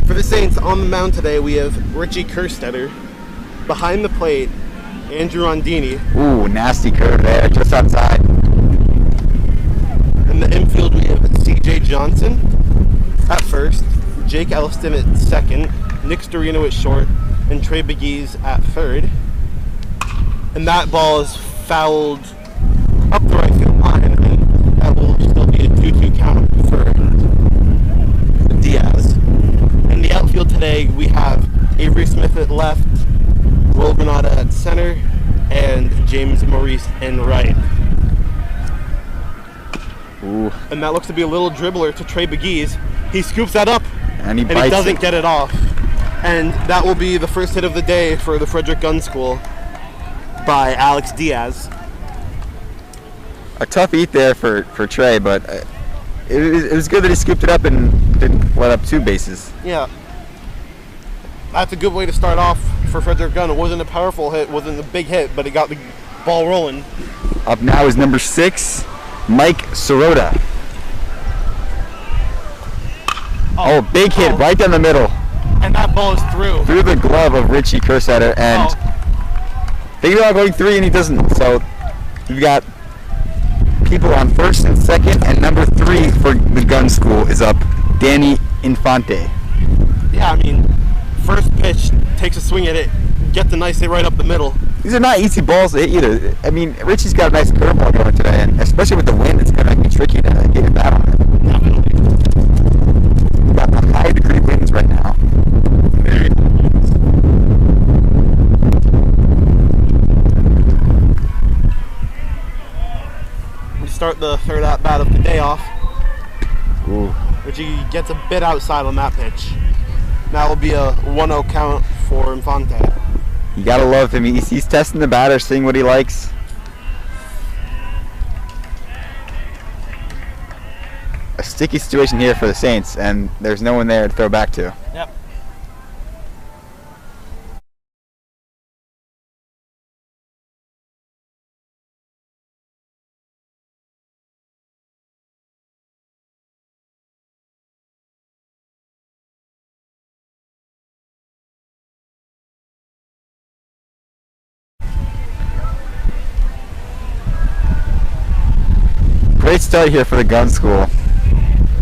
For the Saints, on the mound today, we have Richie Kerstetter. Behind the plate, Andrew Ondini. Ooh, nasty curve there, just outside. In the infield, we have C.J. Johnson at first, Jake Elston at second, Nick Storino at short, and Trey Begues at third. And that ball is fouled up the right field line, and that will still be a 2-2 count for Diaz. In the outfield today, we have Avery Smith at left, Will Granada at center, and James Maurice in right. Ooh. And that looks to be a little dribbler to Trey Begues. He scoops that up, and he doesn't get it off. And that will be the first hit of the day for the Frederick Gunn School by Alex Diaz. A tough eat there for Trey, but it was good that he scooped it up and didn't let up 2 bases. Yeah. That's a good way to start off for Frederick Gunn. It wasn't a powerful hit, wasn't a big hit, but it got the ball rolling. Up now is number 6, Mike Sirota. Oh, big hit right down the middle. And that ball is through. Through the glove of Richie Kerstetter, and thinking about going 3 and he doesn't. So you've got people on first and second, and number 3 for the Gunn School is up, Danny Infante. Yeah, I mean, first pitch, takes a swing at it, gets a nice hit right up the middle. These are not easy balls to hit either. I mean, Richie's got a nice curveball going today, and especially with the wind, it's going to be tricky to get it back on it. Definitely. We've got the high degree winds right now. Very nice. We start the third at bat of the day off. Ooh. Richie gets a bit outside on that pitch. That will be a 1-0 count for Infante. You gotta love him. He's testing the batter, seeing what he likes. A sticky situation here for the Saints, and there's no one there to throw back to. Yep. Great start here for the Gunn School.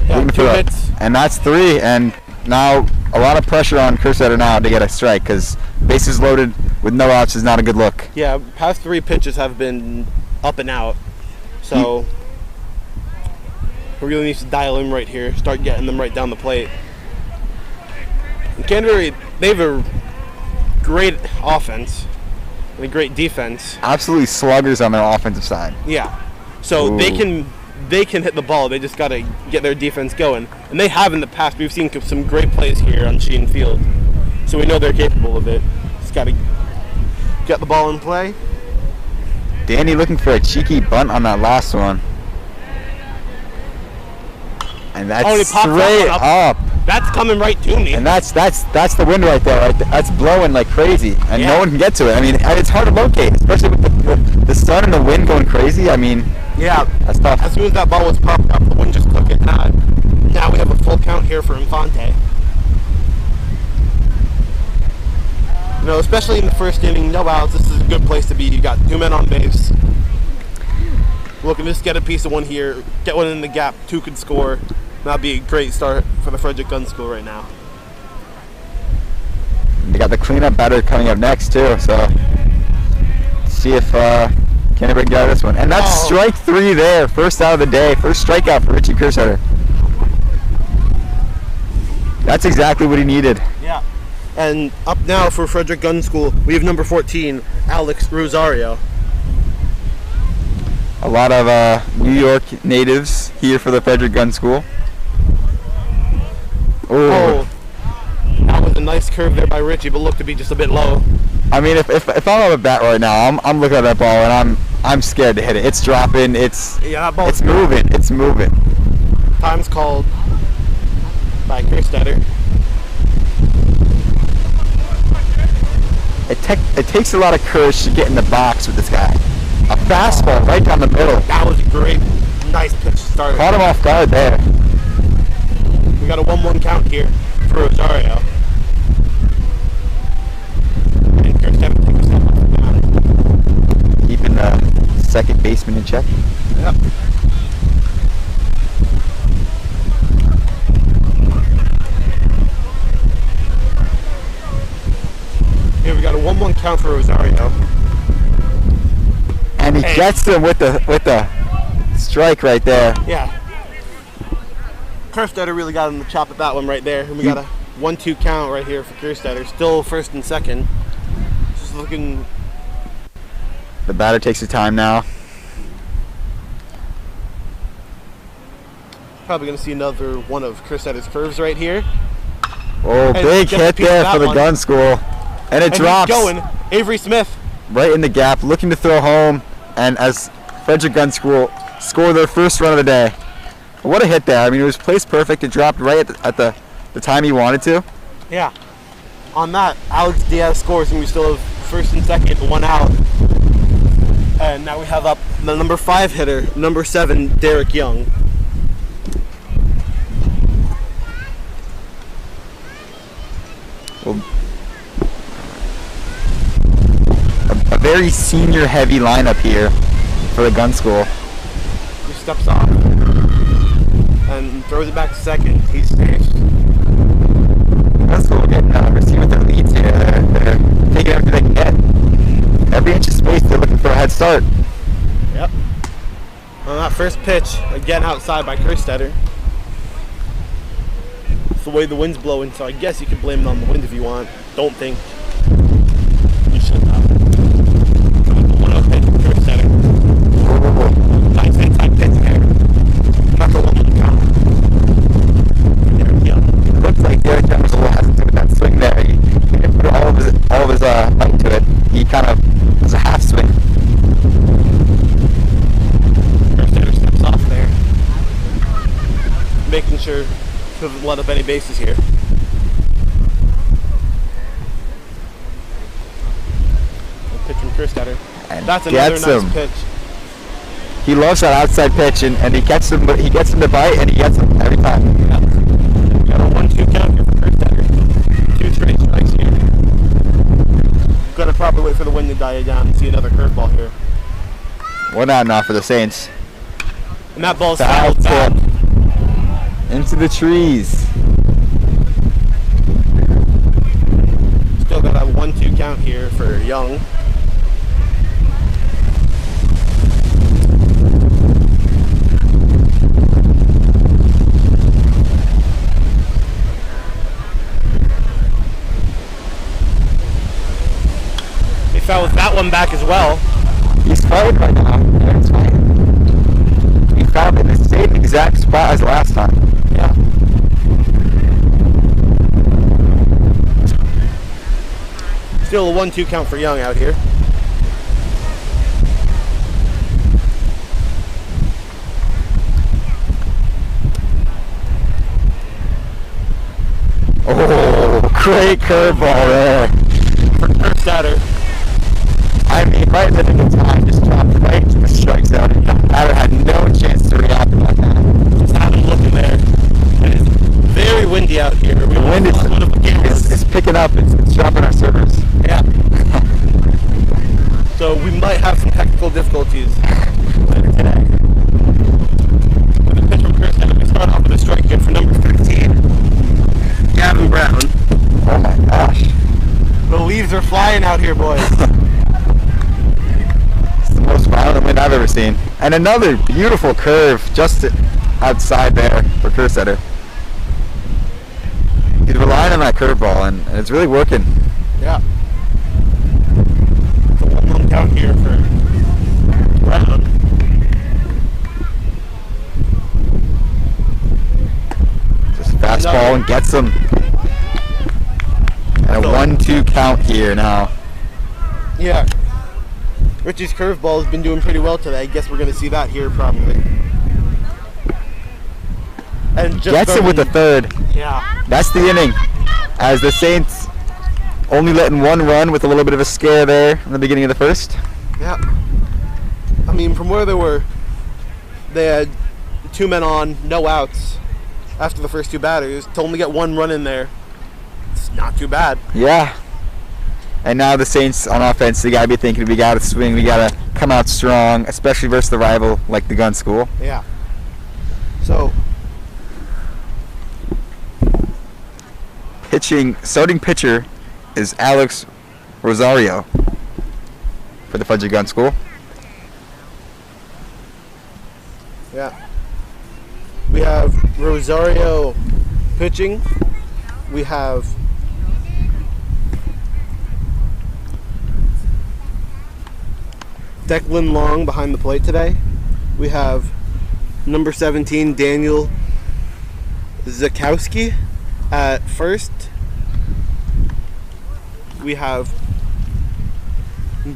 Yeah, 2 hits. And that's 3, and now a lot of pressure on Kerstetter now to get a strike, because bases loaded with no outs is not a good look. Yeah, past 3 pitches have been up and out, so we really need to dial in right here, start getting them right down the plate. In Canterbury, they have a great offense and a great defense. Absolutely sluggers on their offensive side. Yeah, so Ooh. they can hit the ball. They just got to get their defense going. And they have in the past. We've seen some great plays here on Sheen Field. So we know they're capable of it. Just got to get the ball in play. Danny looking for a cheeky bunt on that last one. And that's straight up. That's coming right to me. And that's the wind right there. Right? That's blowing like crazy. And no one can get to it. I mean, it's hard to locate, especially with the sun and the wind going crazy. I mean, yeah, that's tough. As soon as that ball was popped up, the wind just took it. Now we have a full count here for Infante. You know, especially in the first inning, no outs, this is a good place to be. You got 2 men on base. Looking to just get a piece of one here, get one in the gap, 2 could score. That'd be a great start for the Frederick Gunn School right now. They got the cleanup batter coming up next too, so see if Canterbury can get this one. And that's strike 3 there, first out of the day, first strikeout for Richie Kerstetter. That's exactly what he needed. Yeah. And up now for Frederick Gunn School, we have number 14, Alex Rosario. A lot of New York natives here for the Frederick Gunn School. Oh, that was a nice curve there by Richie, but looked to be just a bit low. I mean, if I'm on a bat right now, I'm looking at that ball and I'm scared to hit it. It's dropping. It's moving. It's moving. Time's called by Kerstetter. It takes a lot of courage to get in the box with this guy. A fastball right down the middle. That was a great, nice pitch to start. Caught him off guard there. We got a 1-1 count here for for Rosario. And Kirstetter takes a step off the mound. Keeping the second baseman in check. Yep. Here we got a 1-1 count for Rosario. And he gets him with the strike right there. Yeah. Kirstetter really got him to chop at that one right there. And we got a 1-2 count right here for Kirstetter. Still first and second. Just looking. The batter takes his time now. Probably going to see another one of Kirstetter's curves right here. Oh, And big gets a hit piece of there that for the one. Gunn school. And it And drops. he's going. Avery Smith. Right in the gap, looking to throw home. And as Frederick Gunn School score their first run of the day. What a hit there. I mean, it was placed perfect. It dropped right at the time he wanted to. Yeah. On that, Alex Diaz scores, and we still have first and second, 1 out. And now we have up the number 5 hitter, number 7, Derek Young. Well, a very senior-heavy lineup here for the Gunn School. He steps off and throws it back to second. He's safe. Gunn School getting receive with their leads here. They're taking everything they can get. Every inch of space, they're looking for a head start. Yep. On that first pitch, again outside by Kirstetter. It's the way the wind's blowing, so I guess you could blame it on the wind if you want. Don't think you should not. 1-0 pitch from Kirstetter. Nice inside pitch there. Not the 1-1 count. Derek Young. It looks like Derek Young hasn't taken that swing there. He didn't put all of his bite to it. He kind of was a half swing. Kirstetter steps off there, making sure he doesn't let up any bases here. A pitch from Kirstetter. And That's another gets nice him. pitch. He loves that outside pitch, and he gets him. He gets him to bite, and he gets him every time. Yeah. Got a 1-2 count here for Kirstetter. 2 straight strikes here. Gotta probably wait for the wind to die down and see another curveball here. 1 out now for the Saints. And that ball's Foul fouled back. tip into the trees. Still got that 1-2 count here for Young. He fouls that one back as well. He's fouled right now. Eric's fine. He fouled in the same exact spot as last time. Yeah. Still a 1-2 count for Young out here. Oh, great curveball there. For Kirstetter. I mean, right in the nick of time, just dropped right into the strike zone. And the batter had no chance to react like that. Just had him looking there. And it's very windy out here. We The wind is picking up. It's dropping our servers. Yeah. So we might have some technical difficulties later today. With a pitch from Kirstetter, we start off with a strike here for number 15, Gavin Brown. Oh my gosh. The leaves are flying out here, boys. It's the most violent wind I've ever seen. And another beautiful curve just outside there for Kirstetter. He's relying on that curveball, and it's really working. Yeah. It's a 1-1 count here for Brown. Just fastball and gets him. And a 1-2 count here now. Yeah. Richie's curveball has been doing pretty well today. I guess we're going to see that here probably. And just Gets him with the third. Yeah. That's the inning. As the Saints only letting 1 run with a little bit of a scare there in the beginning of the first. Yeah. I mean, from where they had 2 men on, no outs after the first 2 batters. To only get 1 run in there It's not too bad. Yeah. And now the Saints on offense, they got to be thinking, we got to swing, we got to come out strong, especially versus the rival like the Gunn School. Yeah. So, starting pitcher is Alex Rosario for the Frederick Gunn School. yeah. We have Rosario pitching. We have Declan Long behind the plate today. We have number 17, Daniel Zakowski at first. We have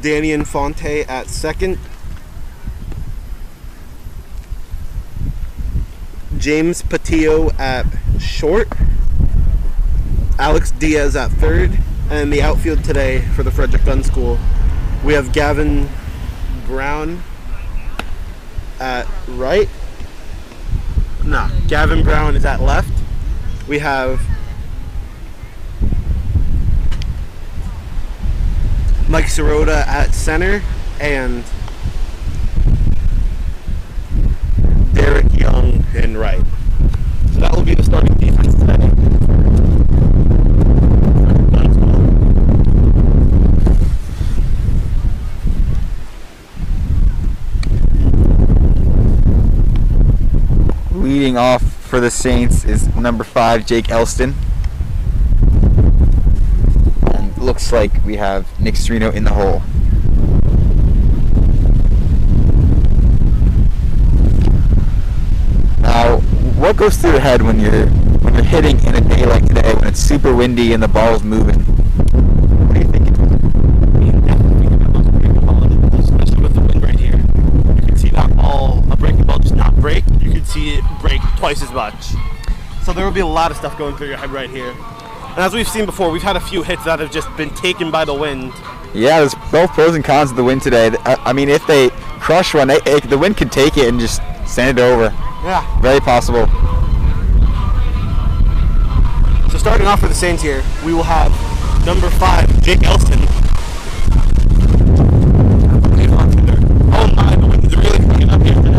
Danny Infante at second. James Patillo at short. Alex Diaz at third. And the outfield today for the Frederick Gunn School, we have Gavin Brown at right. No, Gavin Brown is at left. We have Mike Sirota at center and Derek Young in right. So that will be the starting defense today. Leading off for the Saints is number 5, Jake Elston. And looks like we have Nick Strino in the hole. Now, what goes through your head when you're hitting in a day like today, when it's super windy and the ball's moving? What are you thinking? I mean, definitely thinking about the breaking ball, especially with the wind right here. You can see that ball, a breaking ball just not break. You can see it break twice as much. So there will be a lot of stuff going through your head right here. And as we've seen before, we've had a few hits that have just been taken by the wind. Yeah, there's both pros and cons of the wind today. I mean, if they crush one, the wind could take it and just send it over. Yeah. Very possible. So starting off for the Saints here, we will have number 5, Jake Elston. Oh my, the wind is really coming up here today.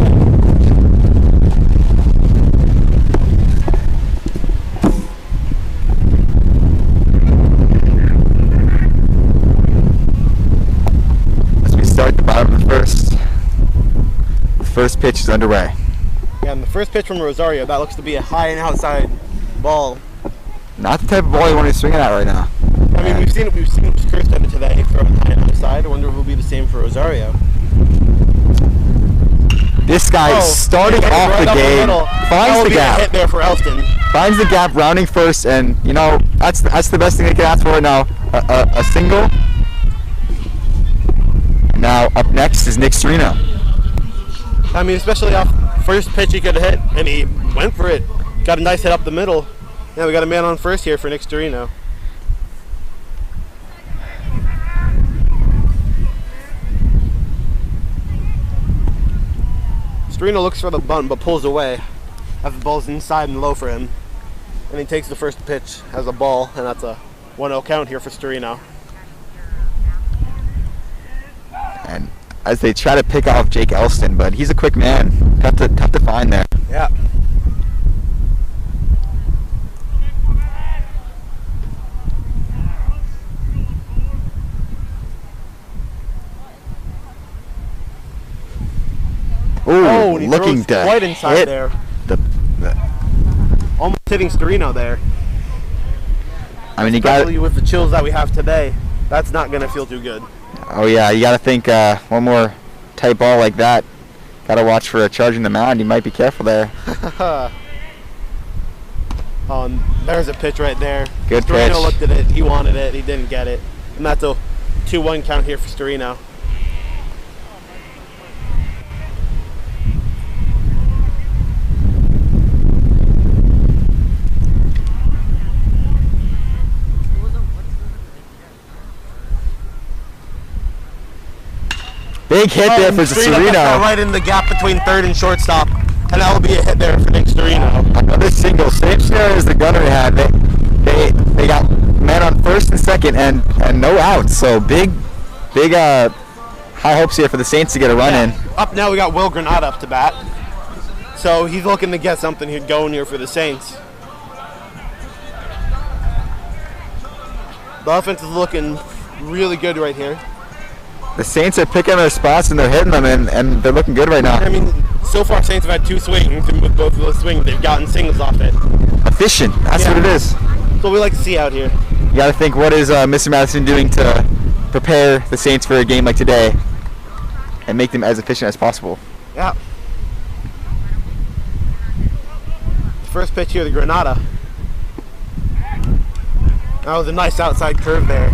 As we start the bottom of the first. The first pitch is underway. Yeah, and the first pitch from Rosario, that looks to be a high and outside ball. Not the type of ball you want to be swinging at right now. I mean, we've seen it with Kirsten today from high and outside. I wonder if it will be the same for Rosario. This guy is starting off right the game, finds the A gap, hit there for Elston. finds the gap, rounding first, and you know that's the best thing they can ask for right now. A single. Now up next is Nick Serino. I mean, especially off first pitch he could have hit, and he went for it. Got a nice hit up the middle. Yeah, we got a man on first here for Nick Storino. Storino looks for the bunt, but pulls away as the ball's inside and low for him. And he takes the first pitch as a ball, and that's a 1-0 count here for Storino. And as they try to pick off Jake Elston, but he's a quick man. Tough to find there. Yeah. Ooh, and he looking throws to quite inside hit there. the Almost hitting Storino there. I mean, you got Especially with the chills that we have today, that's not going to feel too good. Oh yeah, you got to think one more tight ball like that. Got to watch for a charge in the mound. You might be careful there. There's a pitch right there. Good Storino pitch. looked at it. He wanted it. He didn't get it. And that's a 2-1 count here for Storino. Big hit there for Storino gets that Serino. right in the gap between third and shortstop. And that will be a hit there for Nick Storino. Another single. Same scenario as the gunner had. They got man on first and second, and no outs. So big high hopes here for the Saints to get a run in. Up now, we got Will Granada up to bat. So he's looking to get something here going here for the Saints. The offense is looking really good right here. The Saints are picking their spots and they're hitting them, and they're looking good right now. I mean, so far Saints have had 2 swings, and with both of those swings, they've gotten singles off it. Efficient. That's what it is. That's what we like to see out here. You got to think, what is Mr. Madison doing to prepare the Saints for a game like today and make them as efficient as possible? Yeah. First pitch here, the Granada. That was a nice outside curve there.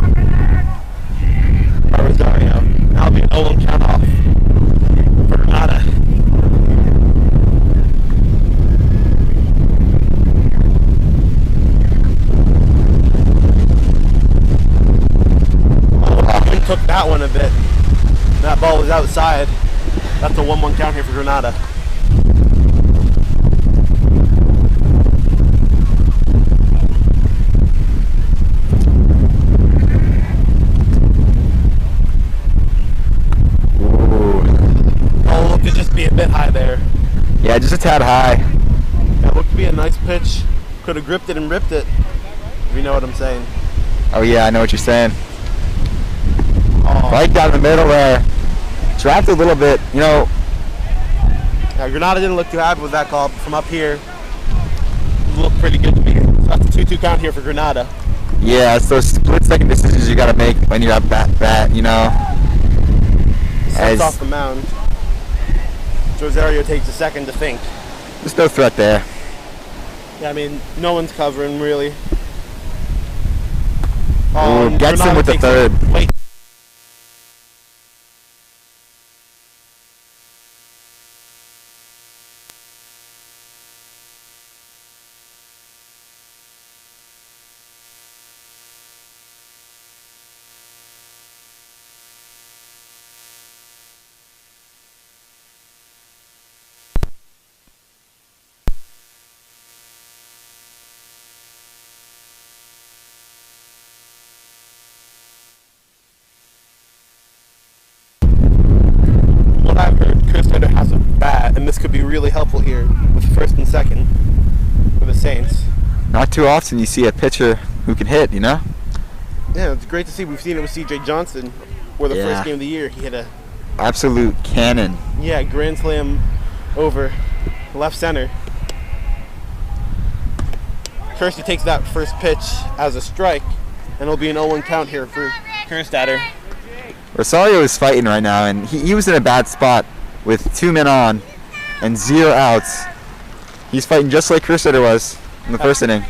By Rosario. That'll be an 0-1 count off for Granada. Oh, took that one a bit. That ball was outside. That's a 1-1 count here for Granada. Be a bit high there. Yeah, just a tad high. That looked to be a nice pitch. Could have gripped it and ripped it, if you know what I'm saying. Oh yeah, I know what you're saying. Oh. Right down the middle there. Dropped a little bit, you know. Yeah, Granada didn't look too happy with that call from up here. It looked pretty good to me. So that's a 2-2 count here for Granada. Yeah, it's those split-second decisions you got to make when you're at bat, you know. Sets off the mound. Rosario takes a second to think. There's no threat there. Yeah, I mean, no one's covering really. Ooh, gets him with the third. Wait. Has a bat, and this could be really helpful here with first and second for the Saints. Not too often you see a pitcher who can hit, you know? Yeah, it's great to see. We've seen it with C.J. Johnson, where the first game of the year he hit a absolute cannon. Yeah, grand slam over left center. Kirsty takes that first pitch as a strike, and it'll be an 0-1 count here for Kerstatter. Rosario is fighting right now, and he was in a bad spot with 2 men on and 0 outs. He's fighting just like Kerstatter was in the first inning.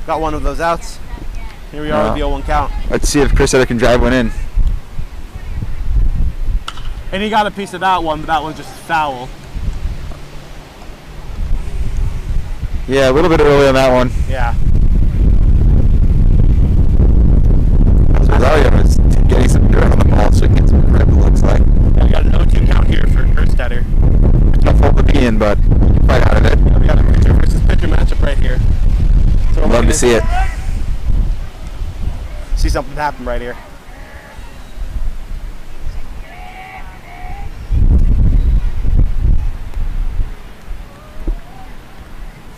Got one of those outs. Here we are with the 0-1 count. Let's see if Kerstatter can drive one in. And he got a piece of that one, but that one's just foul. Yeah, a little bit early on that one. Yeah. Rosario is getting some dirt on the ball so he gets some grip, it looks like. Yeah, we got an 0-2 count here for Kerstatter. Tough hole to be in, but right out of it. Yeah, we got a pitcher versus pitcher matchup right here. So love to see it. See something happen right here.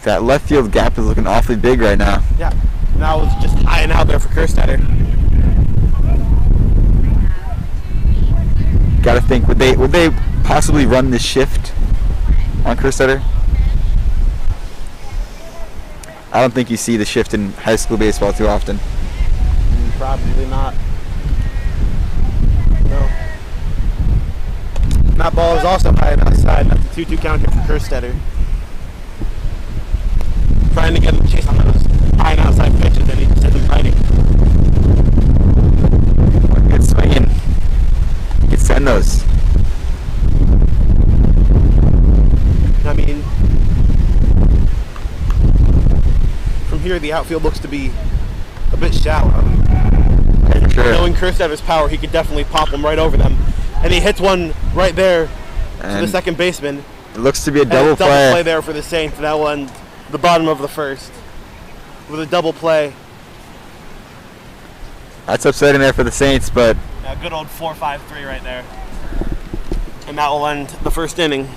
That left field gap is looking awfully big right now. Yeah, now it's just high and out there for Kerstatter. Got to think, would they possibly run this shift on Kerstatter? I don't think you see the shift in high school baseball too often. Probably not. No. That ball is also high and outside. That's a 2-2 count here for Kerstatter. Trying to get him chase on those high and outside pitches, and he just isn't fighting. Good swinging. You can send those. I mean, from here the outfield looks to be a bit shallow. Sure. Knowing Kerstatter's power, he could definitely pop them right over them. And he hits one right there to the second baseman. It looks to be a double play. Double play there for the Saints, and that will end the bottom of the first with a double play. That's upsetting there for the Saints, but Yeah, good old 4-5-3 right there. And that will end the first inning.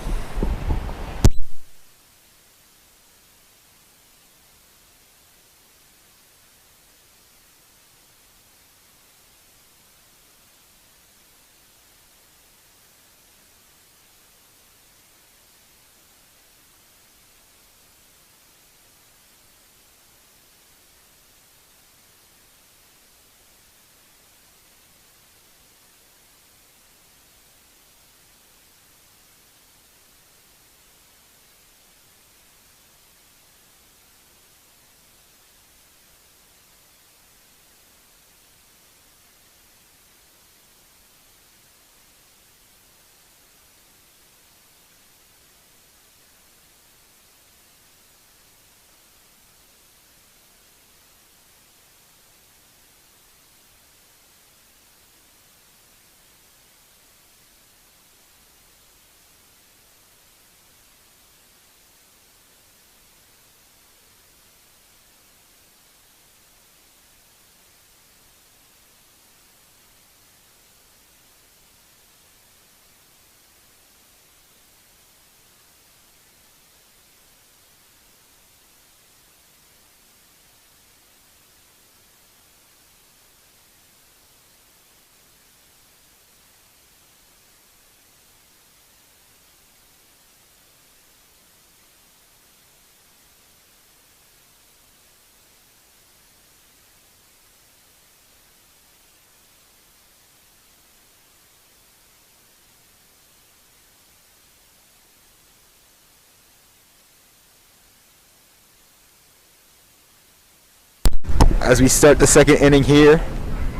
as we start the second inning here,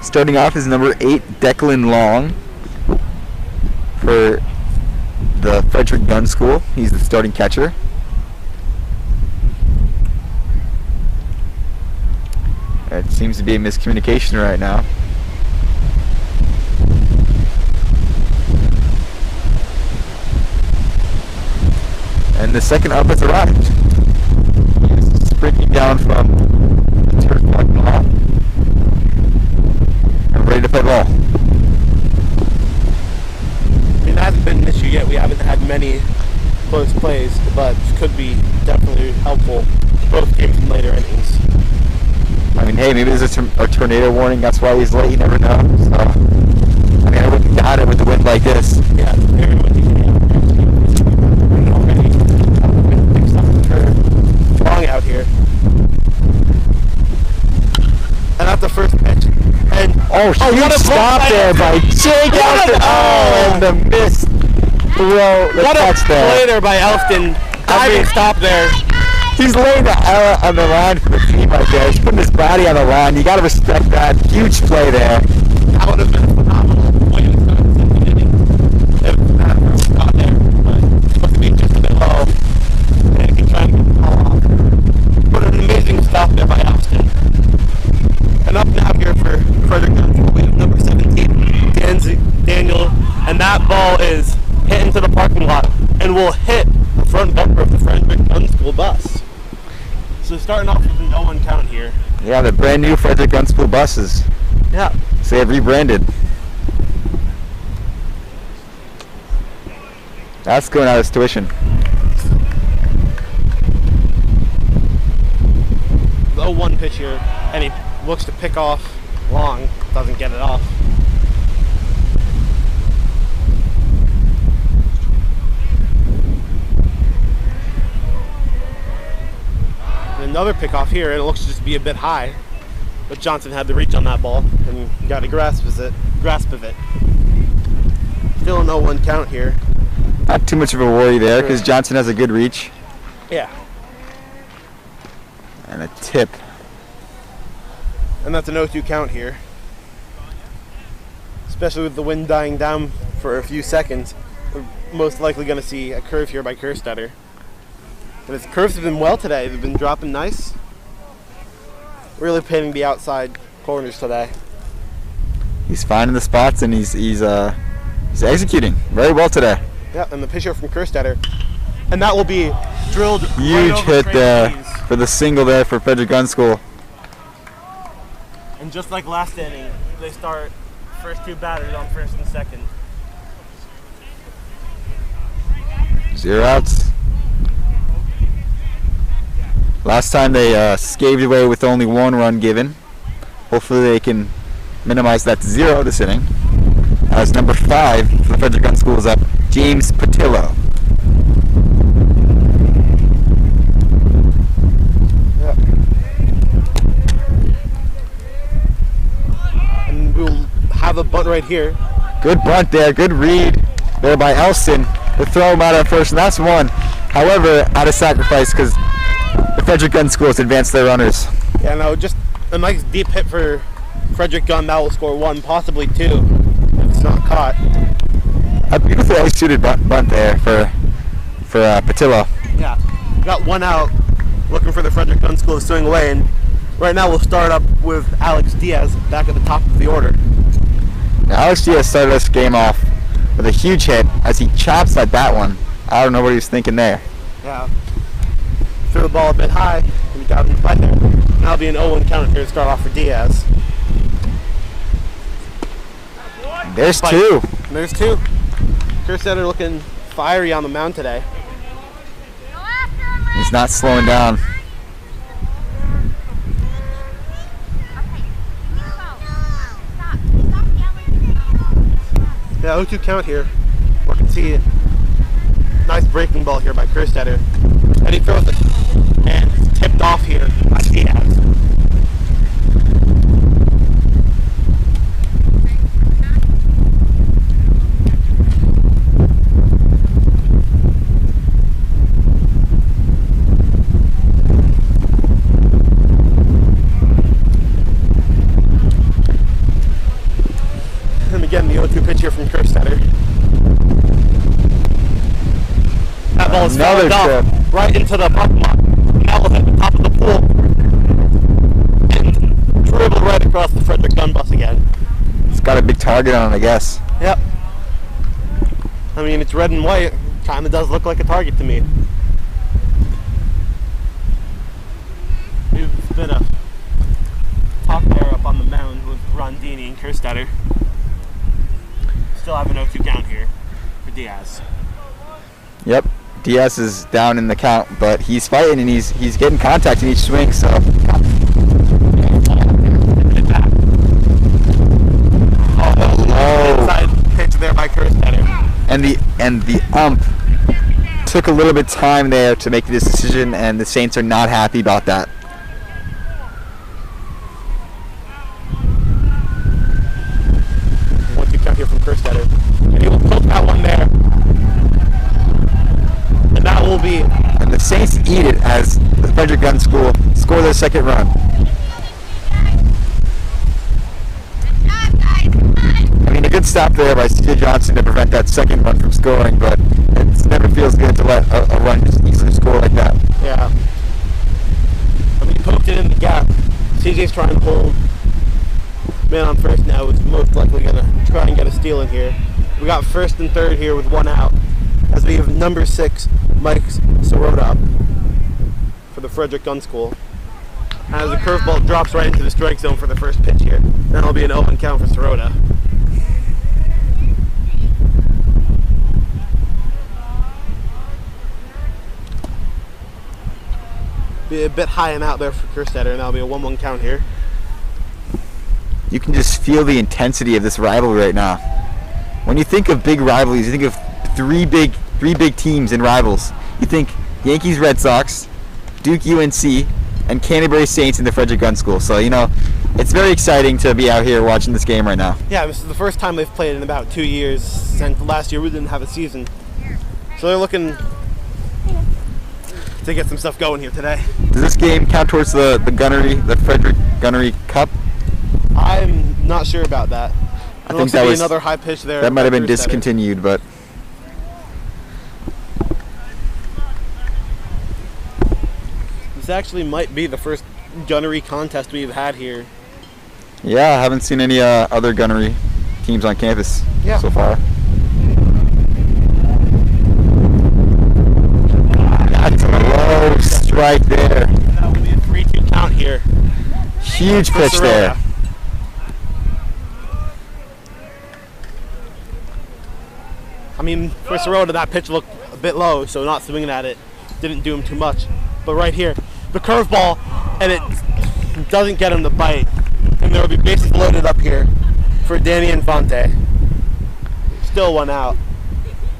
starting off is number 8, Declan Long, for the Frederick Gunn School. He's the starting catcher. It seems to be a miscommunication right now. And the second up has arrived. He's sprinting down from the turf parking lot and ready to play ball. I mean, that hasn't been an issue yet. We haven't had many close plays, but could be definitely helpful both games in later innings. I mean, hey, maybe there's a tornado warning. That's why he's late. You never know. So, I mean, I wouldn't doubt it with the wind like this. Yeah, it's very windy. Already fixed up the curve. Long out here. And that's the first pitch. And Huge stop there by Jake Elston. And the missed throw. What a play there by Elston. Diving stop there. He's laying the L on the line for the team right there. He's putting his body on the line. You got to respect that. Huge play there. That would have been a phenomenal way to start the second inning. If that was not there. But it's supposed to be just a bit low. And he can try and get the ball off. But an amazing stop there by Elston. And up now here for Frederick Gunn. We have number 17, Daniel. And that ball is hit into the parking lot and will hit the front bumper of the Frederick Gunn School bus. So starting off with a no one count here. Yeah, the brand new Frederick Gunn School buses. Yeah. So they have rebranded. That's going out of tuition. The 0-1 pitch here, and he looks to pick off Long, doesn't get it off. Another pickoff here, and it looks to just be a bit high, but Johnson had the reach on that ball and got a grasp of it. Still a 0-1 count here. Not too much of a worry there because Johnson has a good reach. Yeah. And a tip. And that's an 0-2 count here. Especially with the wind dying down for a few seconds, we're most likely going to see a curve here by Kerstetter. But his curves have been well today. They've been dropping nice. Really painting the outside corners today. He's finding the spots and he's executing very well today. Yeah, and the pitcher from Kerstetter. And that will be drilled Huge right over hit Trey there Biggs. for the single there for Frederick Gunn School. And And just like last inning, they start first two batters on first and second. 0 outs. Last time they scaved away with only 1 run given. Hopefully they can minimize that to 0 this inning. As number 5 for the Frederick Gunn School is up, James Patillo. Yep. And we'll have a bunt right here. Good bunt there, good read there by Elston. The throw him out at first, and that's 1. However, out of sacrifice because the Frederick Gunn School has advanced their runners. Yeah, no, just a nice deep hit for Frederick Gunn. That will score 1, possibly 2, if it's not caught. A beautifully suited bunt there for Patillo. Yeah, got 1 out, looking for the Frederick Gunn School to swing away, and right now we'll start up with Alex Diaz back at the top of the order. Now, Alex Diaz started this game off with a huge hit as he chops at that one. I don't know what he was thinking there. Yeah. Threw the ball a bit high, and we got him to fight there. Now it'll be an 0-1 count here to start off for Diaz. There's Fight. 2. And there's 2. Kerstetter looking fiery on the mound today. He's not slowing down. Yeah, 0-2 count here. We can see nice breaking ball here by Kerstetter. And he throws it. And it's tipped off here by Diaz. And again, the 0-2 pitch here from Kerstetter. That ball is Another fouled off right into the buck lot. Now we'll hit the top of the pool and dribble right across the Frederick Gunn bus again. It's got a big target on it, I guess. Yep. I mean, it's red and white. Kind of does look like a target to me. We've been a top pair up on the mound with Rondini and Kerstetter. Still have an 0-2 count here for Diaz. Yep. Diaz is down in the count, but he's fighting and he's getting contact in each swing, so. Oh, Oh. Inside pitch there by Kerstetter. And the ump took a little bit of time there to make this decision, and the Saints are not happy about that. Here from Kerstetter. And he will poke that one there. And that will be... And the Saints eat it as the Frederick Gunn School score their second run. I mean, a good stop there by C.J. Johnson to prevent that second run from scoring, but it never feels good to let a run just easily score like that. Yeah. I mean, he poked it in the gap. C.J.'s trying to hold man on first now, is most likely going to try and get a steal in here. We got first and third here with 1 out, as we have number 6, Mike Sirota up for the Frederick Gunn School. As the curveball drops right into the strike zone for the first pitch here. That'll be an 0-1 count for Sirota. Be a bit high and out there for Kerstetter, and that'll be a 1-1 count here. You can just feel the intensity of this rivalry right now. When you think of big rivalries, you think of three big teams and rivals. You think Yankees, Red Sox, Duke, UNC, and Canterbury Saints in the Frederick Gunn School. So, you know, it's very exciting to be out here watching this game right now. Yeah, this is the first time they've played in about 2 years, since last year we didn't have a season. So they're looking to get some stuff going here today. Does this game count towards the Frederick Gunnery Cup? I'm not sure about that. I think that was another high pitch there. That might have been discontinued, but this actually might be the first gunnery contest we've had here. Yeah, I haven't seen any other gunnery teams on campus so far. That's a low strike there. That will be a 3-2 count here. Huge pitch there. mean, for Sirota, that pitch looked a bit low, so not swinging at it didn't do him too much. But right here, the curveball, and it doesn't get him to bite. And there will be bases loaded up here for Danny Infante. Still 1 out,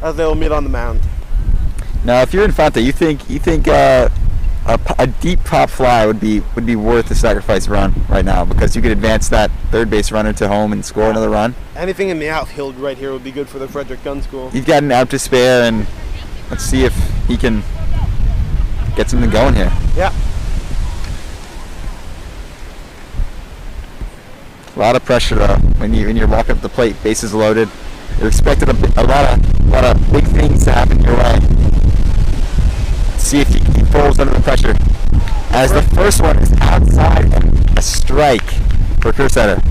as they will meet on the mound. Now, if you're Infante, you think a deep pop fly would be worth the sacrifice run right now, because you could advance that third base runner to home and score another run. Anything in the outfield right here would be good for the Frederick Gunn School. He's got an out to spare, and let's see if he can get something going here. Yeah. A lot of pressure though when you're walking up the plate, bases loaded. You're expecting a lot of big things to happen your way. See if he falls under the pressure. As the first one is outside and a strike for Kersetter.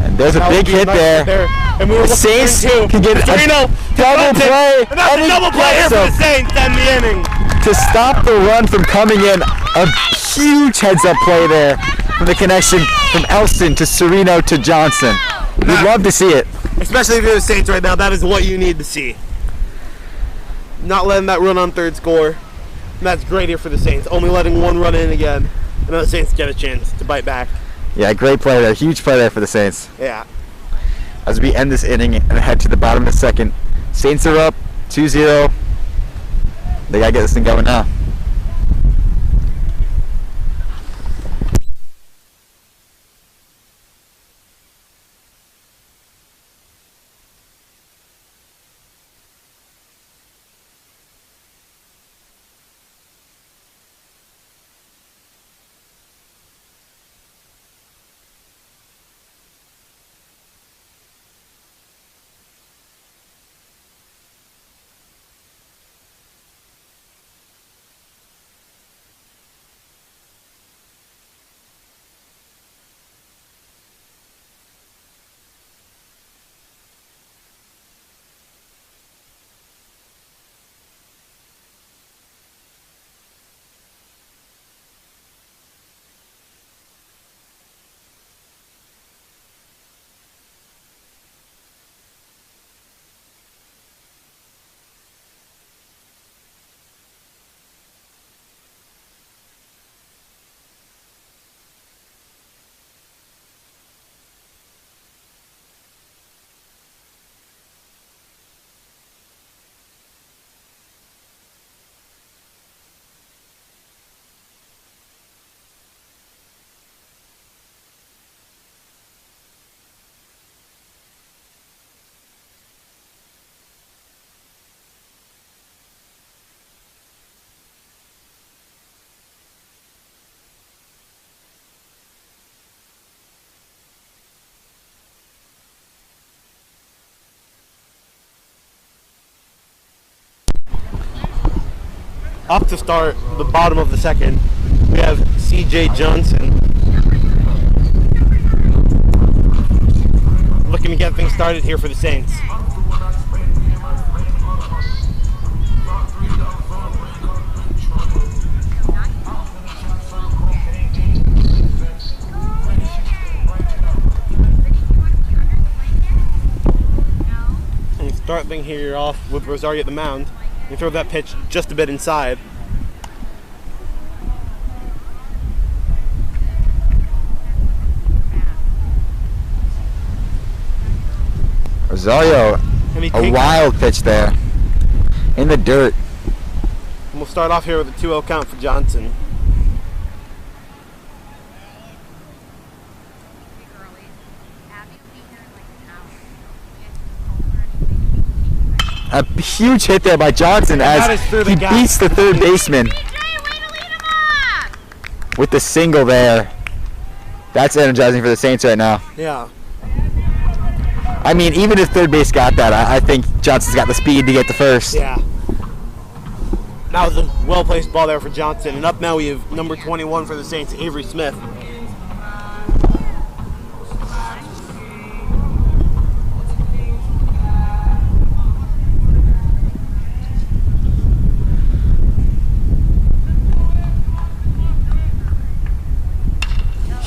And there's a big hit there. And we were the Saints can get a double play. And that's a double play here for the Saints to end the inning. To stop the run from coming in, a huge heads-up play there from the connection from Elston to Sereno to Johnson. We'd love to see it. Especially if you're the Saints right now, that is what you need to see. Not letting that run on third score. And that's great here for the Saints. Only letting 1 run in again. And then the Saints get a chance to bite back. Yeah, great play there. Huge play there for the Saints. Yeah. As we end this inning and head to the bottom of the second, Saints are up 2-0. They gotta get this thing going now. Up to start the bottom of the second, we have C.J. Johnson looking to get things started here for the Saints. And you start thing here off with Rosario at the mound. You throw that pitch just a bit inside. Rosario, a wild pitch there. In the dirt. And we'll start off here with a 2-0 count for Johnson. A huge hit there by Johnson as he beats the third baseman with the single there. That's energizing for the Saints right now. Yeah. I mean, even if third base got that, I think Johnson's got the speed to get to first. Yeah. That was a well-placed ball there for Johnson. And up now we have number 21 for the Saints, Avery Smith.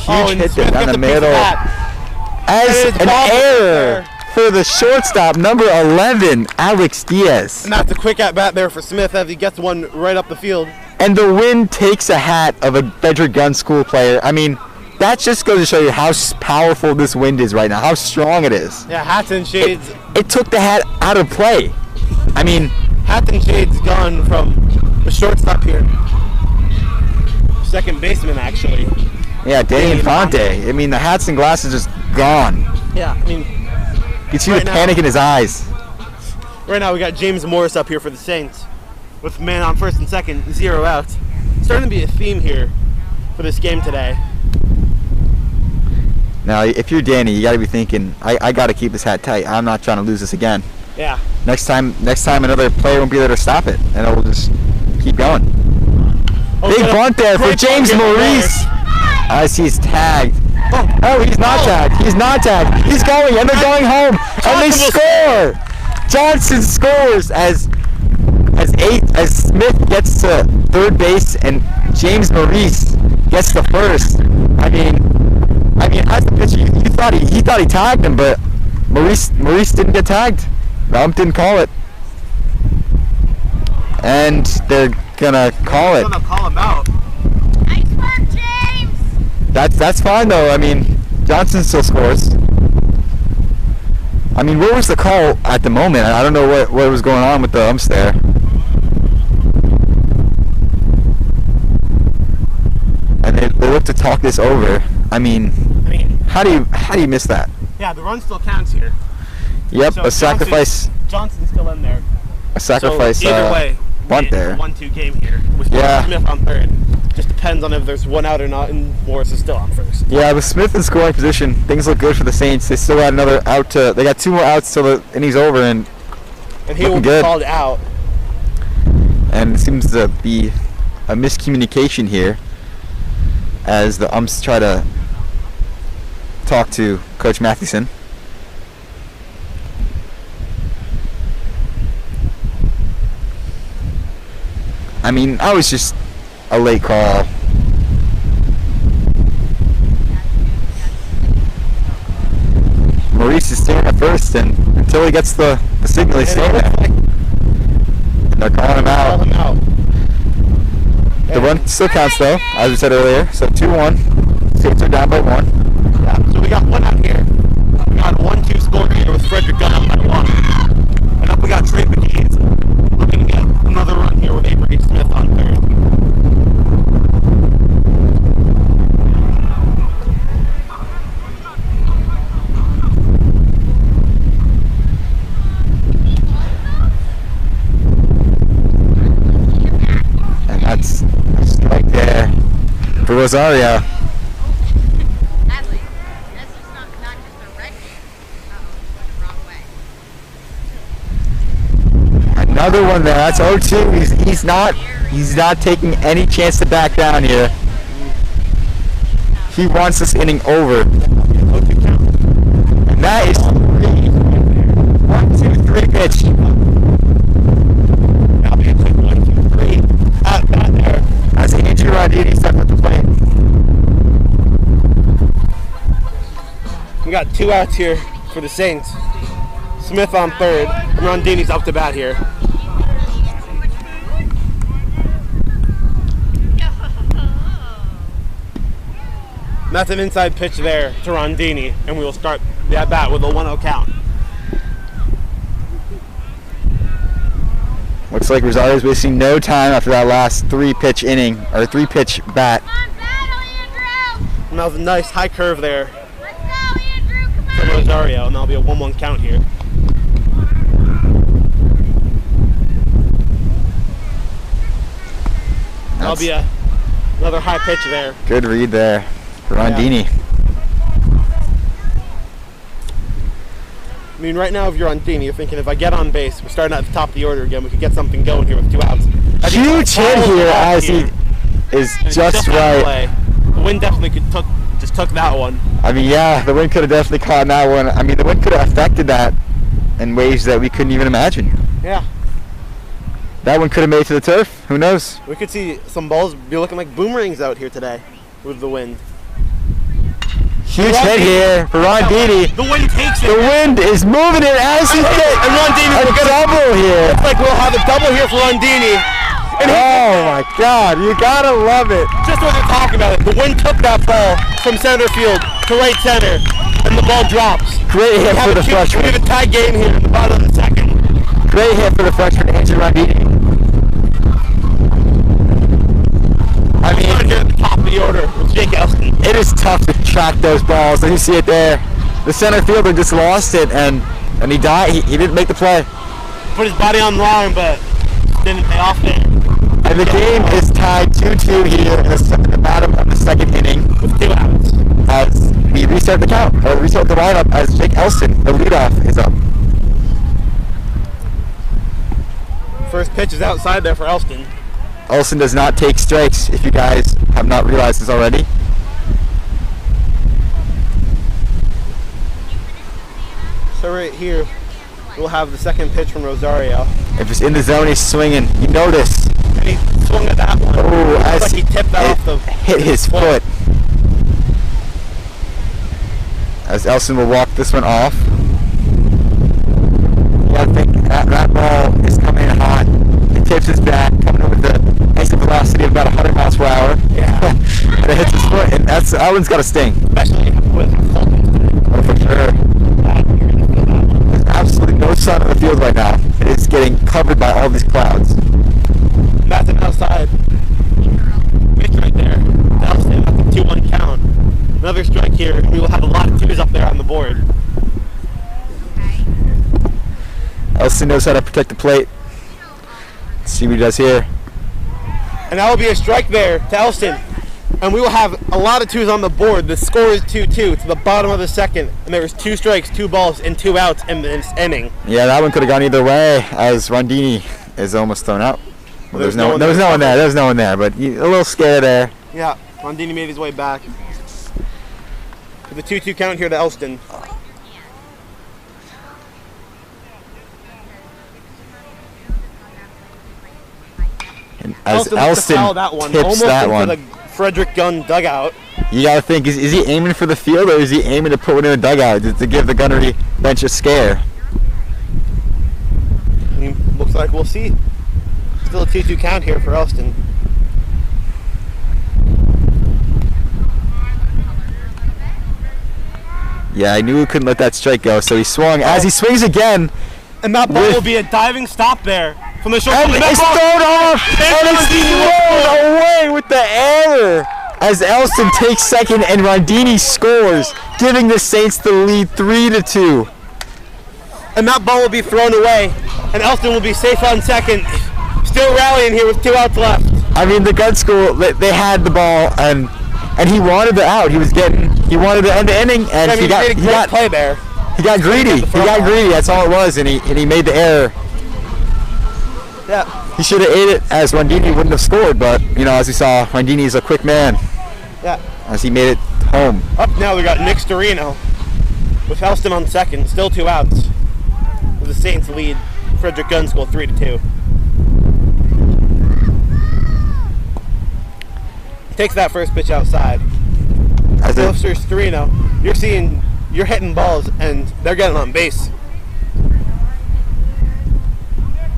huge hit there Smith down gets the a piece of middle. that. As It's an bobbled error there. for the shortstop, number 11, Alex Diaz. And that's a quick at bat there for Smith as he gets one right up the field. And the wind takes a hat of a Frederick Gunn School player. I mean, that just goes to show you how powerful this wind is right now, how strong it is. Yeah, hats and shades. It took the hat out of play. I mean, Hats and shades gone from the shortstop here. Second baseman, actually. yeah, Danny Infante. I mean, the hats and glasses just gone. Yeah, I mean, You can see Right the now- panic in his eyes. right now we got James Morris up here for the Saints. With man on first and second, 0 outs. Starting to be a theme here for this game today. Now, if you're Danny, you got to be thinking, I got to keep this hat tight. I'm not trying to lose this again. Yeah. Next time another player won't be there to stop it, and it'll just keep going. Oh, Big got a bunt there for great James bunt here from Maurice. As he's tagged. Oh. Oh, he's not tagged. He's not tagged. He's going, and they're going home, and they Johnson score. Johnson scores as Smith gets to third base and James Maurice gets to first. I mean, as the pitcher, you thought he tagged him, but Maurice didn't get tagged. The ump didn't call it, and they're gonna call it. I'm gonna call him out. Nice work, James! That's fine though. I mean, Johnson still scores. I mean, what was the call at the moment? I don't know what was going on with the umps there. And they look to talk this over. I mean, how do you miss that? Yeah, the run still counts here. Yep, So a sacrifice. Johnson's still in there. A sacrifice. So either way, bunt there. 1-2 game here with Yeah. Smith on third. Just depends on if there's one out or not, and Morris is still on first. Yeah, with Smith in scoring position, things look good for the Saints. They still got another out. They got 2 more outs till the inning's over, and And he will Looking be good. called out. it seems to be a miscommunication here as the umps try to talk to Coach Mathewson. I mean, I was just a late call. Maurice is staying at first, and until he gets the signal, he's staying there. They're calling him Call him out. out. The run still counts though, as we said earlier. So 2-1. Saints are down by 1. Yeah, so we got one out here. We got a 1-2 score here with Frederick Gunn up by 1. And up we got Trey McGee's looking to get another run here with Avery Smith on third. And that's right there for Rosario. Natalie, this is not just a red game. Uh-oh, wrong way. Another one there. That's 0-2. He's not taking any chance to back down here. He wants this inning over. And that is 1-2-3 pitch. Now we have 1-2-3 at that there. As Andrew Rodini stuck with the plate. We got 2 outs here for the Saints. Smith on third. And Rondini's up to bat here. That's an inside pitch there to Rondini, and we will start the at bat with a 1-0 count. Looks like Rosario's wasting no time after that last 3-pitch inning, or 3-pitch bat. Come on, battle, Andrew! And that was a nice high curve there Let's go, Andrew! Come from on! Rosario, and that'll be a 1-1 count here. That'll be another high pitch there. Good read there for Rondini. I mean, right now, if you're on Dini, you're thinking, if I get on base, we're starting at the top of the order again, we could get something going here with 2 outs. I think Huge hit fouls here off as he here, is and it's just out of right. play. The wind definitely just took that one. I mean, yeah, the wind could have definitely caught that one. I mean, the wind could have affected that in ways that we couldn't even imagine. Yeah, That one could have made it to the turf. Who knows? we could see some balls be looking like boomerangs out here today with the wind. Huge hit here for Rondini. The wind takes it. The wind is moving it as he hit And Rondini a double here. It's like we'll have a double here for Rondini. And Oh my God, you gotta love it. just what they're talking about. The wind took that ball from center field to right center, and the ball drops. Great hit for the We have freshman. a tie game here in the bottom of the second. Great hit for the freshman, Andrew Rondini. I We're mean, here at the top of the order with Jake Elston. it is tough to track those balls. And you see it there. The center fielder just lost it, and he died. He didn't make the play. Put his body on the line, but didn't pay off there. And the game is tied 2-2 here in the bottom of the second inning With 2 outs. as we restart the count, or restart the lineup as Jake Elston, the leadoff, is up. First pitch is outside there for Elston. Elston does not take strikes, if you guys have not realized this already. So right here, we'll have the second pitch from Rosario. If it's in the zone, he's swinging. You notice. And he swung at that one. Oh, Looks as like he tipped that off the hit his foot. As Elston will walk this one off. Yeah, I think that ball is coming in hot. It tips his back, coming in with the exit velocity of about 100 miles per hour. Yeah. And it hits his foot, and that one's got a sting. Especially with Oh, for sure. There's absolutely no sun on the field right now. It is getting covered by all these clouds. That's an outside pitch right there. Elston, that's a 2-1 count. Another strike here. We will have a lot of 2s up there on the board. Elston knows how to protect the plate. Let's see what he does here. And that will be a strike there to Elston. And we will have a lot of 2s on the board. The score is 2-2. It's the bottom of the second. And there was 2 strikes, 2 balls, and 2 outs in this inning. Yeah, that one could have gone either way, as Rondini is almost thrown out. Well, there was no one there. There was no one there, but a little scare there. Yeah, Rondini made his way back. With a 2-2 count here to Elston. And as Elston looks to foul Elston that one. tips Almost that into one, the Frederick Gunn dugout. you gotta think: is he aiming for the field, or is he aiming to put one in a dugout to give the gunnery bench a scare? Looks like we'll see. Still a 2-2 count here for Elston. Yeah, I knew he couldn't let that strike go, so he swung. As he swings again, And that ball will be a diving stop there from the short. and it's thrown off, and it's thrown away with the error. As Elston takes second and Rondini scores, giving the Saints the lead 3-2. And that ball will be thrown away. And Elston will be safe on second. Still rallying here with 2 outs left. I mean, the Gunn school, they had the ball, and he wanted the out. He wanted to end the inning, and I mean, he got made a great play there. He got greedy. That's all it was, and he made the error. Yeah. He should have ate it, as Rondini wouldn't have scored, but as we saw, Rondini's a quick man. Yeah. As he made it home. Up now we got Nick Storino with Elston on second. Still 2 outs. The Saints lead Frederick Gunn School 3-2. Takes that first pitch outside. As So Mr. Storino, you're hitting balls and they're getting on base.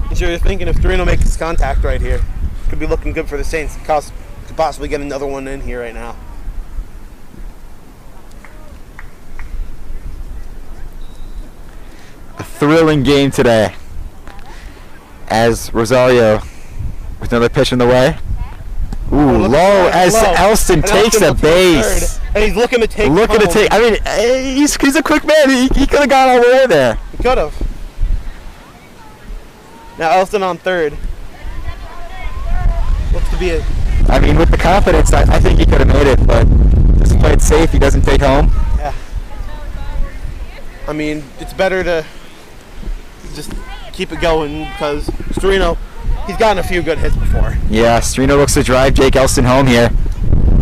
I'm sure you're thinking if Storino makes his contact right here, could be looking good for the Saints. Could possibly get another one in here right now. a thrilling game today. As Rosario with another pitch in the way. Ooh, low as Elston And takes Elston a will throw base. third, and he's looking to take home. I mean, he's a quick man. He could have gone all the way there. He could have. Now Elston on third. Looks to be a... I mean, with the confidence, I think he could have made it, but just play it safe. He doesn't take home. Yeah. I mean, it's better to just keep it going because Storino, he's gotten a few good hits before. Yeah, Storino looks to drive Jake Elston home here.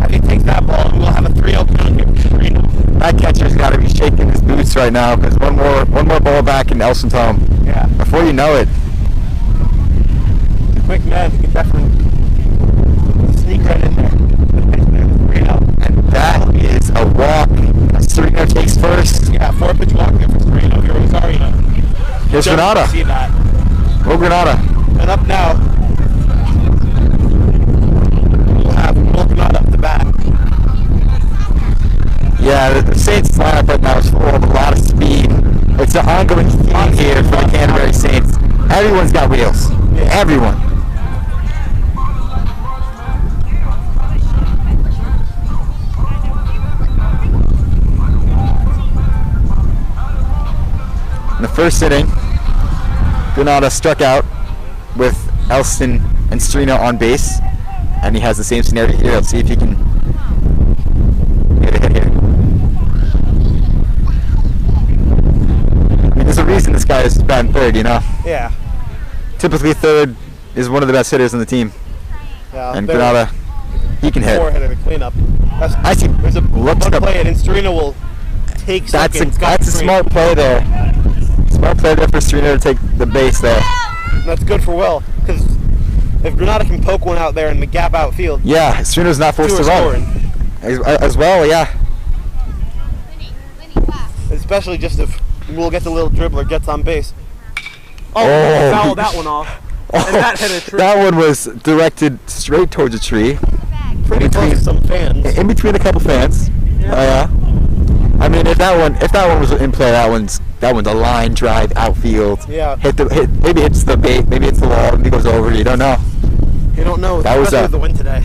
If he takes that ball, we'll have a 3-0 count here for Storino. That catcher's got to be shaking his boots right now because one more ball back and Elston's home. Yeah. Before you know it. Quick man, he can definitely sneak right in there. 3-0. And that is a walk, a Serena takes first. Yeah, 4-pitch walk there for Serena. Here Rosario. Here's Don't Granada. See that. Go Granada. And up now. We'll have Granada up the bat. Yeah, the Saints lineup right now is full of a lot of speed. It's an ongoing theme here for the Canterbury Saints. Everyone's got wheels. Yeah. Everyone. In the first inning, Granada struck out with Elston and Serena on base, and he has the same scenario here. Let's see if he can get a hit here. I mean, there's a reason this guy is batting third, you know? Yeah. Typically third is one of the best hitters on the team, Yeah. and Granada, he can hit. 4-hitter to clean up. I see. There's a Looks one up. play, and Serena will take That's second. a smart play there. Smart play there for Serena to take the base there. That's good for Will, because if Granada can poke one out there in the gap outfield, Yeah, Serena's not forced to run. scoring. As well, yeah. Especially just if Will gets a little dribbler, gets on base. Oh, Oh. fouled that one off. And that hit a tree. That one was directed straight towards a tree, Pretty close to some fans. in between a couple fans. Yeah. I mean, if that one was in play, that one's a line drive outfield. Yeah. Maybe hits the bait, maybe hits the wall, maybe goes over. You don't know. You don't know. That was especially with the wind today.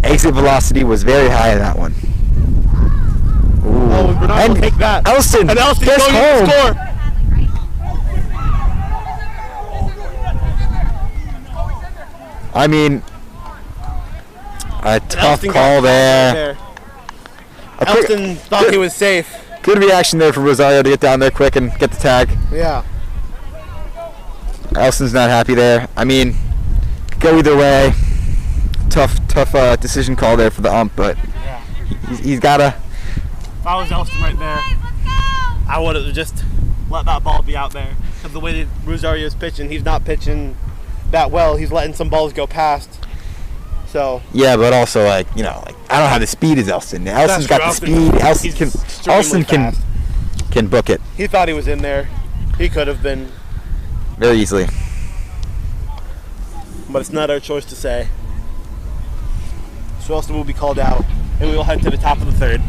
Exit velocity was very high in that one. Ooh. Oh, Granada will And take that. Elston And Elston's gets going home. to score. I mean, a tough Elston got call called there. A quick- Elston thought he was safe. Good reaction there from Rosario to get down there quick and get the tag. Yeah. Elston's not happy there. I mean, go either way. Tough decision call there for the ump, but Yeah. he's gotta. If I was Elston right there, I would have just let that ball be out there. Because the way that Rosario's pitching, he's not pitching that well. He's letting some balls go past. So Yeah, but also I don't have the speed as Elston. Elston's got the speed. Elston extremely fast. can book it He thought he was in there. He could have been, very easily. but it's not our choice to say. So Elston will be called out, and we will head to the top of the third.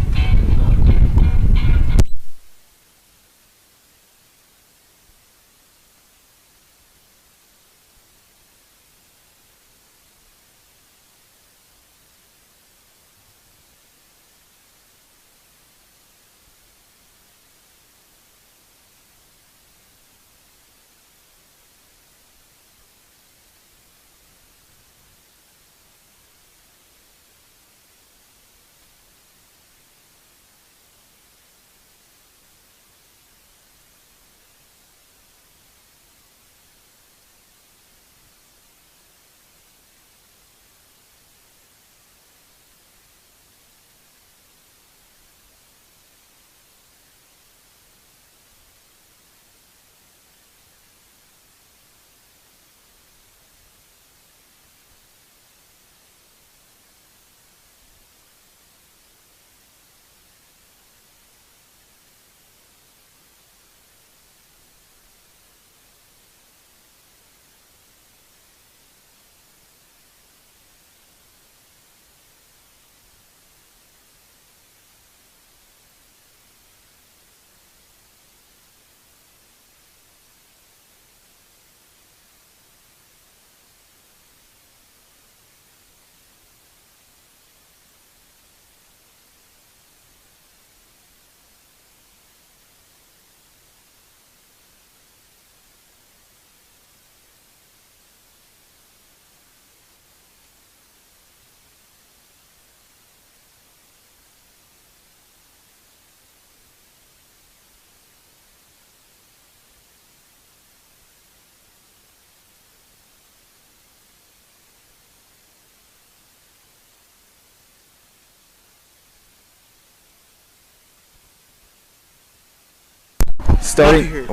Starting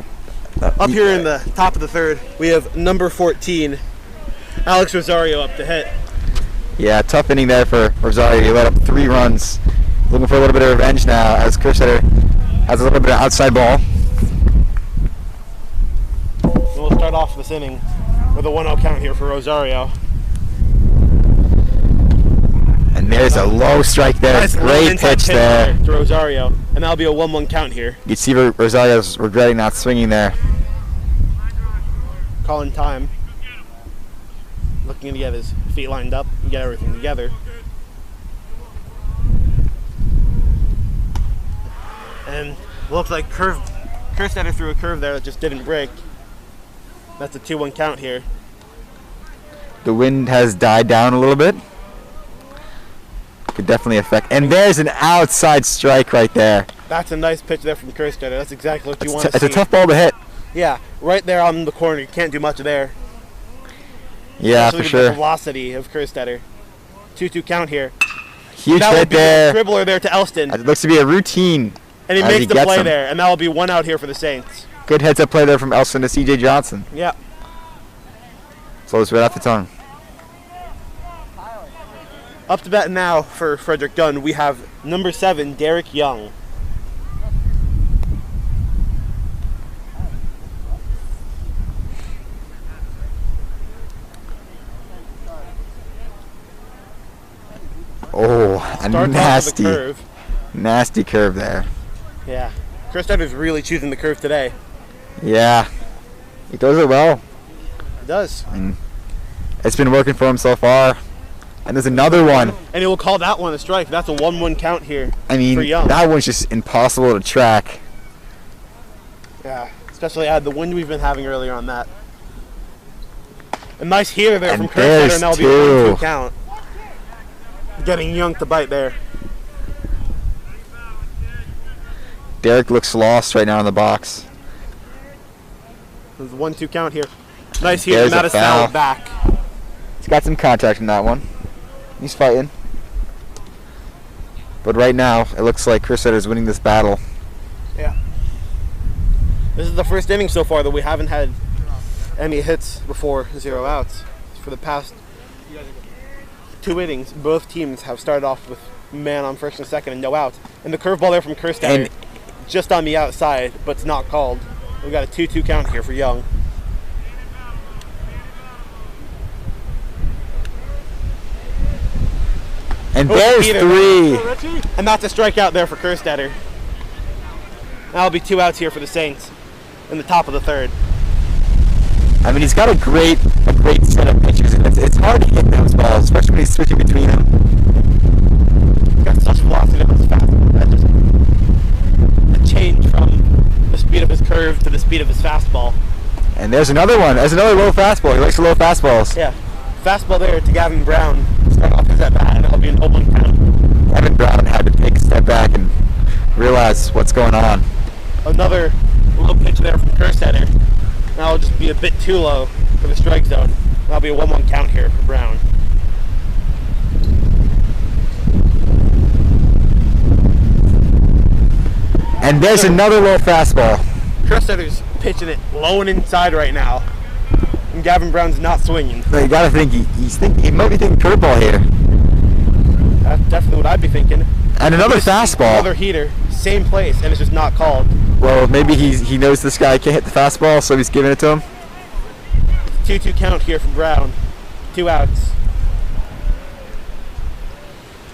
Up here in the top of the third, we have number 14, Alex Rosario, up to hit. Yeah, tough inning there for Rosario. He let up 3 runs. Looking for a little bit of revenge now as Kerstetter Has a little bit of outside ball. And we'll start off this inning with a 1-0 count here for Rosario. And there's a low strike there. Nice Great pitch there. To Rosario. And that'll be a 1-1 count here. You can see Rosario's regretting not swinging there. Calling time. Looking to get his feet lined up and get everything together. And looks like Kerstetter threw a curve there that just didn't break. That's a 2-1 count here. The wind has died down a little bit. Could definitely affect. And there's an outside strike right there. That's a nice pitch there from Kerstetter. That's exactly what you want to see. It's a tough ball to hit. Yeah, right there on the corner. You can't do much there. Yeah, especially for with sure. the velocity of Kerstetter. 2-2 count here. Huge that hit would be there. a dribbler there to Elston. It looks to be a routine. And he as makes the gets play him. there. And that will be 1 out here for the Saints. Good heads-up play there from Elston to C.J. Johnson. Yeah. Slows right off the tongue. Up to bat now for Frederick Gunn, we have number 7, Derek Young. Oh, a Starts off with a nasty, curve. nasty curve there. Yeah. Kerstetter's really choosing the curve today. Yeah, he does it well. He does. And it's been working for him so far. And there's another one. And he will call that one a strike. That's a 1-1 count here I mean, for Young. that one's just impossible to track. Yeah, especially the wind we've been having earlier on that. A nice heater there And from Kerstetter, and that'll be a there's 1-2 count. Getting Young to bite there. Derek looks lost right now in the box. There's a 1-2 count here. Nice heater, There's and that a is foul. fouled back. He's got some contact in that one. He's fighting. But right now, it looks like Kerstetter winning this battle. Yeah. This is the first inning so far that we haven't had any hits before 0 outs. For the past 2 innings, both teams have started off with man on first and second and no outs. And the curveball there from Kerstetter, just on the outside, but it's not called. We've got a 2-2 count here for Young. And there's 3. And that's a strikeout there for Kerstetter. That'll be 2 outs here for the Saints in the top of the 3rd. I mean, he's got a great set of pitches, and it's hard to hit those balls, especially when he's switching between them. He's got such velocity on his fastball. That just a change from the speed of his curve to the speed of his fastball. And there's another one. There's another low fastball. He likes the low fastballs. Yeah. Fastball there to Gavin Brown. Start off his at bat, and that'll be an 0-1 count. Gavin Brown had to take a step back and realize what's going on. Another low pitch there from Kerstetter. That'll just be a bit too low for the strike zone. That'll be a 1-1 count here for Brown. And there's another low fastball. Kerstetter's pitching it low and inside right now. And Gavin Brown's not swinging. So you gotta think he might be thinking curveball here. That's definitely what I'd be thinking. And another fastball. Another heater, same place, and it's just not called. Well, maybe he knows this guy can't hit the fastball, so he's giving it to him. 2-2 count here for Brown. 2 outs.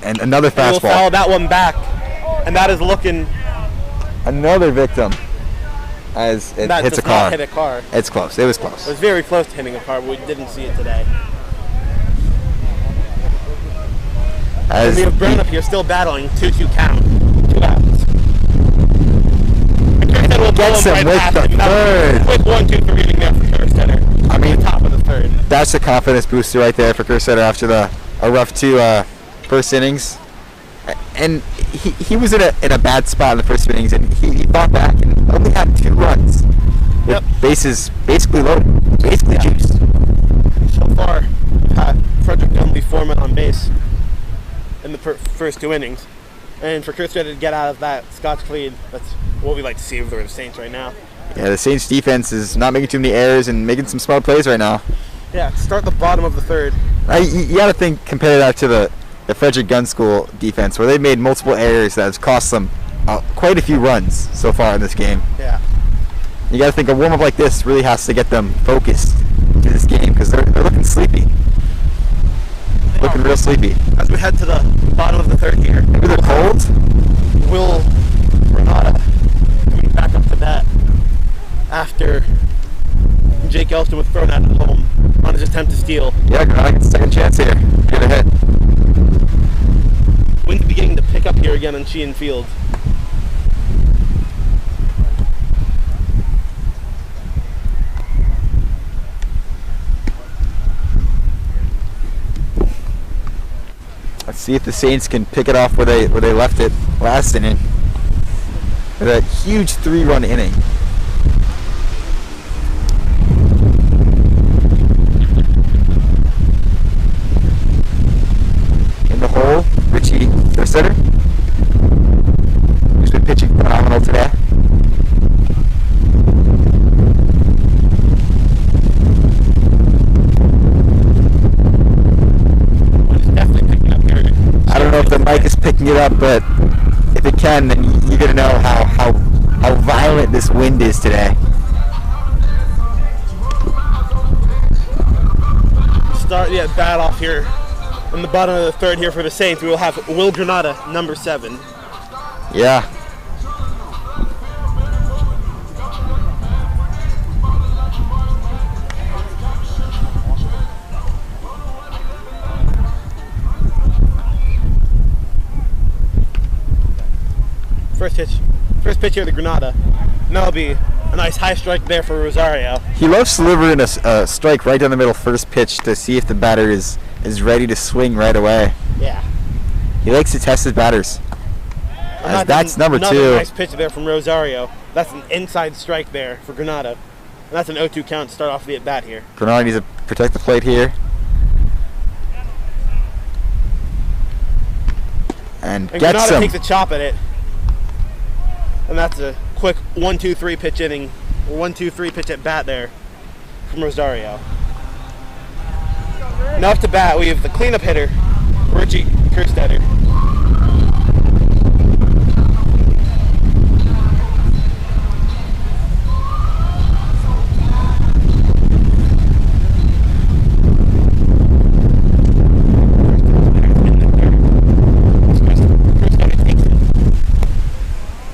And another And we'll fastball. foul that one back. And that is looking... Another victim as it that hits a does not car. hit a car. It's close. It was It close. was very close to hitting a car, but we didn't see it today. As We have Brown up here still battling. 2-2 count. 2 outs. And Kerstetter will Gets blow him him right with past the him. That was a quick 1-2 inning there for Kerstetter. I mean, Top of the 3rd. that's a confidence booster right there for Kerstetter after a rough 2 first innings. And he was in a bad spot in the first innings, and he fought back and only had 2 runs. Yep. Bases basically loaded, basically juiced. So far, Frederick Gunn leads 4 men on base in the first 2 innings. And for Kerstetter to get out of that Scotch lead, that's what we like to see if they're the Saints right now. Yeah, the Saints defense is not making too many errors and making some smart plays right now. Yeah, start the bottom of the 3rd. You got to think, compare that to the Frederick Gunn School defense, where they made multiple errors that has cost them quite a few runs so far in this game. Yeah. You got to think a warm-up like this really has to get them focused to this game because they're looking sleepy. Looking real sleepy. As we head to the bottom of the third here. Maybe they're cold? Will Granada coming back up to bat after Jake Elston was thrown out at home on his attempt to steal. Yeah, Granada gets a second chance here. Get a hit. Wind's beginning to pick up here again on Sheehan Field. Let's see if the Saints can pick it off where they left it last inning. With a huge 3-run inning. In the hole, Richie, their setter, who's been pitching phenomenal today. I don't know if the mic is picking it up, but if it can, then you're gonna know how violent this wind is today. Start the bat off here in the bottom of the third here for the Saints. We will have Will Granada, number 7. Yeah. First pitch here to Granada. And that'll be a nice high strike there for Rosario. He loves delivering a strike right down the middle first pitch to see if the batter is ready to swing right away. Yeah. He likes to test his batters. As that's number 2. Another nice pitch there from Rosario. That's an inside strike there for Granada. And that's an 0-2 count to start off the at bat here. Granada needs to protect the plate here. And gets Granada him. takes a chop at it. And that's a quick 1-2-3 pitch inning. 1-2-3 pitch at bat there from Rosario. Now up to bat, we have the cleanup hitter, Richie Kerstetter.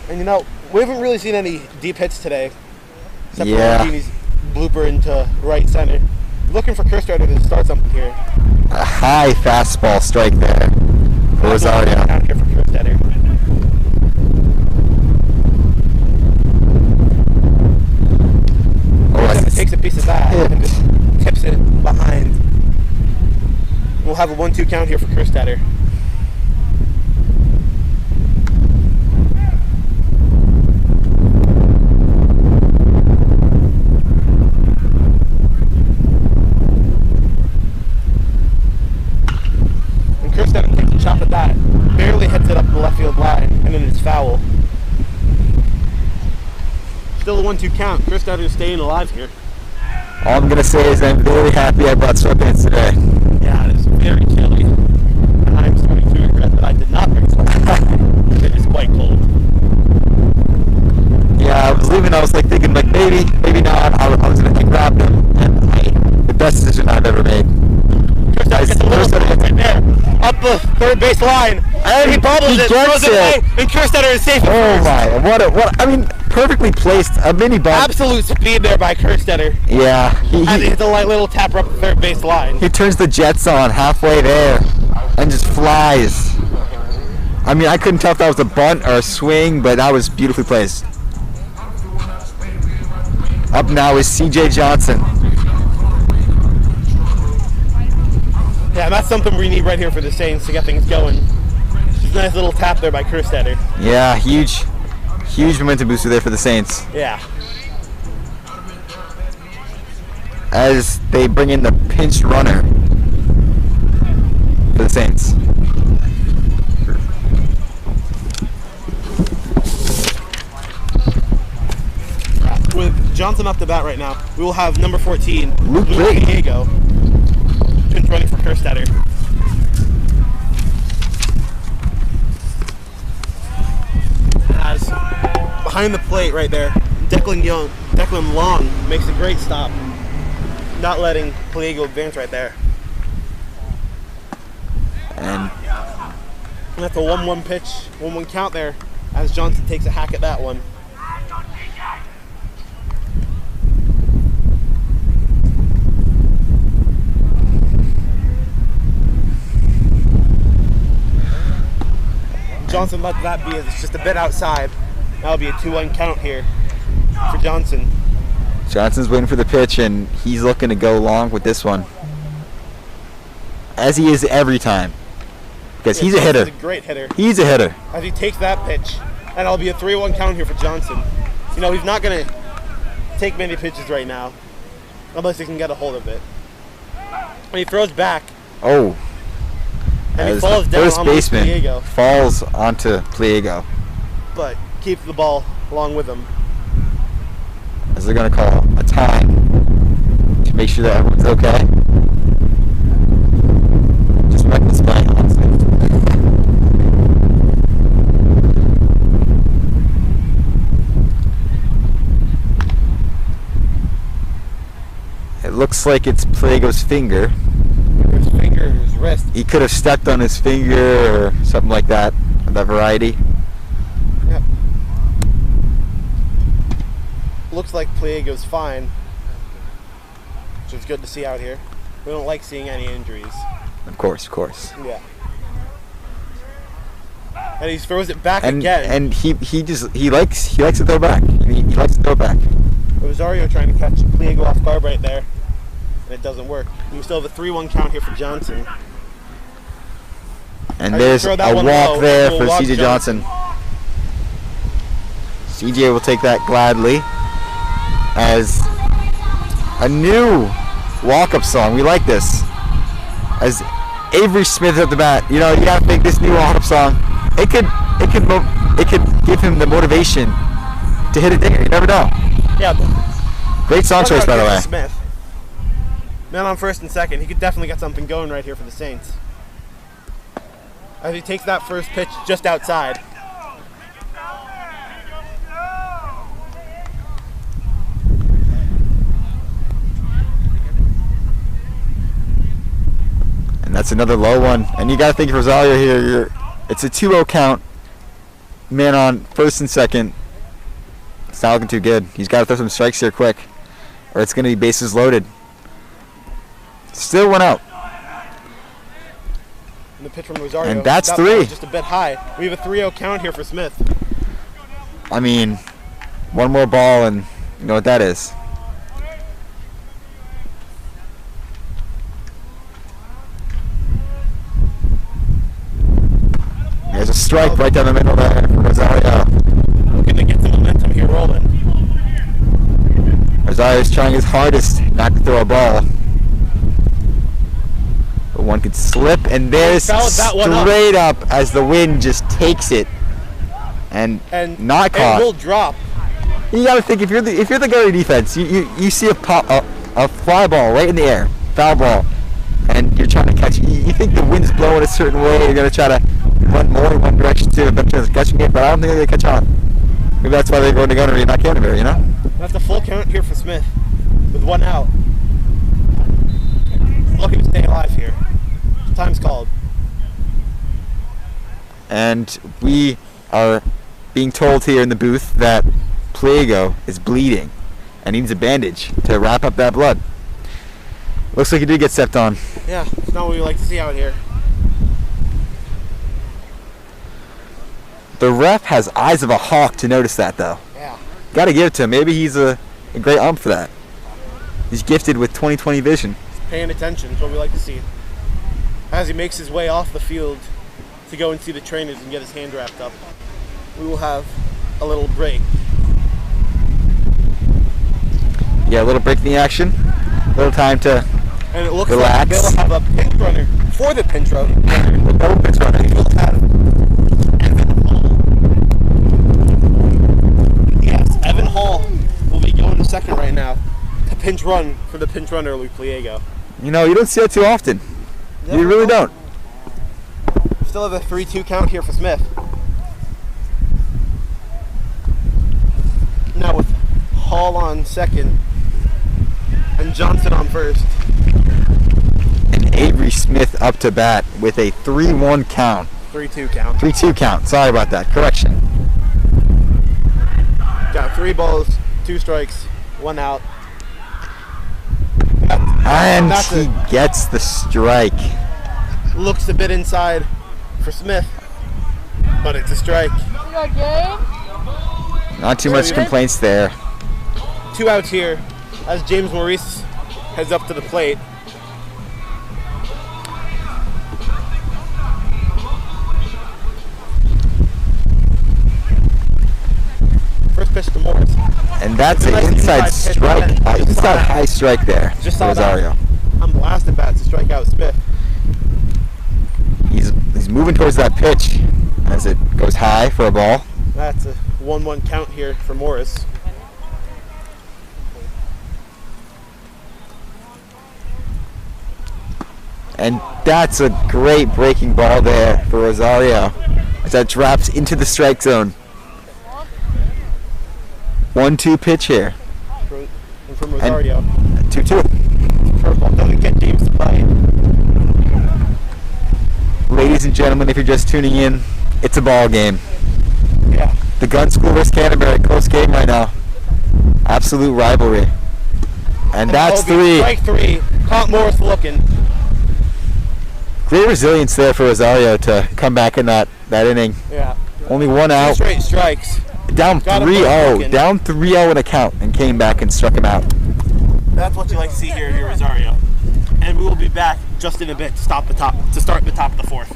And you know, we haven't really seen any deep hits today. Except for Landini's blooper into right center. Looking for Kerstetter to start something here. A high fastball strike there for Rosario. Down here for Kerstetter. Takes a piece of that and just tips it behind. We'll have a 1-2 count here for Kerstetter. Kerstetter takes a chop at that, barely hits it up the left field line, and then it's foul. Still a 1-2 count. Kerstetter is staying alive here. All I'm going to say is I'm very happy I brought sweatpants today. Yeah, it is very chilly. And I'm starting to regret that I did not bring sweatpants. It is quite cold. Yeah, I was leaving, I was like thinking like maybe not. I was going to grab them, and the best decision I've ever made. Kerstetter gets a little bit right there. Up the third base line. And he bobbles it, throws it away, and Kerstetter is safe. Oh my, what, I mean, perfectly placed, a mini bump. Absolute speed there by Kerstetter. Yeah. And he hits a light little tapper up the third base line. He turns the jets on halfway there and just flies. I mean, I couldn't tell if that was a bunt or a swing, but that was beautifully placed. Up now is C.J. Johnson. Yeah, that's something we need right here for the Saints to get things going. Just a nice little tap there by Kerstetter. Yeah, huge momentum booster there for the Saints. Yeah. As they bring in the pinch runner for the Saints. With Johnson up the bat right now, we will have number 14, Luke Diego, pinch running for Kerstetter. as behind the plate right there, Declan Long makes a great stop, not letting Pliego advance right there. And that's a 1-1 pitch, 1-1 count there, as Johnson takes a hack at that one. Johnson let that be, it's just a bit outside. That'll be a 2-1 count here for Johnson. Johnson's waiting for the pitch, and he's looking to go long with this one, as he is every time, because he's a hitter. He's a great hitter. He's a hitter. As he takes that pitch, and it'll be a 3-1 count here for Johnson. You know, he's not going to take many pitches right now, unless he can get a hold of it. When he throws back, and he falls down first on baseman Pliego, falls onto Pliego, but keeps the ball along with him. As they're going to call a time to make sure that everyone's okay. Just reckless playing, honestly. It looks like it's Pliego's finger. His finger, his wrist. He could have stepped on his finger or something like that, of that variety. Yep. Looks like Pliego's fine, which is good to see out here. We don't like seeing any injuries. Of course. Yeah. And he throws it back And again. and he likes to throw back. He likes to throw back. Rosario trying to catch Pliego off guard right there, and it doesn't work. We still have a 3-1 count here for Johnson. And there's a walk there for CJ Johnson. CJ will take that gladly as a new walk-up song. We like this. As Avery Smith at the bat, you know, you gotta think this new walk-up song. It could give him the motivation to hit a dinger. You never know. Yeah. Great song choice, by the way. Smith. Man on first and second. He could definitely get something going right here for the Saints. As he takes that first pitch just outside. And that's another low one. And you got to think Rosario here. It's a 2-0 count. Man on first and second. It's not looking too good. He's got to throw some strikes here quick, or it's going to be bases loaded. Still 1 out. And the pitch from Rosario. And that's that 3. Just a bit high. We have a 3-0 count here for Smith. I mean, one more ball, and you know what that is. There's a strike right down the middle there for Rosario. Looking to get the momentum here rolling. Rosario's trying his hardest not to throw a ball. But one could slip, and there's straight up as the wind just takes it. And not caught. It will drop. You gotta think, if you're the guy on defense, you see a fly ball right in the air, foul ball, and you're trying to catch it. You think the wind's blowing a certain way, you're gonna try to run more in one direction to eventually catching it, but I don't think they're gonna catch on. Maybe that's why they're going to Gunnery and not Canterbury, you know? That's a full count here for Smith with 1 out. Looking to stay alive here. Time's called. And we are being told here in the booth that Pliego is bleeding and needs a bandage to wrap up that blood. Looks like he did get stepped on. Yeah, it's not what we like to see out here. The ref has eyes of a hawk to notice that, though. Yeah. Gotta give it to him. Maybe he's a great ump for that. He's gifted with 20/20 vision. He's paying attention is what we like to see. As he makes his way off the field to go and see the trainers and get his hand wrapped up, we will have a little break. Yeah, a little break in the action. A little time to and it looks relax. like they'll have a pinch runner for the pinch runner. Double pinch runner. We'll have Evan Hall will be going to second right now to pinch run for the pinch runner, Luke Pliego. You know, you don't see that too often. Yeah, you really don't. Still have a 3-2 count here for Smith. Hall on second, and Johnson on first. And Avery Smith up to bat with a 3-1 count. 3-2 count. 3-2 count. Sorry about that. Correction. Got 3 balls, 2 strikes, 1 out. And he gets the strike. Looks a bit inside for Smith, but it's a strike. Not too much complaints there. 2 outs here as James Maurice heads up to the plate. First pitch to Morris. And that's an nice inside strike. Inside high strike there. Just saw Rosario. that. I'm blasted bat to strike out Smith. He's moving towards that pitch as it goes high for a ball. That's a 1-1 count here for Morris. And that's a great breaking ball there for Rosario as that drops into the strike zone. 1-2 pitch here. And from Rosario. 2-2. Curveball doesn't get James to play. Ladies and gentlemen, if you're just tuning in, it's a ball game. Yeah. The Gunn School versus Canterbury, close game right now. Absolute rivalry. And that's 3. Strike 3. Caught Morris looking. Great resilience there for Rosario to come back in that inning. Yeah. Only 1 2 out. straight strikes. Down Got him 3-0. looking. Down 3-0 in a count and came back and struck him out. That's what you like to see here at Rosario. And we will be back just in a bit to start the top of the 4th.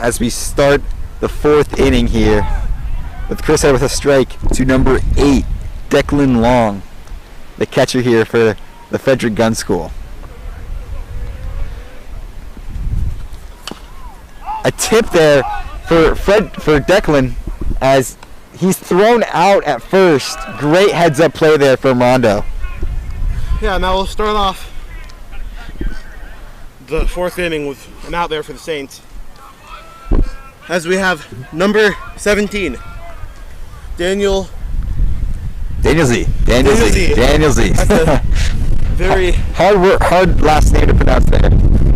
As we start the 4th inning here with Chris out with a strike to number 8, Declan Long, the catcher here for the Frederick Gunn School. A tip there for Declan as he's thrown out at first. Great heads up play there from Rondo. Yeah, now we'll start off the 4th inning with an out there for the Saints. As we have number 17, Daniel Z. That's a very hard last name to pronounce there.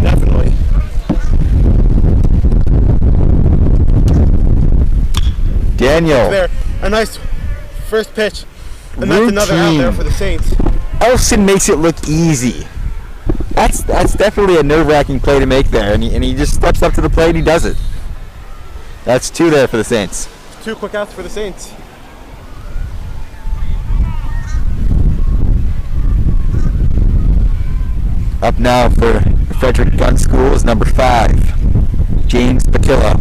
definitely. Daniel. There, a nice first pitch, and that's another out there for the Saints. Elson makes it look easy. That's definitely a nerve-wracking play to make there, and he just steps up to the plate and he does it. That's 2 there for the Saints. 2 quick outs for the Saints. Up now for the Frederick Gunn School is number 5, James Patillo.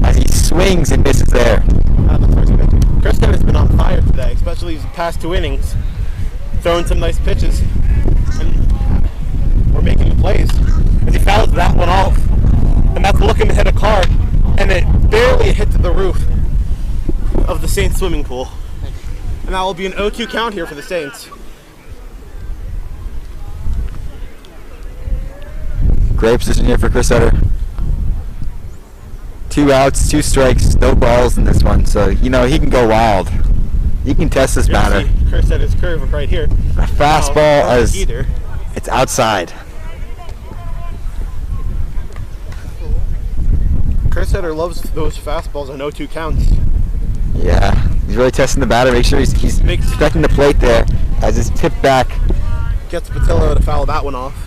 As he swings swings and misses there. The first pitch. Chris has been on fire today, especially these past 2 innings. Throwing some nice pitches. And we're making the plays. As he fouls that one off. And that's looking to hit a car. And it barely hit the roof of the Saints swimming pool. And that will be an 0-2 count here for the Saints. Great position here for Chris Sutter. 2 outs, 2 strikes, no balls in this one, so you know he can go wild. He can test this batter. Chris at his curve right here. A fastball is either. It's outside. Chris Sutter loves those fastballs on 0-2 counts. Yeah, he's really testing the batter. Make sure he's expecting the plate there as it's tipped back. Gets Patillo to foul that one off.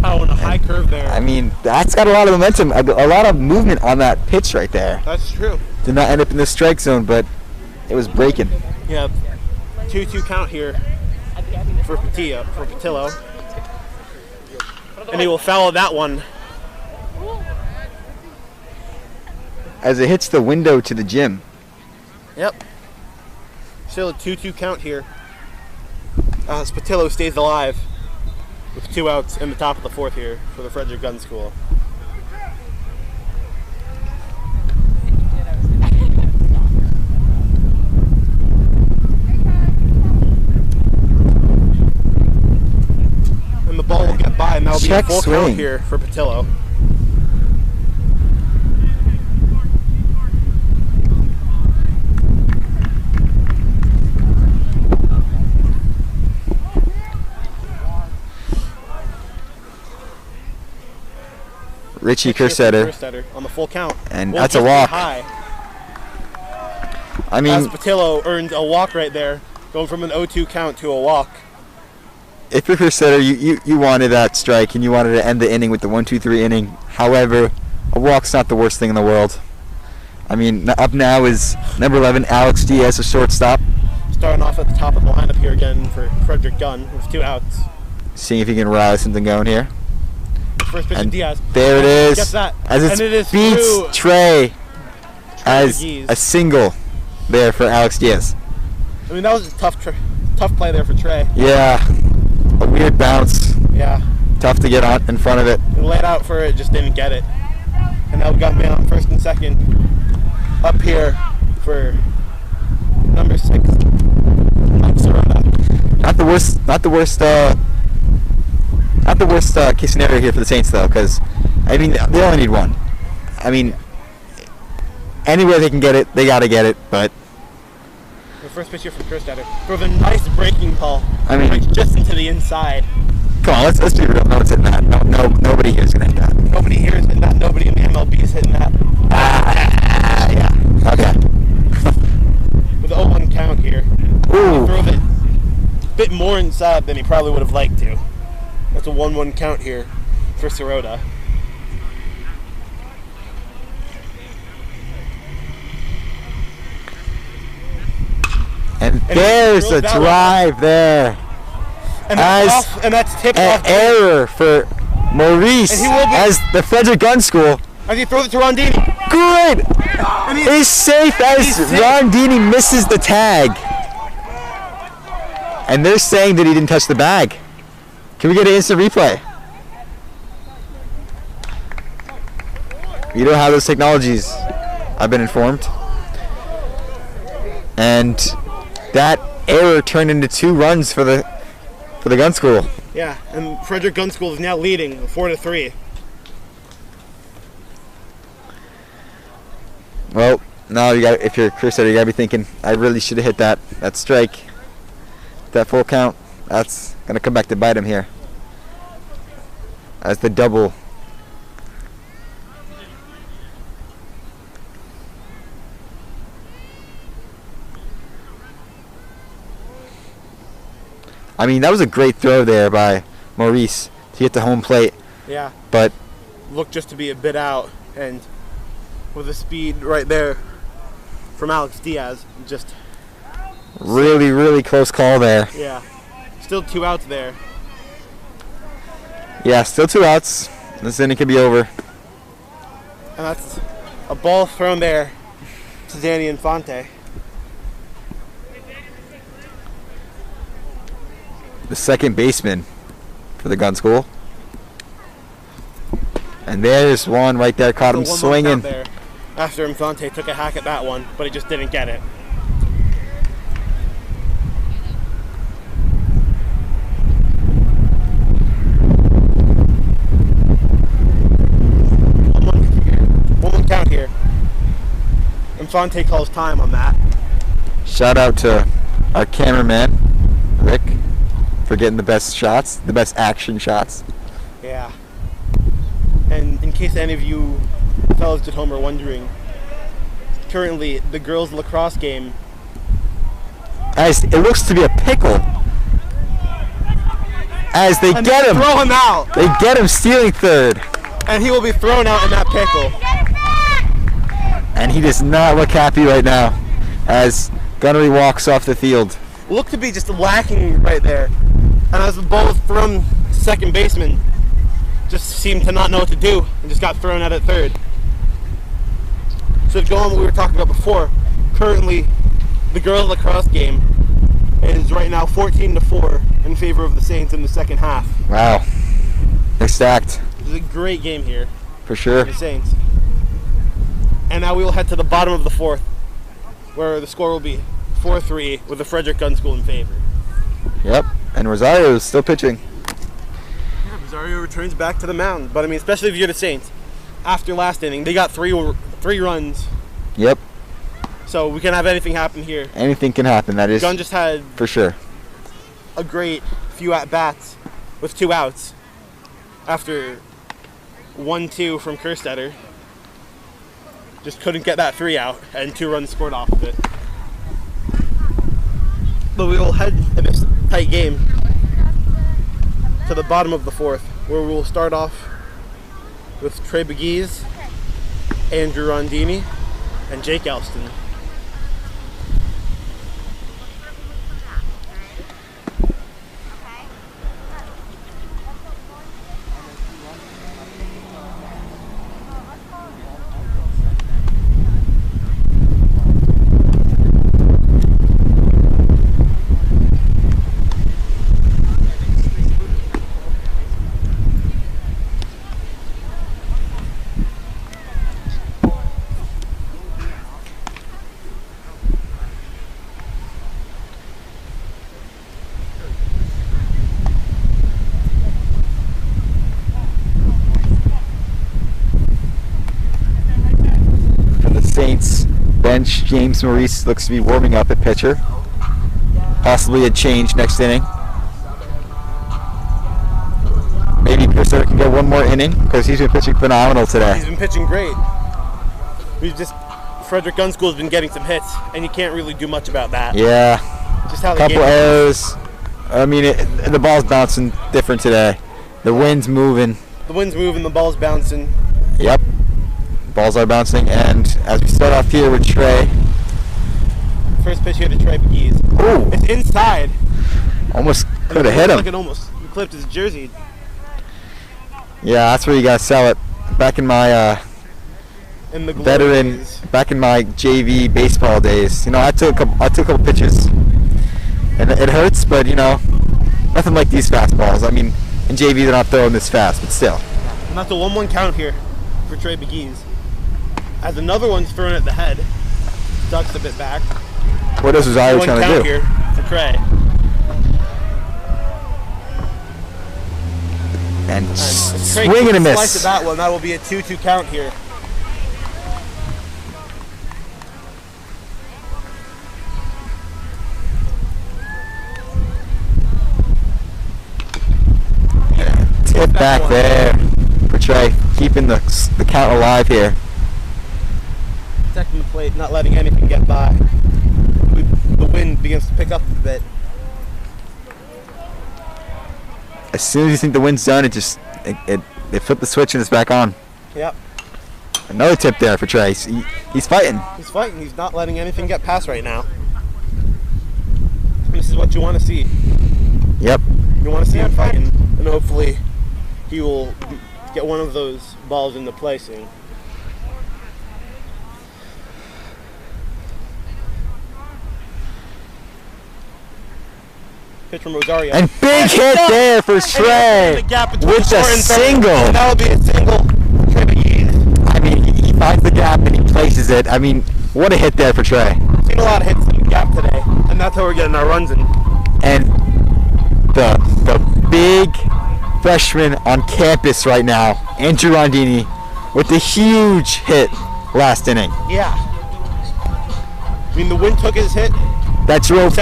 Oh, and a high curve there. I mean, that's got a lot of momentum, a lot of movement on that pitch right there. That's true. Did not end up in the strike zone, but it was breaking. Yeah, 2-2 count here for Patillo. And he will foul that one. As it hits the window to the gym. Yep. Still a 2-2 count here. As Patillo stays alive with 2 outs in the top of the 4th here for the Frederick Gunn School. And the ball will get by, and that'll be a full count here for Patillo. Richie Kerstetter on the full count. And that's a walk. High. I mean, as Patillo earned a walk right there, going from an 0-2 count to a walk. If you're Kerstetter, you wanted that strike and you wanted to end the inning with the 1-2-3 inning. However, a walk's not the worst thing in the world. I mean, up now is number 11, Alex Diaz, a shortstop. Starting off at the top of the lineup here again for Frederick Gunn with 2 outs. Seeing if he can rally something going here. First pitch to Diaz. There it is. Gets that. As it beats Trey as a single there for Alex Diaz. I mean, that was a tough play there for Trey. Yeah. A weird bounce. Yeah. Tough to get on in front of it. He laid out for it, just didn't get it. And now we got man on first and second. Up here for number 6. Not the worst case scenario here for the Saints, though, because I mean they only need 1. I mean, anywhere they can get it, they gotta get it. But the first pitch here from Kerstetter for a nice breaking ball. I mean, just into the inside. Come on, let's be real. No one's hitting that. No, nobody here is gonna hit that. Nobody here is hitting that. Nobody in the MLB is hitting that. Yeah. Okay. With the 0-1 count here. Ooh. He drove it a bit more inside than he probably would have liked to. That's a 1-1 count here for Sirota. And there's a drive there. And that's tipped off. An error for Maurice as the Frederick Gunn School. As he throws it to Rondini. Good! He's safe as Rondini misses the tag. And they're saying that he didn't touch the bag. Can we get an instant replay? You don't have those technologies, I've been informed. And that error turned into 2 runs for the Gunn School. Yeah, and Frederick Gunn School is now leading 4-3. Well, now if you're Chris Sutter, you gotta be thinking, I really should have hit that strike. That full count. That's gonna come back to bite him here. As the double. I mean, that was a great throw there by Maurice to hit the home plate. Yeah. But looked just to be a bit out, and with the speed right there from Alex Diaz, just really, really close call there. yeah, still 2 outs there. Yeah, still 2 outs. This inning could be over. And that's a ball thrown there to Danny Infante. The second baseman for the Gun School. And there's one right there, caught him So one more swinging. count there after Infante took a hack at that one, but he just didn't get it. One more count here. Infante calls time on that. Shout out to our cameraman, Rick, for getting the best shots, the best action shots. Yeah. And in case any of you fellas at home are wondering, currently the girls' lacrosse game. As it looks to be a pickle. As they And get him. throw him out! They get him stealing third. And he will be thrown out in that pickle. And he does not look happy right now as Gunnery walks off the field. Looked to be just lacking right there. And as the ball was thrown, second baseman just seemed to not know what to do and just got thrown out at third. So to go on what we were talking about before, currently the girls' lacrosse game is right now 14-4 in favor of the Saints in the second half. Wow. They're stacked. This is a great game here For sure. for the Saints. And now we will head to the bottom of the fourth, where the score will be 4-3 with the Frederick Gun School in favor. Yep. And Rosario is still pitching. Yeah, Rosario returns back to the mound. But I mean, especially if you're the Saints, after last inning, they got three runs. Yep. So we can have anything happen here. Anything can happen, that is Gunn just had for sure. a great few at-bats with 2 outs after 1-2 from Kerstetter. Just couldn't get that 3 out, and 2 runs scored off of it. But we will head in this tight game to the bottom of the fourth, where we will start off with Trey Beguise, Andrew Rondini, and Jake Elston. Saints bench, James Maurice looks to be warming up at pitcher. Possibly a change next inning. Maybe Kerstetter can get one more inning because he's been pitching phenomenal today. He's been pitching great. Frederick Gun School has been getting some hits, and you can't really do much about that. Yeah. Just how the Couple game errors. I mean, the ball's bouncing different today. The wind's moving. The wind's moving, the ball's bouncing. Yep. Balls are bouncing, and as we start off here with Trey. First pitch here to Trey Beguise. Ooh. It's inside. Almost could have hit him. Like it almost clipped his jersey. Yeah, that's where you gotta sell it. Back in my In the glory veteran, days. back in my JV baseball days, you know, I took a couple pitches, and it hurts, but you know, nothing like these fastballs. I mean, in JV they're not throwing this fast, but still. And that's a 1-1 count here for Trey Beguise. As another one's thrown at the head, ducks a bit back. What else was I 1 trying count to do? here for Trey. And Trey swing and a slice of miss. that one. That will be a 2-2 count here. Tip back one. there for Trey, keeping the count alive here. Protecting the plate, not letting anything get by. The wind begins to pick up a bit. As soon as you think the wind's done, it flip the switch and it's back on. Yep. Another tip there for Trey. He's fighting. He's fighting. He's not letting anything get past right now. This is what you want to see. Yep. You want to see him fighting, and hopefully he will get one of those balls into play soon. Pitch from Rosario. And big hit there for Trey with a single. And that'll be a single. I mean, he finds the gap and he places it. I mean, what a hit there for Trey. Seen a lot of hits in the gap today, and that's how we're getting our runs in. And the big freshman on campus right now, Andrew Rondini, with the huge hit last inning. Yeah. I mean, the wind took his hit. That drove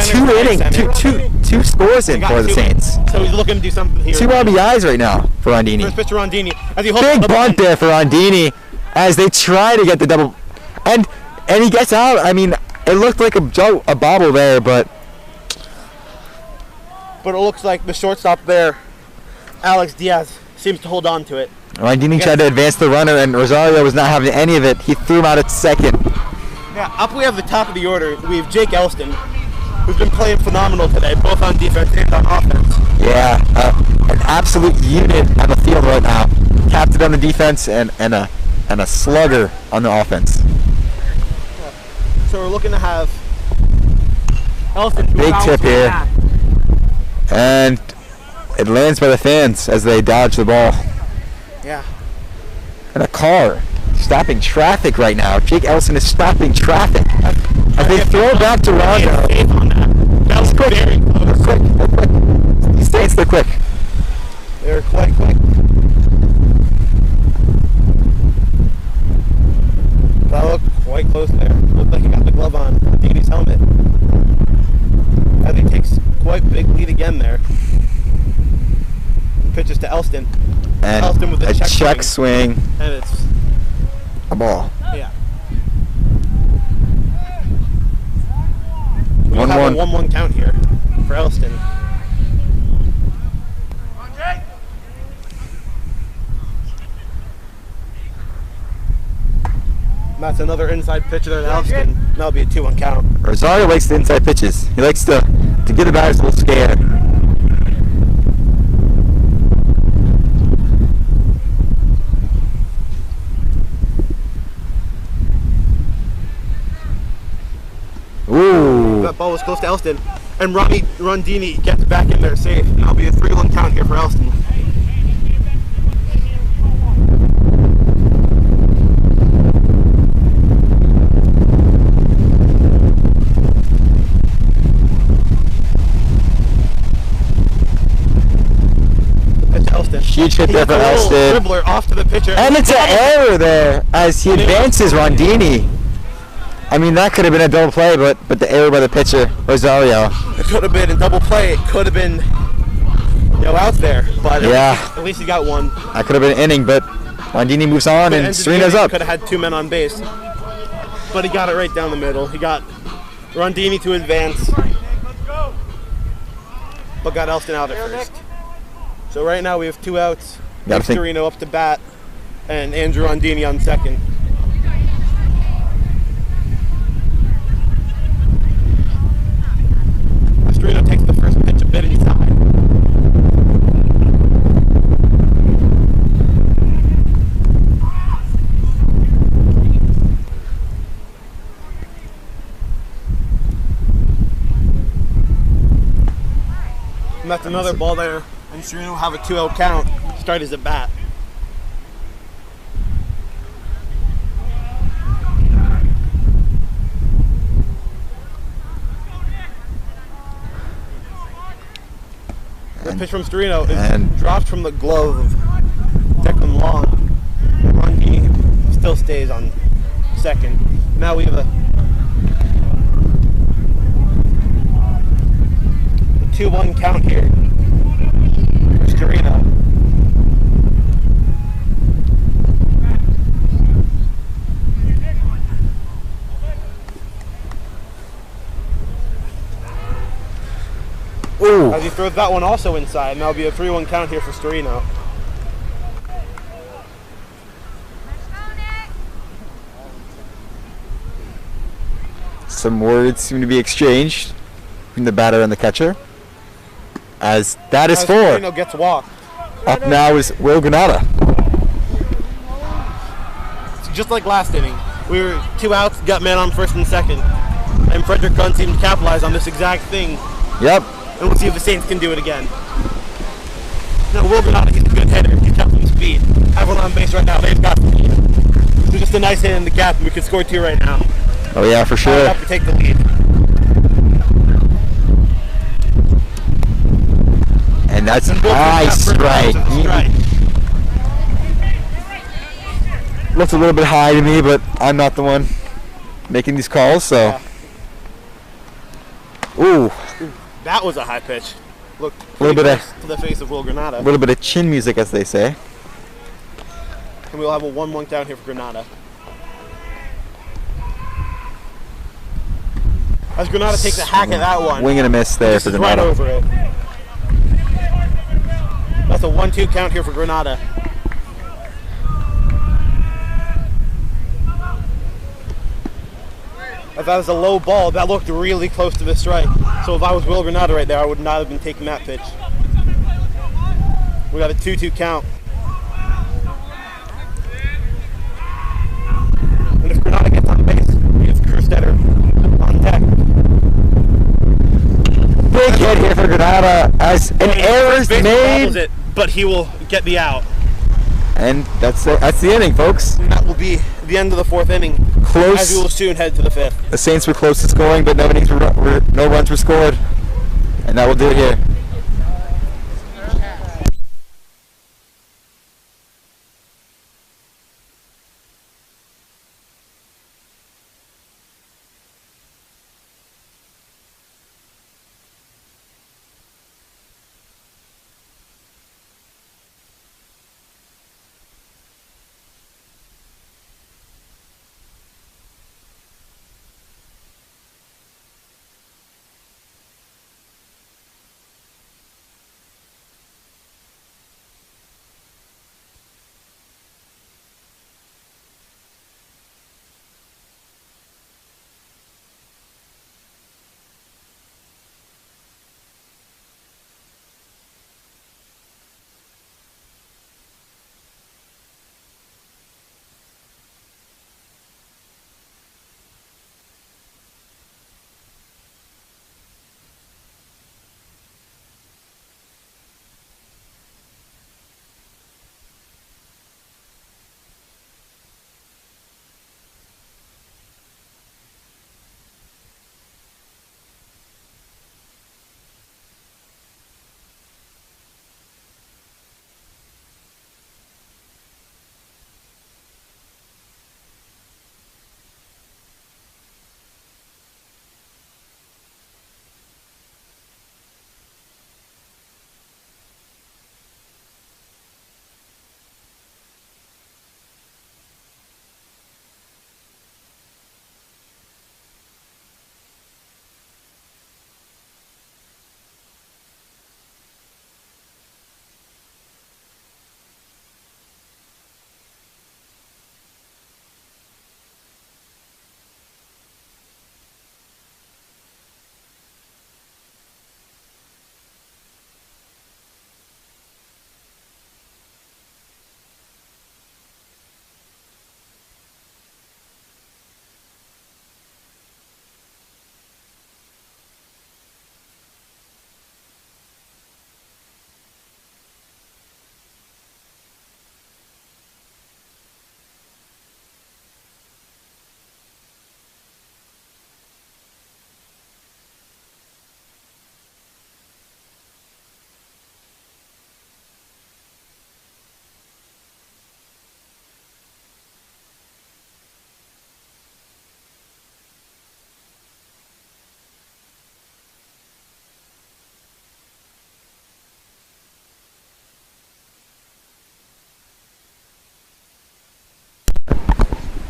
two scores in for the Saints. So he's looking to do something here. 2 RBIs right now for Rondini. First pitch to Rondini. As he holds Big the bunt there for Rondini as they try to get the double. And he gets out. I mean, it looked like a bobble there, but it looks like the shortstop there, Alex Diaz, seems to hold on to it. Rondini tried to advance the runner, and Rosario was not having any of it. He threw him out at second. Yeah, up we have the top of the order. We have Jake Elston, who's been playing phenomenal today, both on defense and on offense. Yeah, an absolute unit on the field right now. Captain on the defense and a slugger on the offense. So we're looking to have Elston. Big tip here. And it lands by the fans as they dodge the ball. Yeah. And a car stopping traffic right now. Jake Elson is stopping traffic. As they throw back to Rondo. That was quick. Very close. They're quick. These Saints, they're quick. They're quite quick. That looked quite close there. Looked like he got the glove on Dini's helmet. I think he takes quite big lead again there. Pitches to Elston. And Elston with a check swing. And it's a ball. Yeah. 1-1. 1-1 count here for Elston. That's another inside pitch there to Elston. That'll be a 2-1 count. Rosario likes the inside pitches. He likes to get the batters a little scared. Ooh. That ball was close to Elston. And Rondini gets back in there safe. And that'll be a 3-1 count here for Elston. Huge hit there for Elston. Dribbler off to the pitcher. And it's an error there as he advances Rondini. I mean, that could have been a double play, but the error by the pitcher, Rosario. It could have been a double play. It could have been out there. But yeah, at least he got one. That could have been an inning, but Rondini moves on and Serena's up. Could have had 2 men on base. But he got it right down the middle. He got Rondini to advance. But got Elston out at first. So right now we have 2 outs. Victorino up to bat, and Andrew Rondini on second. Victorino takes the first pitch a bit inside. And that's another ball there. And Serena will have a 2-0 count, start his at bat. The pitch from Storino is dropped from the glove of Declan Long. Rondini still stays on second. Now we have a 2-1 count here. Storino. Ooh. As he throws that one also inside, and that'll be a 3-1 count here for Storino. Some words seem to be exchanged between the batter and the catcher. As that is four. Moreno gets walked. Up now is Will Granada. Just like last inning, we were 2 outs, got man on first and second, and Frederick Gunn seemed to capitalize on this exact thing. Yep. And we'll see if the Saints can do it again. Now, Will Granada, he's a good hitter. He's got some speed. Everyone on base right now, they've got speed. So just a nice hit in the gap, and we could score 2 right now. Oh yeah, for sure. We have to take the lead. And that's a nice strike. Looks a little bit high to me, but I'm not the one making these calls, so. Yeah. Ooh. That was a high pitch. Look, A little bit of to the face of Will Granada. a little bit of chin music, as they say. And we'll have a 1-1 down here for Granada. As Granada takes a hack at that one. Wing and a miss there This for is right Granada. over it. That's a 1-2 count here for Granada. If that was a low ball, that looked really close to the strike. So if I was Will Granada right there, I would not have been taking that pitch. We got a 2-2 count. And if Granada gets on base, he gets Kerstetter on deck. Big hit here for Granada as an error is Base bobbles made. it, but he will get the out. And that's the inning, folks. And that will be the end of the 4th inning. Close. As we will soon head to the 5th. The Saints were close to scoring, but no runs were scored. And that will do it here.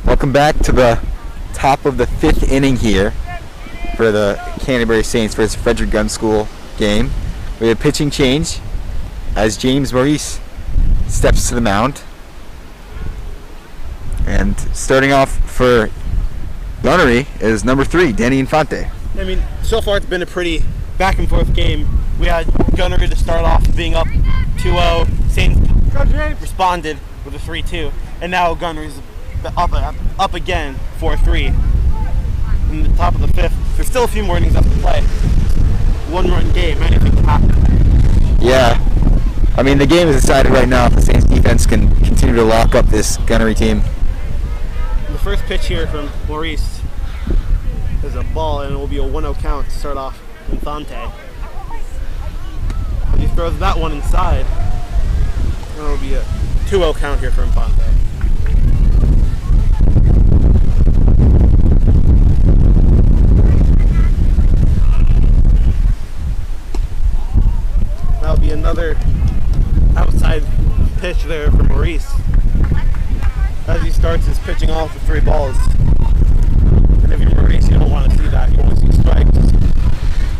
Welcome back to the top of the 5th inning here for the Canterbury Saints versus Frederick Gunn School game. We have a pitching change as James Maurice steps to the mound. And starting off for gunnery is number 3, Danny Infante. I mean, so far it's been a pretty back and forth game. We had Gunnery to start off being up 2-0. Saints responded with a 3-2, and now Gunnery's up again 4-3. In the top of the 5th, there's still a few more innings left to play. 1-run game, anything can happen. Yeah, I mean the game is decided right now if the Saints defense can continue to lock up this gunnery team. The first pitch here from Maurice is a ball, and it will be a 1-0 count to start off Infante. And he throws that one inside, and it will be a 2-0 count here for Infante. That'll be another outside pitch there for Maurice as he starts his pitching off with 3 balls. And if you're Maurice, you don't want to see that. You want to see strikes.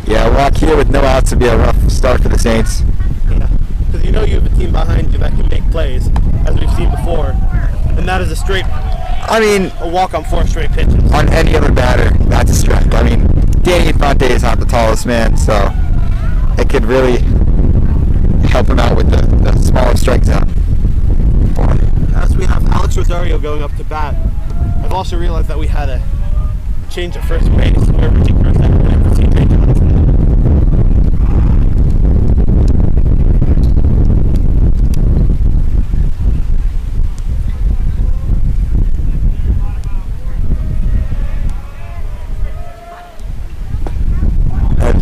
Yeah, walk here with no outs would be a rough start for the Saints. Yeah, because you know you have a team behind you that can make plays, as we've seen before. And that is a walk on 4 straight pitches. On any other batter, that's a strike. I mean, Danny Infante is not the tallest man, so it could really help him out with the smaller strike zone. As we have Alex Rosario going up to bat, I've also realized that we had a change at first base where we take first and for CJ Johnson.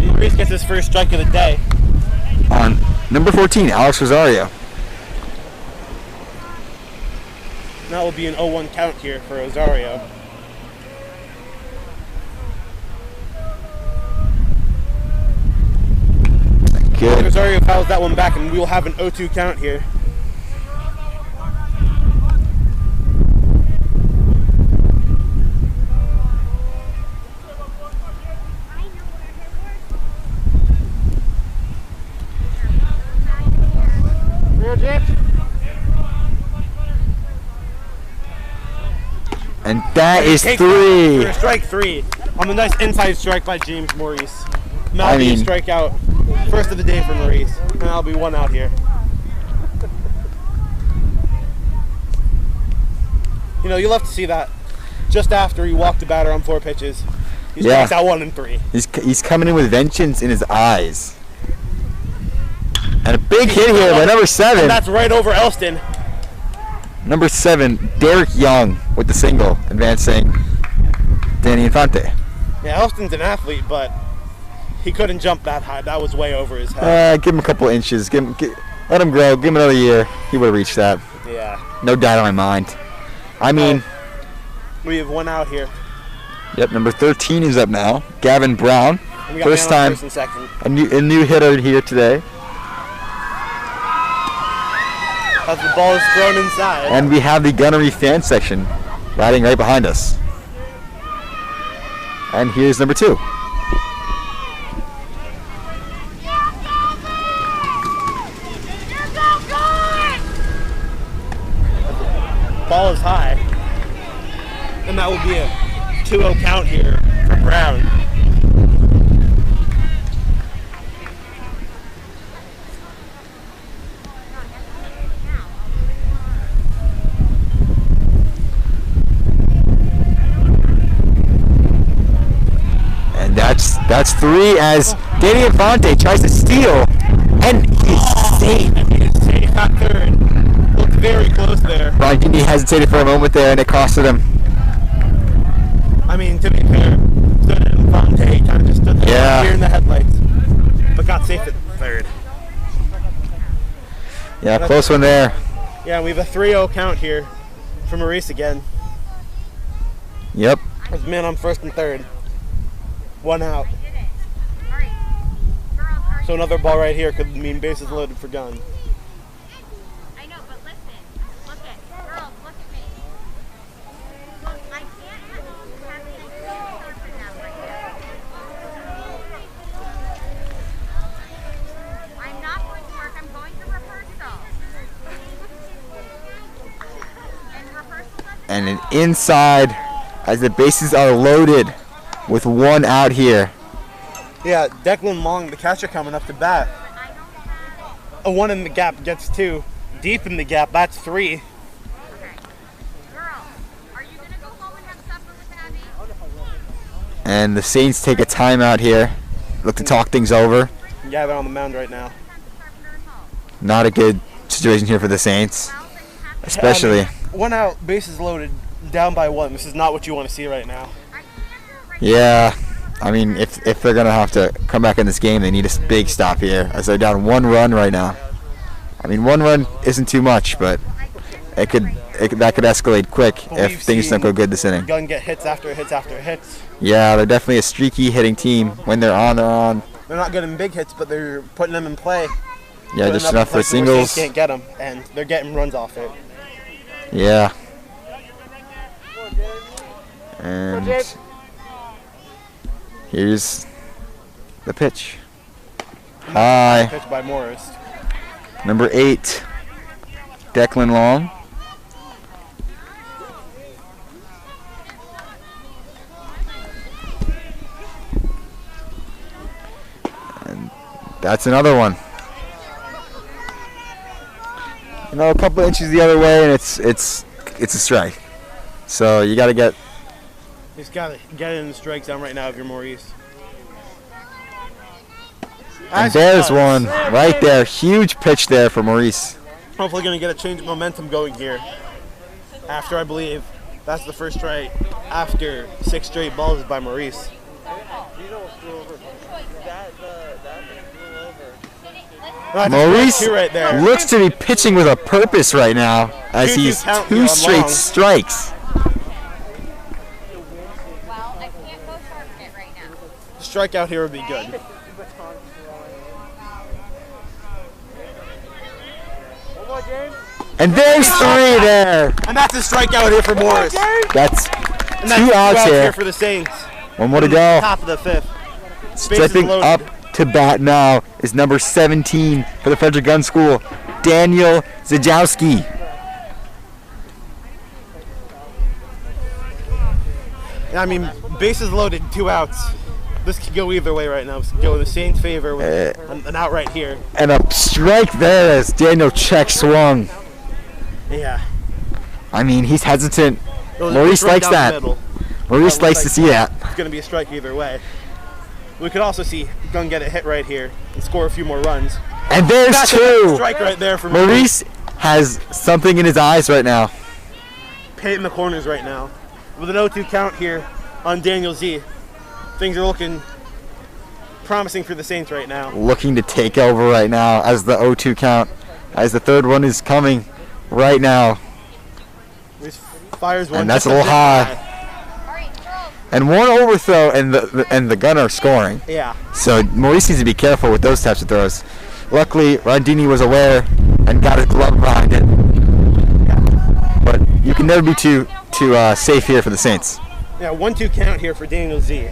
Maurice gets his first strike of the day. On number 14, Alex Rosario. That will be an 0-1 count here for Rosario. Good. Rosario fouls that one back, and we will have an 0-2 count here. And that is Take 3. that for strike 3 on the nice inside strike by James Maurice. That'll be a strikeout. First of the day for Maurice. And that'll be 1 out here. You know, you'll have to see that just after he walked the batter on 4 pitches. He strikes out 1 and 3. He's coming in with vengeance in his eyes. And a big hit here by number 7. And that's right over Elston. Number 7, Derek Young with the single, advancing Danny Infante. Yeah, Elston's an athlete, but he couldn't jump that high. That was way over his head. Give him a couple inches. Let him grow. Give him another year. He would have reached that. Yeah. No doubt in my mind. I mean, we have 1 out here. Yep, number 13 is up now. Gavin Brown. First time. First and second. A new hitter here today. As the ball is thrown inside. And we have the Gunnery fan section riding right behind us. And here's number 2. Ball is high. And that will be a 2-0 count here for Brown. And that's 3 as Danny Infante tries to steal, and he's safe. He's safe at third. Looked very close there. Ron Gindi hesitated for a moment there, and it costed him. I mean, to be fair, stood at Infante, kind of just stood there here in the headlights, but got safe at third. Yeah, close one there. Yeah, we have a 3-0 count here for Maurice again. Yep. There's man on first and third. 1 out. So another ball right here could mean bases loaded for Gunn. I know, but listen. Look at girls. Look at me. Look, I can't have this surf in that right now. I'm not going to work. I'm going to rehearsal. And rehearsal. And an inside as the bases are loaded with 1 out here. Yeah, Declan Long, the catcher, coming up to bat. A 1 in the gap gets 2. Deep in the gap, that's 3. Okay. Girls, are you gonna go home and have supper with Abby? And the Saints take a timeout here. Look to talk things over. Yeah, they're on the mound right now. Not a good situation here for the Saints. Especially. 1 out, bases loaded, down by 1. This is not what you want to see right now. Yeah. I mean, if they're going to have to come back in this game, they need a big stop here, as they're down 1 run right now. I mean, 1 run isn't too much, but that could escalate quick if things don't go good this inning. Gunn get hits after hits after hits. Yeah, they're definitely a streaky hitting team. When they're on, they're on. They're not getting big hits, but they're putting them in play. Yeah, just enough for singles. Can't get them, and they're getting runs off it. Yeah. And here's the pitch. High. Pitch by Morris. Number 8, Declan Long. And that's another one. You know, a couple inches the other way, and it's a strike. So you got to get. He's got to get in the strike zone right now if you're Maurice. And there's one right there. Huge pitch there for Maurice. Hopefully going to get a change of momentum going here. After, I believe, that's the first strike after 6 straight balls by Maurice. Maurice right there. looks to be pitching with a purpose right now, as he's 2 straight strikes. Well, I can't go short in it right now. Strikeout here would be good. And there's 3 there. And that's a strikeout here for Morris. That's And 2 outs here. for the Saints. 1 more to go. Top of the 5th. Stepping up to bat now is number 17 for the Frederick Gunn School, Daniel Zajowski. I mean, bases loaded, 2 outs. This could go either way right now. This could go in the Saints' favor with an out right here. And a strike there as Daniel check swung. Yeah. I mean, he's hesitant. Maurice likes that. Maurice likes to see that. It's going to be a strike either way. We could also see Gunn get a hit right here and score a few more runs. And there's That's 2. A strike right there for Maurice has something in his eyes right now. Painting the corners right now. With an 0-2 count here on Daniel Z. Things are looking promising for the Saints right now. Looking to take over right now as the 0-2 count, as the 3rd one is coming right now. He fires one. And that's a little high. And 1 overthrow, and the Gunner scoring. Yeah. So Maurice needs to be careful with those types of throws. Luckily, Rondini was aware and got his glove behind it. But you can never be too safe here for the Saints. Yeah, 1-2 count here for Daniel Z.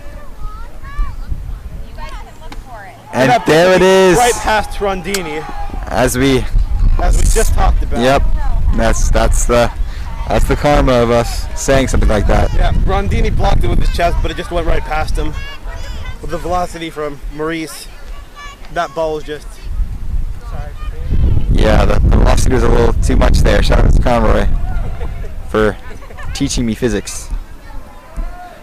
And there it is. Right past Rondini. As we just talked about. Yep. That's the karma of us saying something like that. Yeah, Rondini blocked it with his chest, but it just went right past him. With the velocity from Maurice, that ball was just. Yeah, the velocity was a little too much there. Shout out to Conroy for teaching me physics.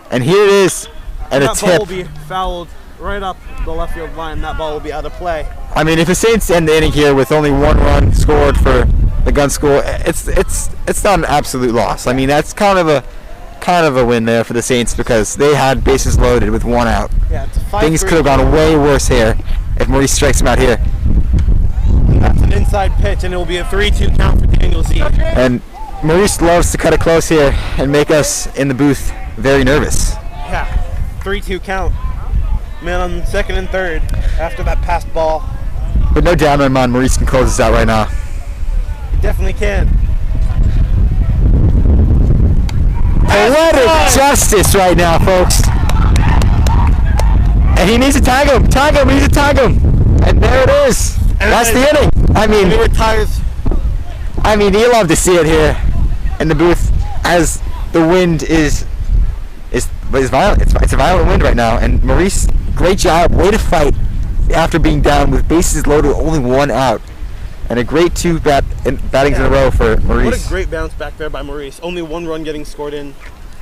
And here it is, and a That ball tip. will be fouled right up the left field line. That ball will be out of play. I mean, if the Saints end the inning here with only 1 run scored for the Gunn School, it's not an absolute loss. I mean, that's kind of a win there for the Saints because they had bases loaded with 1 out. Yeah, it's a 5-3. Things could have gone way worse here if Maurice strikes him out here. That's an inside pitch, and it will be a 3-2 count for Daniel Z. And Maurice loves to cut it close here and make us in the booth very nervous. Yeah, 3-2 count. Man on 2nd and 3rd after that passed ball. But no doubt in my mind, Maurice can close this out right now. He definitely can. Poetic justice right now, folks. And he needs to tag him. He needs to tag him. And there it is. And that's the inning. And he retires. I mean, you love to see it here in the booth as the wind is It's violent. It's a violent wind right now. And Maurice, great job. Way to fight after being down with bases loaded, only one out. And a great two battings in a row for Maurice. What a great bounce back there by Maurice. Only one run getting scored in.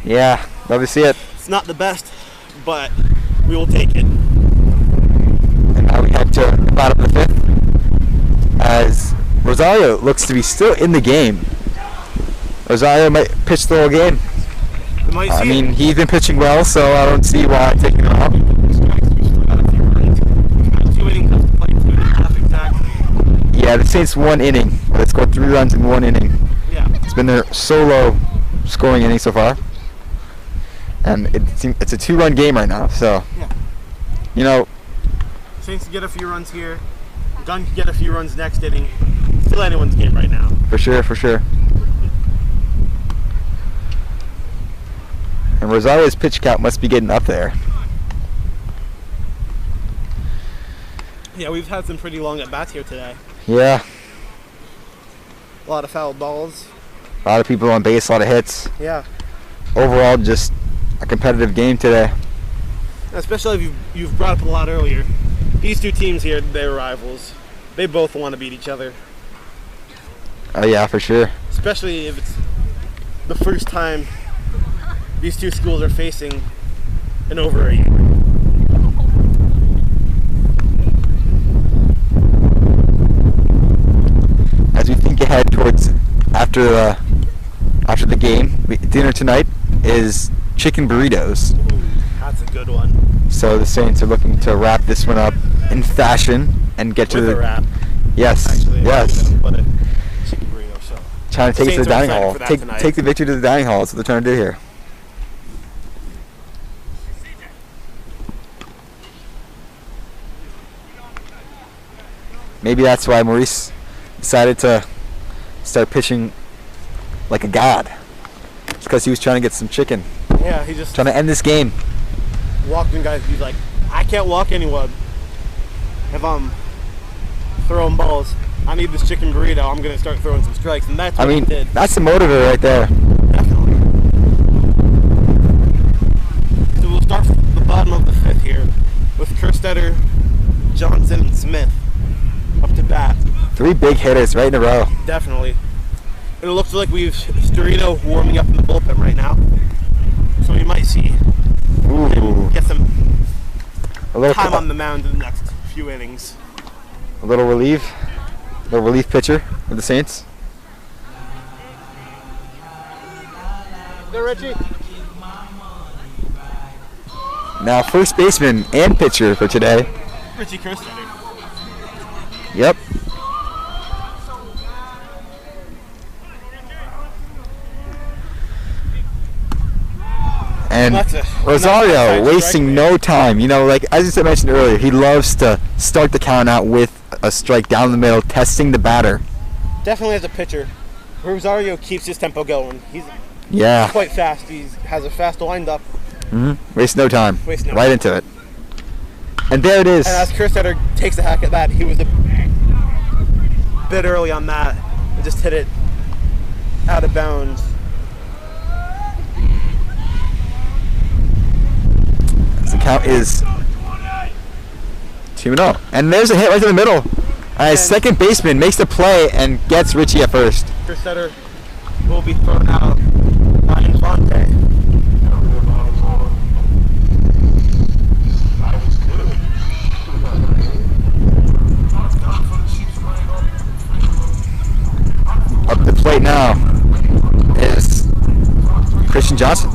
Yeah, love to see it. It's not the best, but we will take it. And now we head to the bottom of the fifth, as Rosario looks to be still in the game. Rosario might pitch the whole game. I mean, he's been pitching well, so I don't see why taking him out. Yeah, the Saints 1 inning. They scored 3 runs in 1 inning. Yeah. It's been their solo scoring inning so far. And it's a 2-run game right now, so, yeah. You know. Saints can get a few runs here. Gunn can get a few runs next inning. Still anyone's game right now. For sure, for sure. And Rosario's pitch count must be getting up there. Yeah, we've had some pretty long at-bats here today. Yeah. A lot of foul balls. A lot of people on base, a lot of hits. Yeah. Overall, just a competitive game today. Especially if you've brought up a lot earlier. These two teams here, they're rivals. They both want to beat each other. Oh yeah, for sure. Especially if it's the first time these two schools are facing in over a year. As we think ahead towards after the game, dinner tonight is chicken burritos. Ooh, that's a good one. So the Saints are looking to wrap this one up in fashion and get to the wrap. Yes, Actually, yes. But a chicken burrito. So Trying to take it to the dining hall. Tonight. Take the victory to the dining hall. That's what they're trying to do here. Maybe that's why Maurice decided to start pitching like a god. It's because he was trying to get some chicken. Yeah, he just Trying to end this game. walked in, guys. He's like, I can't walk anyone if I'm throwing balls. I need this chicken burrito. I'm gonna start throwing some strikes, and that's what he did. That's the motivator right there. Definitely. So we'll start from the bottom of the fifth here with Kerstetter, Johnson, and Smith up to bat. 3 big hitters right in a row. Definitely. And it looks like we've Storino warming up in the bullpen right now. So we might see Ooh. get some A little time on the mound in the next few innings. A little relief pitcher of the Saints. There, Richie. Now first baseman and pitcher for today. Richie Kerstetter. Yep. And That's a Rosario nice wasting strike no time. You know, like as I mentioned earlier, he loves to start the count out with a strike down the middle, testing the batter. Definitely as a pitcher, Rosario keeps his tempo going. He's Yeah. quite fast. He has a fast wind-up. Waste no time. Waste no right time. into it. And there it is. And as Kerstetter takes a hack at that, he was a bit early on that and just hit it out of bounds. The count is 2-0. And there's a hit right to the middle. As second baseman makes the play and gets Richie at first. Kerstetter will be thrown out by Infante. Up the plate now is Christian Johnson.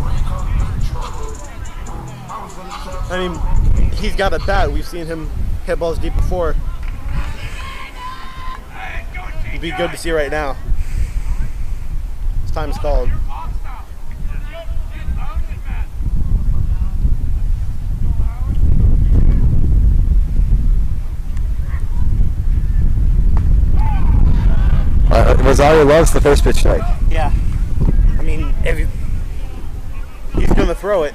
I mean, he's got a bat. We've seen him hit balls deep before. It'd be good to see right now. His time is called. Rosario loves the first pitch strike. Yeah. I mean, if he's going to throw it.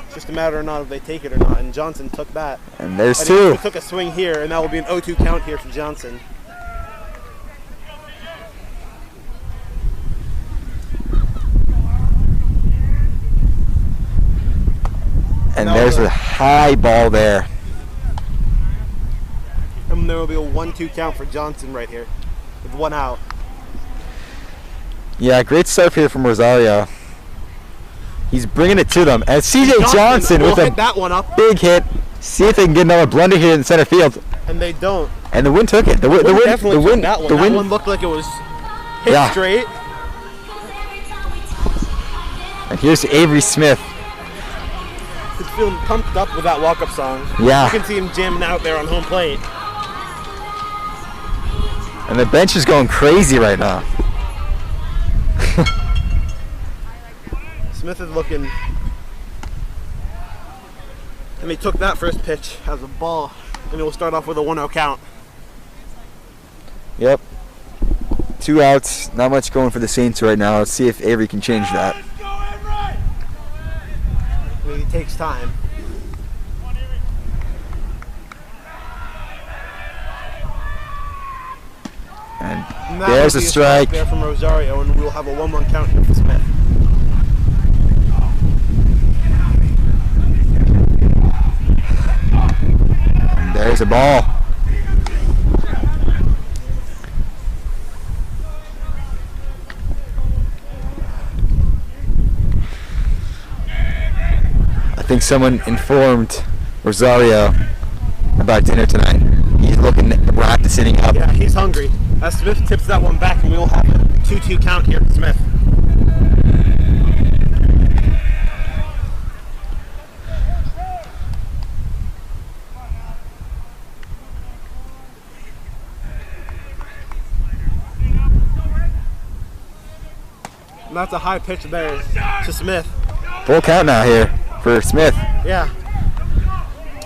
It's just a matter of not if they take it or not. And Johnson took that. And there's And two. he took a swing here, and that will be an 0-2 count here for Johnson. And there's a high ball there. And there will be a 1-2 count for Johnson right here, with 1 out. Yeah, great start here from Rosario. He's bringing it to them. And CJ Johnson with a that one up. big hit. See if they can get another blunder here in center field. And they don't. And the wind took it. The wind Definitely took that one. The That wind one looked like it was hit straight. And here's Avery Smith. He's feeling pumped up with that walk-up song. Yeah. You can see him jamming out there on home plate. And the bench is going crazy right now. Smith is looking. And he took that first pitch as a ball. And he'll start off with a 1-0 count. Yep. 2 outs. Not much going for the Saints right now. Let's see if Avery can change that. I mean, it takes time. And there's a strike. There from Rosario, and we'll have a 1-1 count here for Smith. And there's a ball. I think someone informed Rosario about dinner tonight. He's looking at the sitting up. Yeah, he's hungry. As Smith tips that one back, and we will have a 2-2 count here for Smith. And that's a high pitch there to Smith. Full count now here for Smith. Yeah.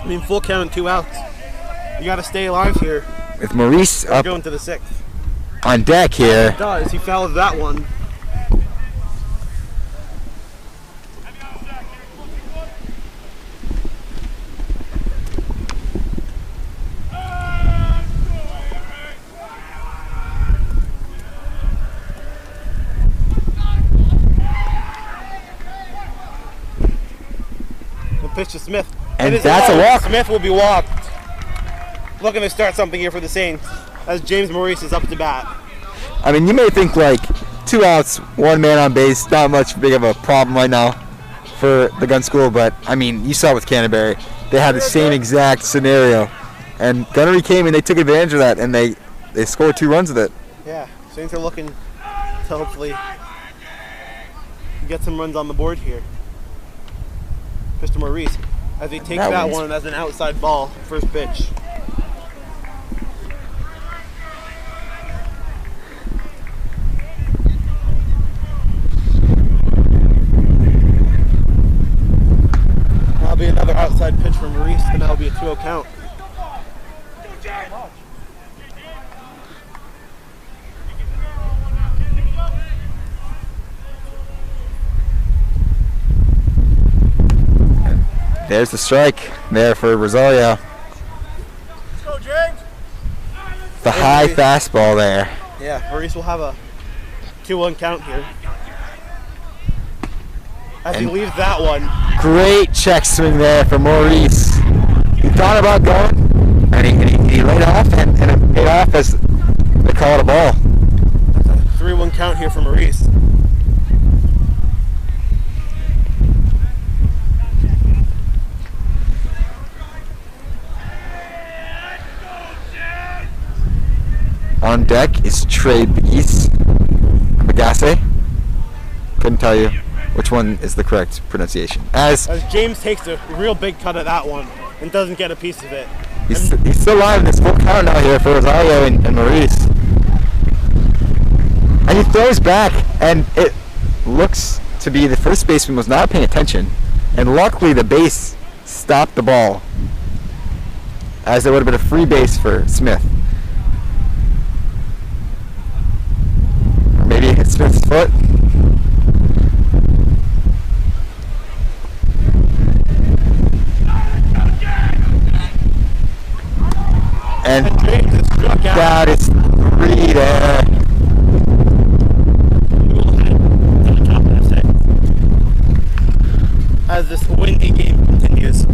I mean, full count and 2 outs. You got to stay alive here. With Maurice up Going to the 6th. on deck here. He does. He fouls that one. The pitch to Smith. And It is that's a walk. Smith will be walked. Looking to start something here for the Saints as James Maurice is up to bat. I mean, you may think like 2 outs, 1 man on base, not much big of a problem right now for the Gunn School, but I mean, you saw with Canterbury, they had the same exact scenario. And Gunnery came and they took advantage of that, and they scored 2 runs with it. Yeah, Saints are looking to hopefully get some runs on the board here. Mr. Maurice, as he takes that one as an outside ball, first pitch. That'll be another outside pitch from Maurice, and that'll be a 2-0 count. There's the strike there for Rosario. Let's go, James! The high fastball there. Yeah, Maurice will have a 2-1 count here. As he leaves that one. Great check swing there for Maurice. He thought about going, and he laid off, and it paid off as they call it a ball. 3-1 count here for Maurice. On deck is Trey Bagasse. Couldn't tell you which one is the correct pronunciation. As James takes a real big cut at that one and doesn't get a piece of it. he's still alive in this full count out here for Rosario and Maurice. And he throws back, and it looks to be the first baseman was not paying attention. And luckily the base stopped the ball, as there would have been a free base for Smith. Or maybe it hit Smith's foot. And that is 3 there. as this windy game continues.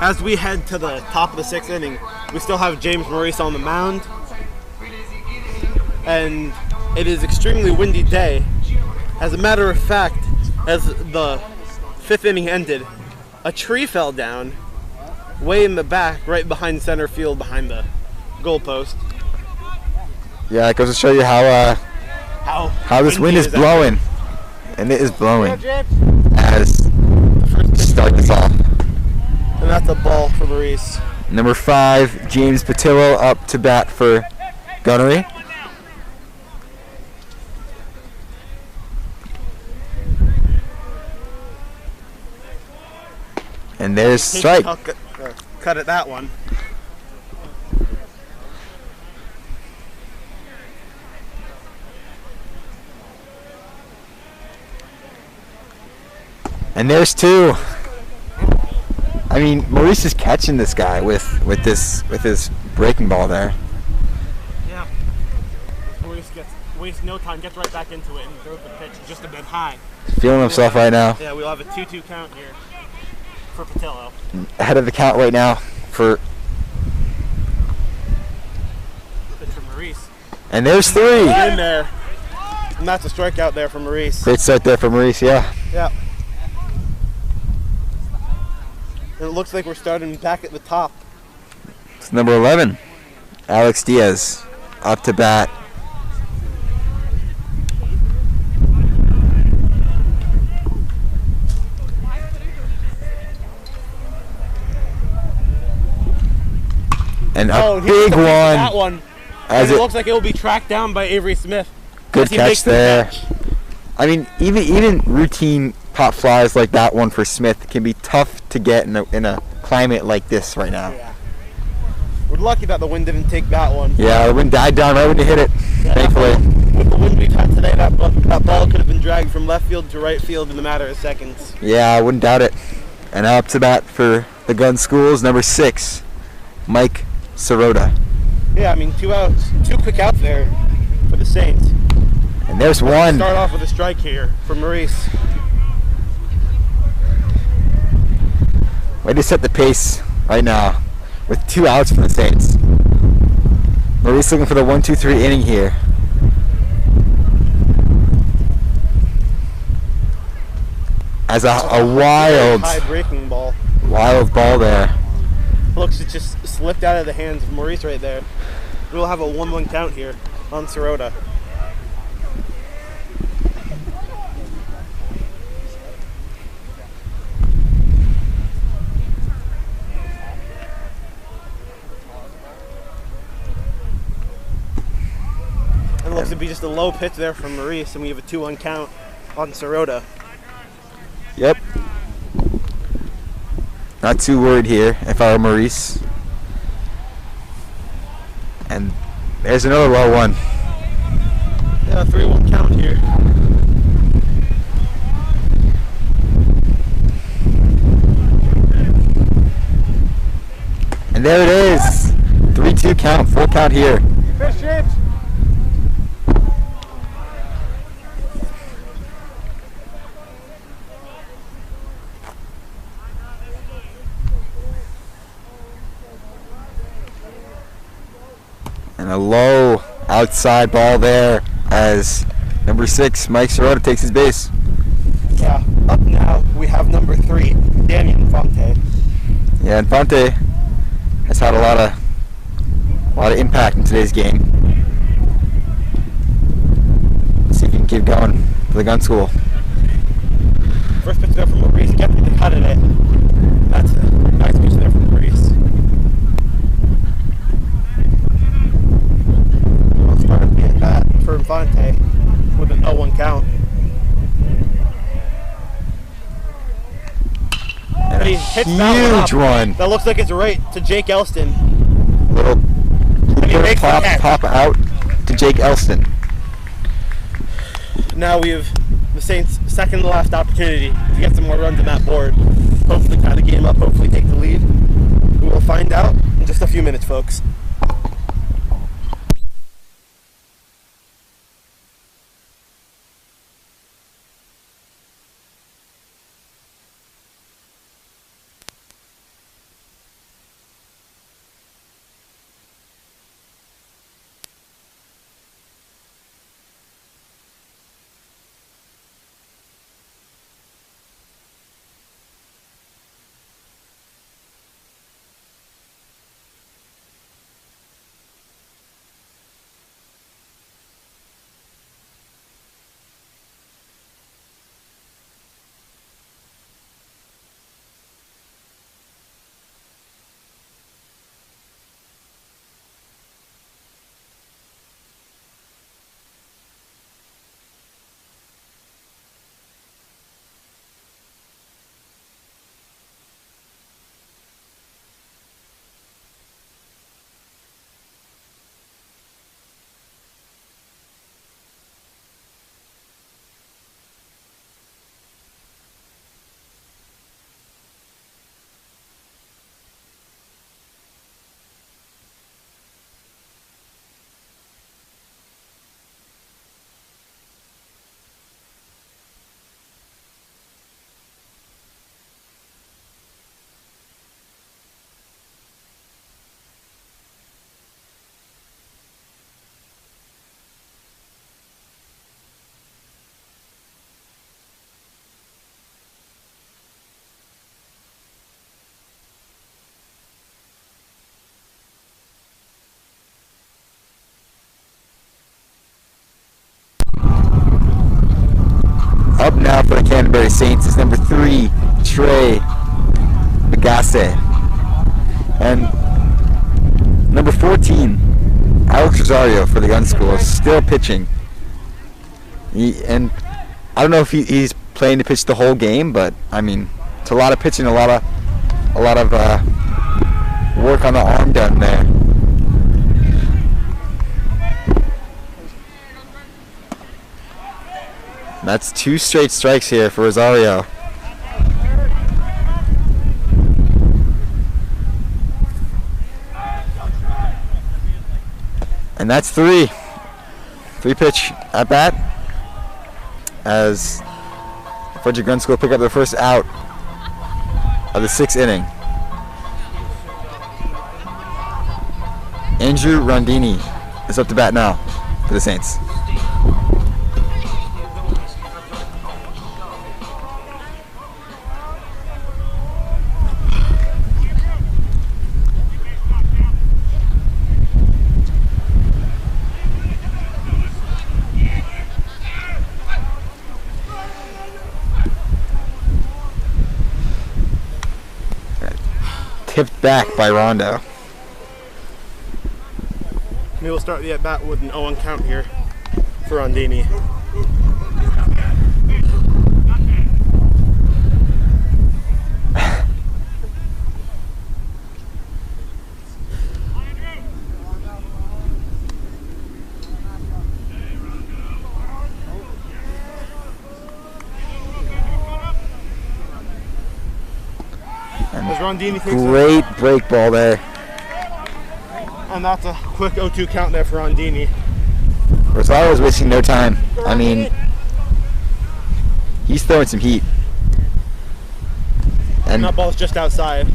As we head to the top of the 6th inning, we still have James Maurice on the mound. And it is extremely windy day. As a matter of fact, as the 5th inning ended, a tree fell down way in the back, right behind center field, behind the goalpost. Yeah, it goes to show you how this wind is blowing. And it is blowing as start this off. And that's a ball for Maurice. Number 5, James Patillo up to bat for Gunnery. And there's strike. Cut at that one. And there's 2. I mean, Maurice is catching this guy with his breaking ball there. Yeah. Maurice wastes no time, gets right back into it, and throws the pitch just a bit high. Feeling himself right now. Yeah, we'll have a 2-2 count here for Patillo. Ahead of the count right now for. Pitch for Maurice. And there's 3. In there. And that's a strikeout there for Maurice. Great start there for Maurice, yeah. Yeah. And it looks like we're starting back at the top. It's number 11, Alex Diaz, up to bat. And a big one. That one. As it looks like it will be tracked down by Avery Smith. Good catch there. I mean, even routine pop flies like that one for Smith can be tough to get in a climate like this right now. Yeah. We're lucky that the wind didn't take that one. Yeah, the wind died down right when you hit it, thankfully. With the wind we've had today, that ball could have been dragged from left field to right field in a matter of seconds. Yeah, I wouldn't doubt it. And up to bat for the Gunn Schools, number 6, Mike Sirota. Yeah, I mean, 2 outs, 2 quick outs there for the Saints. And there's one. Start off with a strike here for Maurice. Way to set the pace right now with 2 outs for the Saints. Maurice looking for the 1-2-3 inning here. As a wild, high breaking ball. Wild ball there. Looks, it just slipped out of the hands of Maurice right there. We'll have a 1-1 count here on Sirota. It looks to be just a low pitch there from Maurice, and we have a 2-1 count on Sirota. Yep. Not too worried here if I were Maurice. And there's another low one. Yeah, 3-1 count here. And there it is. 3-2 count, 4 count here. Fish it. And a low outside ball there as number 6, Mike Sirota, takes his base. Yeah, up now we have number 3, Danny Infante. Yeah, Infante has had a lot of impact in today's game. See if he can keep going for the gun school. First pitch there from Maurice, getting the cut in it. That's a nice pitch there from Maurice. We'll start at the at bat for Infante with an 0-1 count. And He a hits that one huge up. one. That looks like it's right to Jake Elston. Little he makes the catch. pop out to Jake Elston. Now we have the Saints' second to last opportunity to get some more runs on that board. Hopefully tie the game up, hopefully take the lead. We will find out in just a few minutes, folks. Up now for the Canterbury Saints is number 3, Trey Bagasse. And number 14, Alex Rosario for the gun school, is still pitching. And I don't know if he's planning to pitch the whole game, but I mean, it's a lot of pitching, a lot of work on the arm done there. That's 2 straight strikes here for Rosario. And that's 3 pitch at bat as Frederick Gun School pick up their first out of the 6th inning. Andrew Rondini is up to bat now for the Saints. Tipped back by Rondo. Maybe we'll start the at bat with an 0-1 count here for Rondini. As Rondini takes Great break ball there. And that's a quick 0-2 count there for Rondini. Rosario's wasting no time. I mean, he's throwing some heat. And that ball's just outside.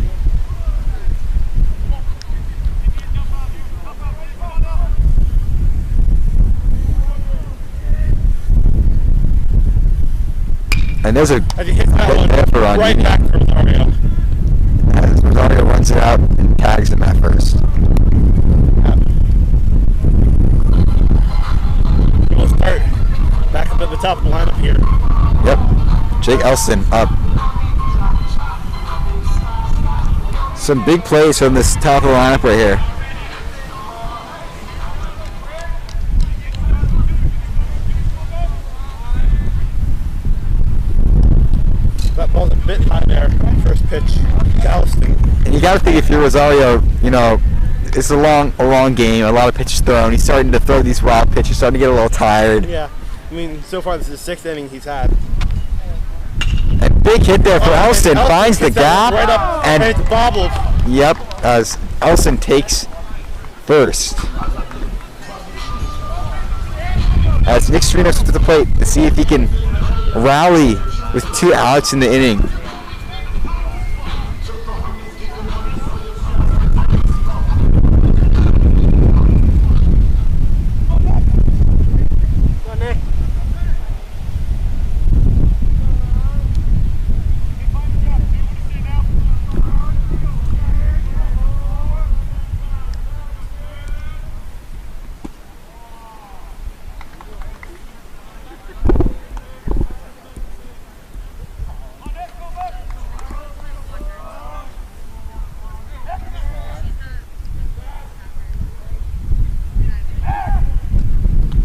And there's a as he hits that one there for right Rondini. back for Rosario. As Rosario runs it out and tags him at first. We'll start back up at the top of the lineup here. Yep. Jake Elston up. Some big plays from this top of the lineup right here. That ball's a bit high there. First pitch to Elston. And you got to think if you're Rosario, you know, it's a long game. A lot of pitches thrown. He's starting to throw these wild pitches. Starting to get a little tired. Yeah. I mean, so far this is the 6th inning he's had. And big hit there for Elston. Elston Finds the gets that gap. right up And it's bobbled. yep, as Elston takes first. As Nick Storino steps to the plate to see if he can rally with 2 outs in the inning.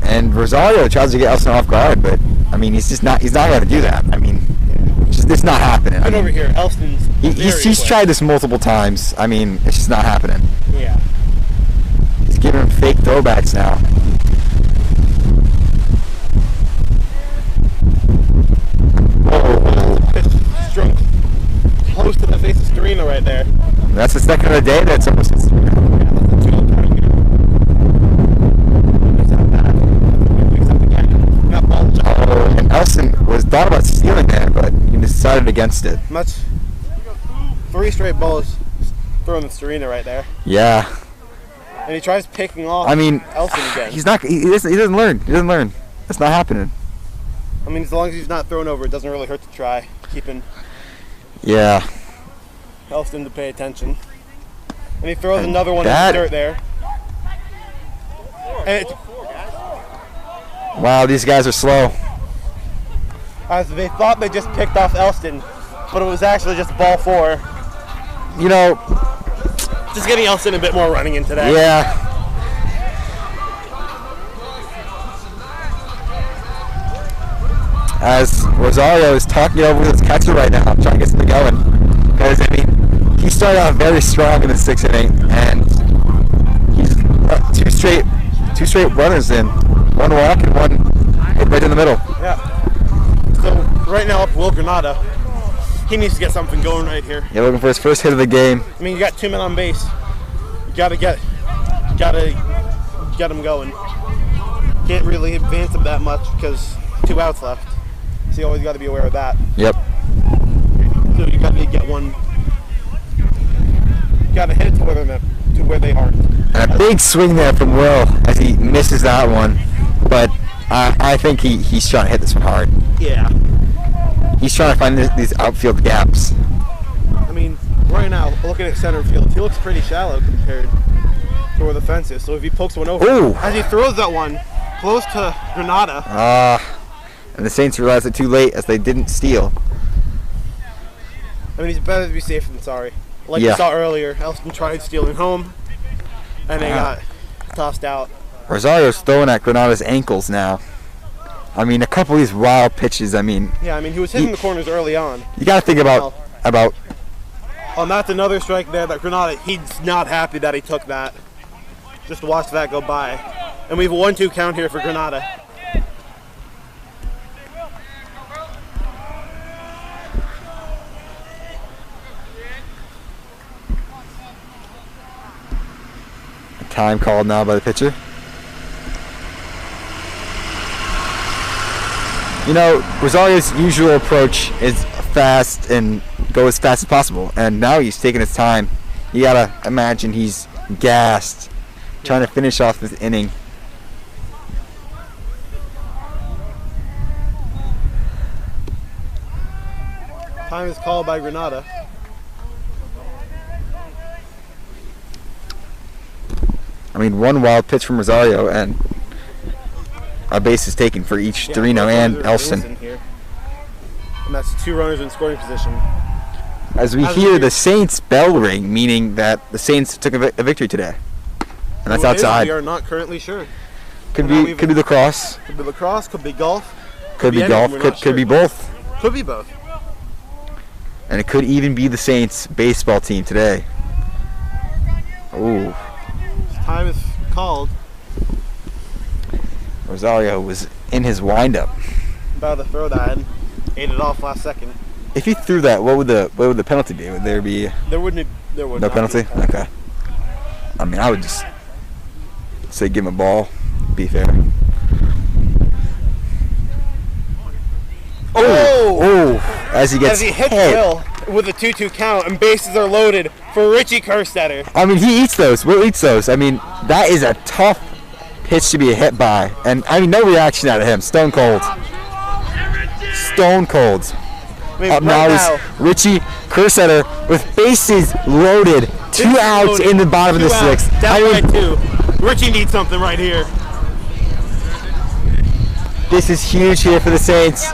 And Rosario tries to get Elston off guard, but I mean he's not going to do that. I mean, it's not happening. Get over here, Elston's. He's tried this multiple times. I mean, it's just not happening. Yeah. He's giving him fake throwbacks now. Pitch strung close to the face of Storino right there. That's the second of the day. That's almost. And Elston was thought about stealing there, but he decided against it. Much 3 straight balls throwing the Storino right there. Yeah. And he tries picking off I mean, Elston again. he's not. He doesn't learn. He doesn't learn. That's not happening. I mean, as long as he's not thrown over, it doesn't really hurt to try. Keeping Yeah. Elston to pay attention. And he throws another one in the dirt there. And Wow, these guys are slow. as they thought they just picked off Elston, but it was actually just ball 4. You know. Just getting Elston a bit more running in today. Yeah. As Rosario is talking over with his catcher right now, trying to get something going. Because, I mean, he started off very strong in the 6th inning, and he's got two straight runners in. 1 walk and 1 hit right in the middle. Yeah. So, right now up Will Granada. He needs to get something going right here. Yeah, looking for his first hit of the game. I mean, you got 2 men on base. You gotta get him going. Can't really advance him that much because 2 outs left. So you always got to be aware of that. Yep. So you got to get one. You got to hit it to where they are. And a big swing there from Will as he misses that one. But I think he's trying to hit this one hard. Yeah. He's trying to find these outfield gaps. I mean, right now, looking at center field, he looks pretty shallow compared to where the fence is. So if he pokes one over, Ooh. as he throws that one close to Granada. And the Saints realized it too late as they didn't steal. I mean, he's better to be safe than sorry. Like Yeah. you saw earlier, Elston tried stealing home, and they got tossed out. Rosario's throwing at Granada's ankles now. I mean, a couple of these wild pitches. I mean, Yeah, I mean, he was hitting the corners early on. you got to think about. Oh, and that's another strike there that Granada, he's not happy that he took that. Just watch that go by. And we have a 1-2 count here for Granada. time called now by the pitcher. You know, Rosario's usual approach is fast and go as fast as possible, and now he's taking his time. You gotta imagine he's gassed, trying to finish off this inning. Time is called by Granada. I mean, one wild pitch from Rosario, and a base is taken for each Torino and Elston. Here. And that's 2 runners in scoring position. As we hear the Saints bell ring, meaning that the Saints took a victory today. And that's outside. We are not currently sure. Could be lacrosse. Could be lacrosse, could be golf. Could be golf, could be both. Could be both. And it could even be the Saints baseball team today. Ooh. Time is called. Rosario was in his windup. About to throw that and ate it off last second. If he threw that, what would the penalty be? Would there be there would no not penalty? Be. Okay. I mean, I would just say give him a ball. Be fair. Oh! As he hits Will with a 2-2 count and bases are loaded for Richie Kerstetter. I mean, he eats those. Will eats those. I mean, that is a tough pitch to be hit by, and I mean, no reaction out of him. Stone cold. Stone cold. I mean, Up now is Richie Kerstetter with bases loaded. 2 outs in the bottom of the 6th. Down by 2. Richie needs something right here. This is huge here for the Saints.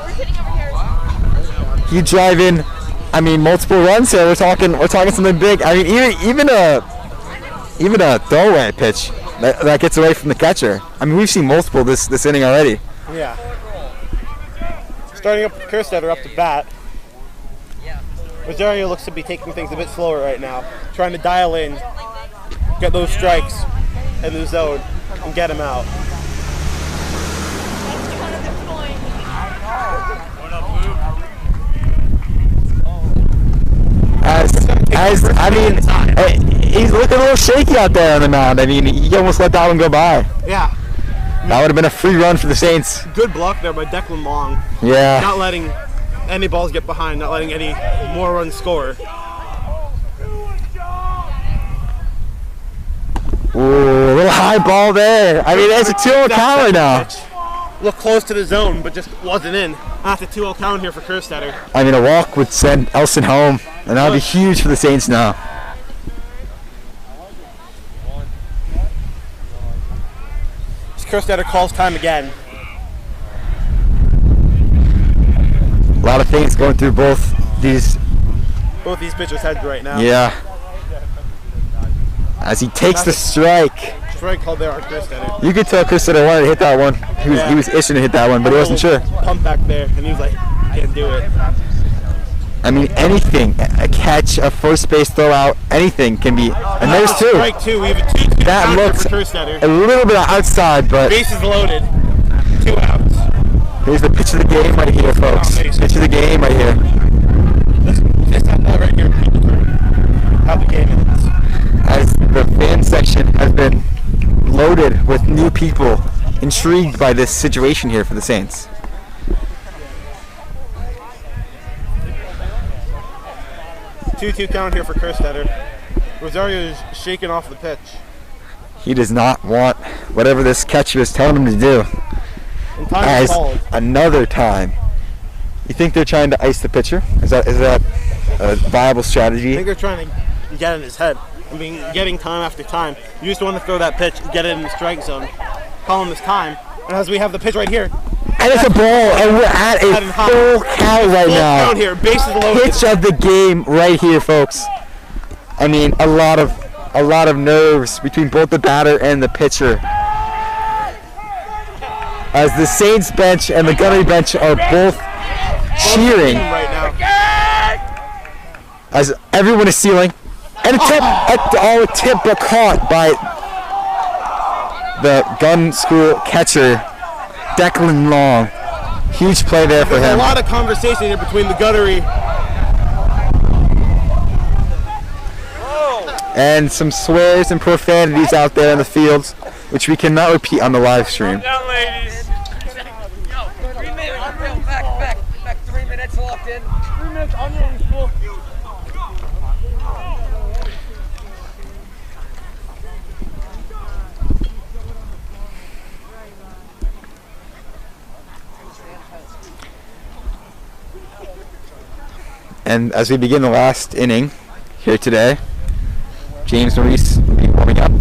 You drive in, I mean, multiple runs here. We're talking something big. I mean, even a throwaway pitch that gets away from the catcher. I mean, we've seen multiple this inning already. Yeah. Starting up with Kerstetter up to bat. Rosario looks to be taking things a bit slower right now, trying to dial in, get those strikes in the zone, and get him out. He's looking a little shaky out there on the mound. I mean, he almost let that one go by. Yeah. That would have been a free run for the Saints. Good block there by Declan Long. Yeah. Not letting any balls get behind, not letting any more runs score. Ooh, a little high ball there. I mean, it's a 2-0 count right now. Look close to the zone, but just wasn't in. After 2-0 count here for Kerstetter. I mean, a walk would send Elston home, and that would be huge for the Saints now. Kerstetter calls time again. A lot of things going through both these pitchers' heads right now. Yeah. As he takes the strike. Strike called there on Kerstetter. You could tell Kerstetter wanted to hit that one. He was itching to hit that one, but he wasn't sure. Pump back there, and he was like, can't do it. I mean, anything, a catch, a first base throwout, anything can be. And there's 2. Strike 2. We have a 2-2 that looks for Kerstetter. A little bit outside, but bases loaded. 2 outs. Here's the pitch of the game right here, folks. Pitch of the game right here. Just have that right here. How the game is. As the fan section has been loaded with new people intrigued by this situation here for the Saints. Two count here for Kerstetter. Rosario is shaking off the pitch. He does not want whatever this catcher is telling him to do. And time is called. Another time. You think they're trying to ice the pitcher? Is that a viable strategy? I think they're trying to get in his head. I mean, getting time after time. You just want to throw that pitch, get it in the strike zone. Call him this time. And as we have the pitch right here. And it's a ball, and we're at a full count right now. Count here, bases loaded. Pitch of the game right here, folks. I mean, a lot of nerves between both the batter and the pitcher. As the Saints bench and the Gunnery bench are both cheering. Right now. As everyone is sealing. And a tip but caught by the Gunn School catcher, Declan Long. Huge play there for him. There's a lot of conversation here between the Gunnery. and some swears and profanities out there in the fields, which we cannot repeat on the live stream. Down, ladies. Yo, 3 minutes. Back 3 minutes locked in. 3 minutes unrolling full. And as we begin the last inning here today, James Maurice will be warming up,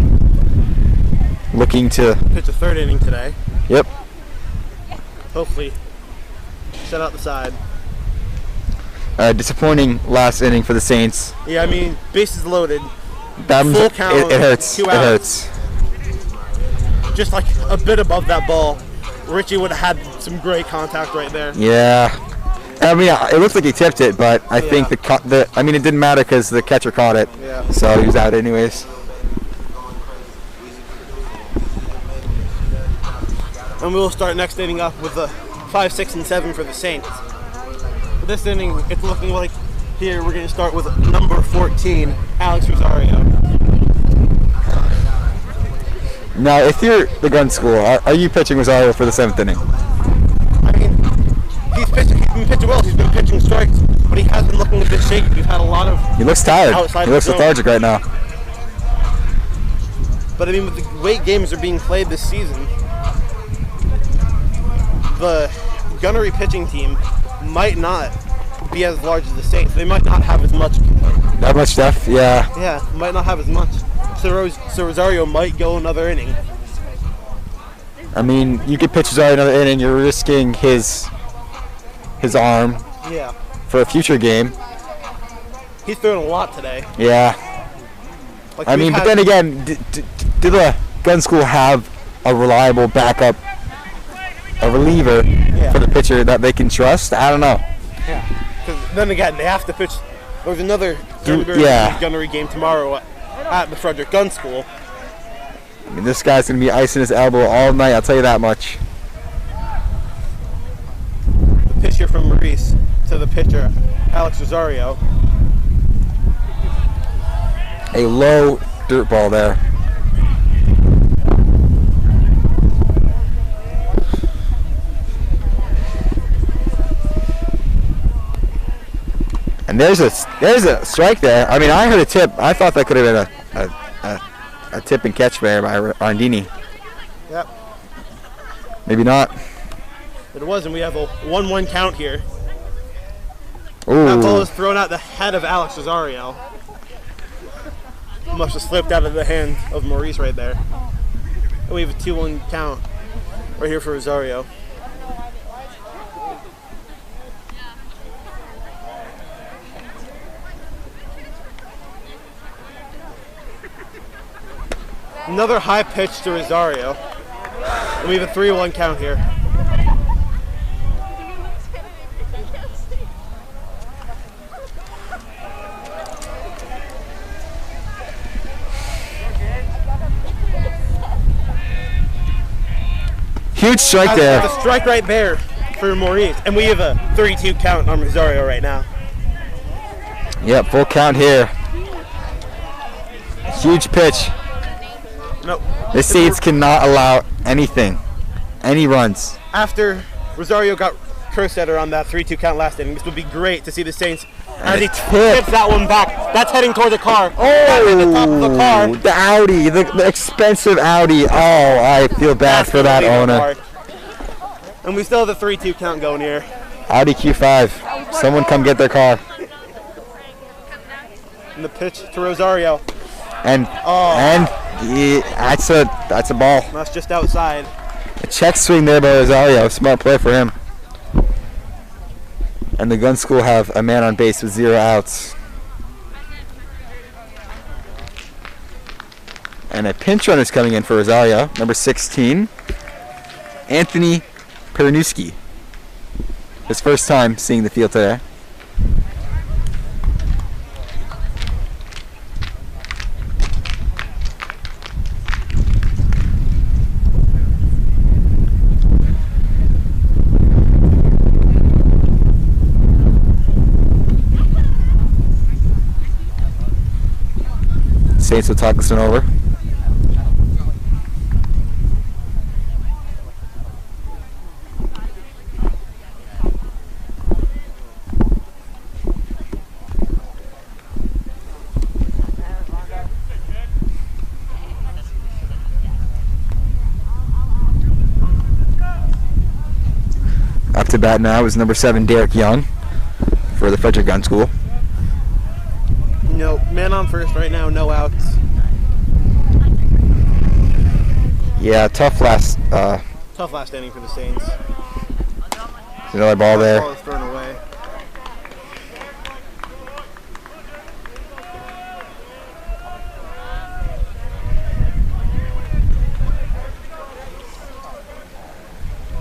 looking to Pitch a third inning today. Yep. Hopefully, shut out the side. Disappointing last inning for the Saints. Yeah, I mean, bases loaded. Full count, It hurts. 2 It outs. hurts. Just like a bit above that ball, Richie would have had some great contact right there. Yeah. I mean, it looks like he tipped it, but I think I mean, it didn't matter because the catcher caught it. Yeah. So he was out anyways. And we'll start next inning up with the 5, 6, and 7 for the Saints. For this inning, it's looking like here we're going to start with number 14, Alex Rosario. Now, if you're the Gunn school, are you pitching Rosario for the 7th inning? I mean, he's been pitching well. He's been pitching strikes, but he has been looking a bit shaky. We've had a lot of. He looks tired. Outside He looks the zone. lethargic right now. But I mean, with the way games are being played this season, the gunnery pitching team might not be as large as the Saints. They might not have as much. That much stuff, yeah. Yeah, might not have as much. So Rosario might go another inning. I mean, you could pitch Rosario another inning. You're risking his arm Yeah. for a future game. He's throwing a lot today. Yeah. Like I we've mean, but had- then again, do the Gun School have a reliable backup, a reliever for the pitcher that they can trust? I don't know. Yeah. 'Cause then again, they have to pitch. There's another Canterbury yeah. gunnery game tomorrow at the Frederick Gun School. I mean, this guy's going to be icing his elbow all night, I'll tell you that much. The pitch here from Maurice to the pitcher, Alex Rosario. A low dirt ball there. And there's a strike there. I mean, I heard a tip. I thought that could have been a tip and catch there by Rondini. Yep. Maybe not. It was, and we have a 1-1 count here. Ooh. That ball is thrown out the head of Alex Rosario. Must have slipped out of the hand of Maurice right there. And we have a 2-1 count right here for Rosario. Another high pitch to Rosario. And we have a 3-1 count here. Huge strike there. The strike right there for Maurice. And we have a 32 count on Rosario right now. Yep, full count here. Huge pitch. No. The Saints cannot allow anything, any runs. After Rosario got Kerstetter on that 3-2 count last inning, this would be great to see the Saints as he tips that one back. That's heading toward the car. That's at the top of the car. The Audi, the expensive Audi. Oh, I feel bad for that owner. And we still have the 3-2 count going here. Audi Q5. Someone come get their car. And the pitch to Rosario. And that's a ball. That's just outside. A check swing there by Rosario. Smart play for him. And the Gun School have a man on base with 0 outs. And a pinch runner's coming in for Rosario, number 16, Anthony Pernuski. His first time seeing the field today. Saints will talk this one over. Up to bat now is number 7, Derek Young, for the Frederick Gunn School. No, man on first right now, no outs. Yeah, tough last Inning for the Saints. another ball there. Ball is thrown away.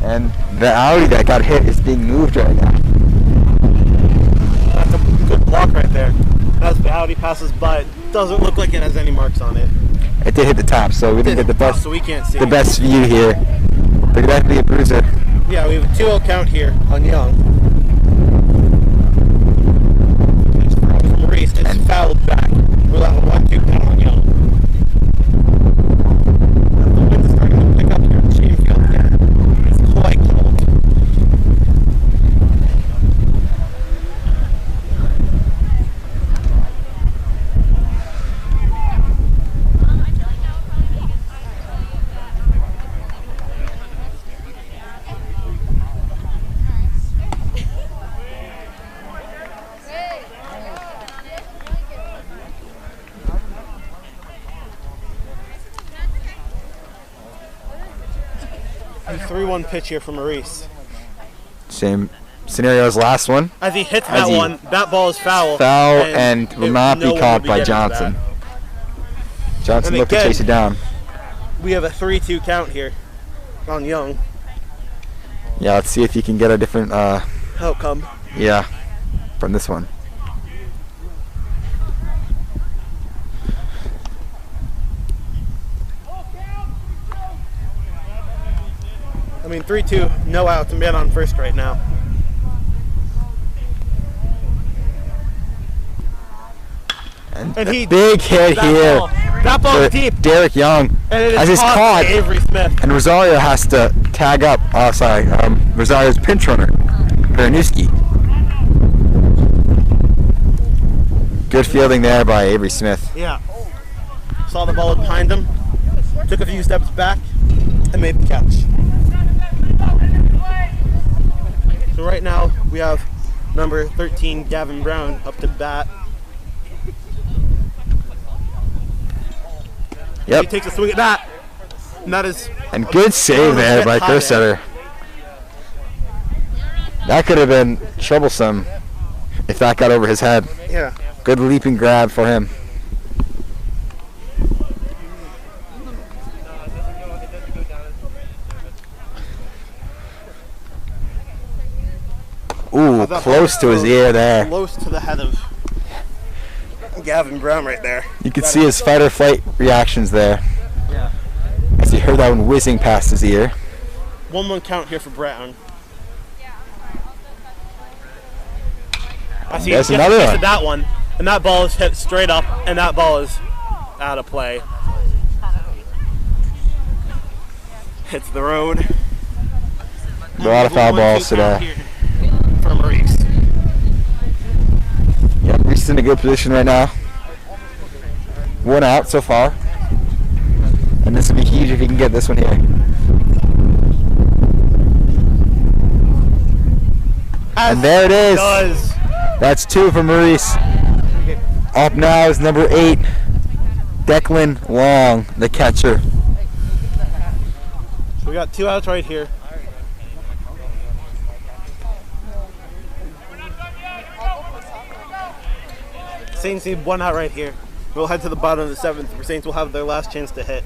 And the alley that got hit is being moved right now. That's a good block right there. As the Audi passes by, it doesn't look like it has any marks on it. It did hit the top, so we didn't get the best, so we can't see the best view here. But it could be a bruiser. Yeah, we have a 2-0 count here on Young. From Reese, it's fouled back. We'll have a 1-2 count on Young. The wind is starting to pick up here in Shanefield again. It's quite cold. A 3-1 pitch here for Maurice. Same scenario as last one. As he hits that one, that ball is foul. Foul and will not be caught by Johnson. Johnson looked to chase it down. We have a 3-2 count here on Young. Yeah, let's see if he can get a different Outcome. yeah, from this one. I mean, 3-2, no outs, and man on first right now. And he big hit here. That ball is deep. Derek Young. And it is as it's caught. Avery Smith. And Rosario has to tag up. Oh, sorry. Rosario's pinch runner, Berniewski. Good fielding there by Avery Smith. Yeah. Saw the ball behind him. Took a few steps back and made the catch. So right now we have number 13, Gavin Brown, up to bat. Yep. He takes a swing at that. And that is. And good save there by Kersetter. That could have been troublesome if that got over his head. Yeah. Good leaping grab for him. Ooh, close to his ear there. Close to the head of Gavin Brown right there. You could see his fight or flight reactions there. Yeah. As he heard that one whizzing past his ear. 1-1 count here for Brown. I see There's another one. That one, and that ball is hit straight up, and that ball is out of play. Hits the road. A lot of foul balls today. For Maurice. Yeah, Maurice is in a good position right now. 1 out so far. And this will be huge if he can get this one here. And there it is. That's 2 for Maurice. Up now is number 8, Declan Long, the catcher. So we got 2 outs right here. Saints need 1 out right here. We'll head to the bottom of the 7th, where Saints will have their last chance to hit.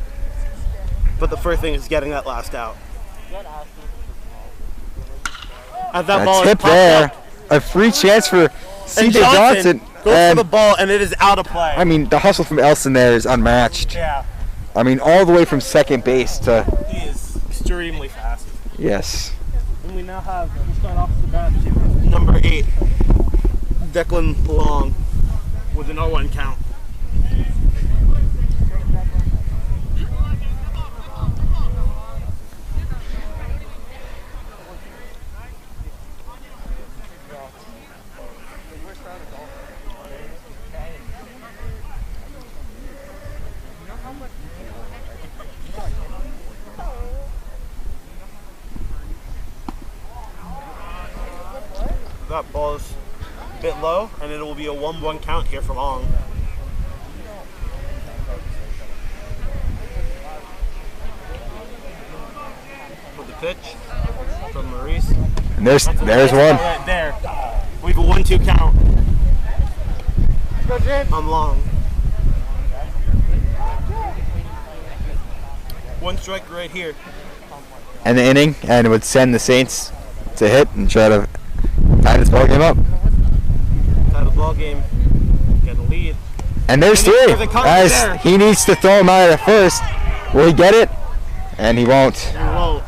But the first thing is getting that last out. As that ball tip there. A free chance for CJ Johnson. Goes for the ball, and it is out of play. I mean, the hustle from Elson there is unmatched. Yeah. I mean, all the way from second base to... He is extremely fast. Yes. And we now have, we'll start off the bat to number 8, Declan Long, with an 0-1 count. that ball is a bit low, and it will be a 1-1 count here for Long. With the pitch from Maurice. And there's one. Right there. We have a 1-2 count. On Long. 1 strike right here. And the inning, and it would send the Saints to hit and try to tie this ball game up. Tie the ball game. Get a lead. And there's 3. Guys, he needs to throw him out at first. Will he get it? And he won't. He won't.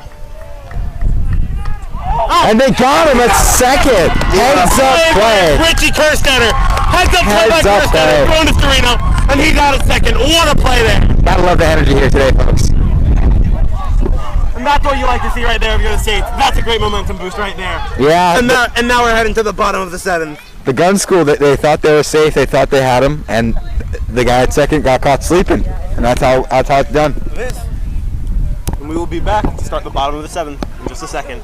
And they got him at second. Heads up play. Richie Kerstetter. Heads up play by Heads up Kerstetter. play. Going to Storino. And he got a second. What a play there. Gotta love the energy here today, folks. And that's what you like to see right there if you're the Saints. That's a great momentum boost right there. Yeah. And now we're heading to the bottom of the 7th. The Gunn school, they thought they were safe. They thought they had him. And the guy at second got caught sleeping. And that's how it's done. It is. And we will be back to start the bottom of the 7th in just a second.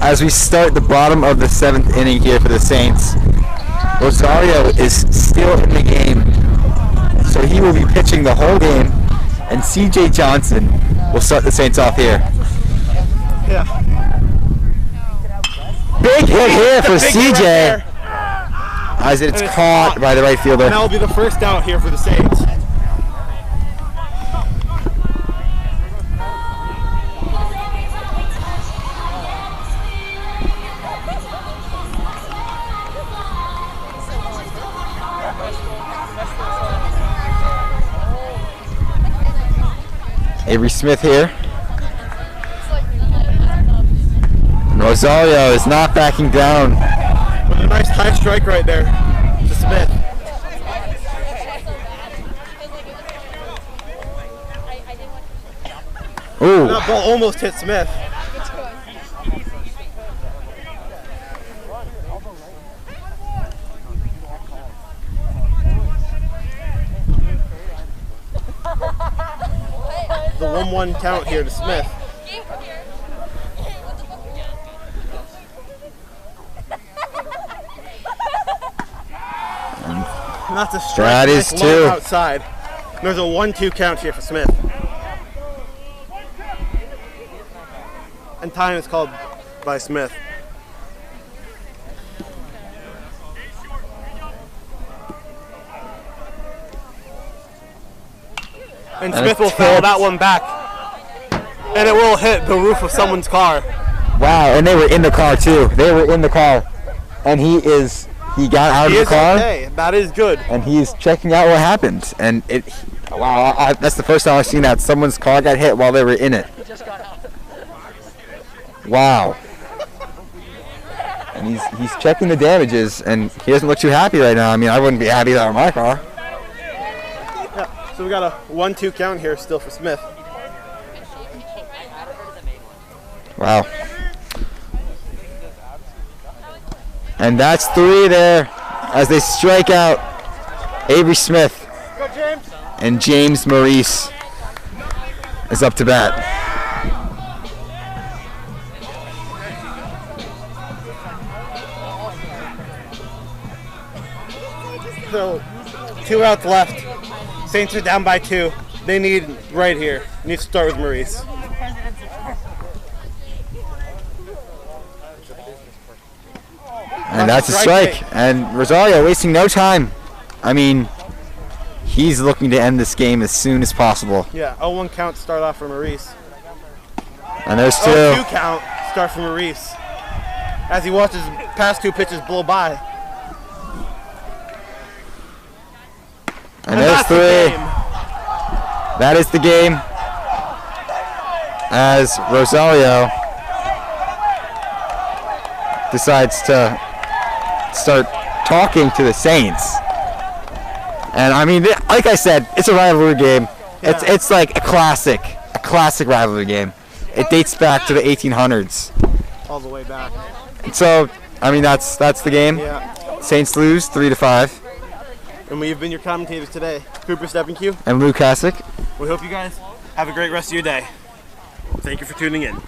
As we start the bottom of the 7th inning here for the Saints, Rosario is still in the game, so he will be pitching the whole game, and CJ Johnson will start the Saints off here. Yeah. Big hit here for CJ, as it's caught by the right fielder. And that will be the first out here for the Saints. Avery Smith here. Rosario is not backing down. With a nice high strike right there to Smith. Ooh. That ball almost hit Smith. The 1-1 count here to Smith. And that's a strike. That is Nice 2. long outside. There's a 1-2 count here for Smith. And time is called by Smith. And Smith will foul that one back. And it will hit the roof of someone's car. Wow, and they were in the car too. They were in the car. And he got out of the car. Okay, that is good. And he's checking out what happened. And wow, that's the first time I've seen that. Someone's car got hit while they were in it. Wow. And he's checking the damages, and he doesn't look too happy right now. I mean, I wouldn't be happy that were my car. Yeah, so we got a 1-2 count here still for Smith. Wow. And that's 3 there as they strike out Avery Smith. Go, James. And James Maurice is up to bat. So, 2 outs left. Saints are down by 2. They need right here. Need to start with Maurice. And that's a strike. And Rosario wasting no time. I mean, he's looking to end this game as soon as possible. Yeah, 0-1 count start off for Maurice. And there's 2. 0-2 count start for Maurice. As he watches past 2 pitches blow by. And there's 3. That is the game. As Rosario decides to start talking to the Saints. And I mean, like I said, it's a rivalry game. Yeah. It's like a classic rivalry game. It dates back to the 1800s. All the way back. And so, I mean, that's the game. Yeah. Saints lose 3-5. And we've been your commentators today, Cooper Steppenque And Lou Kasich. We hope you guys have a great rest of your day. Thank you for tuning in.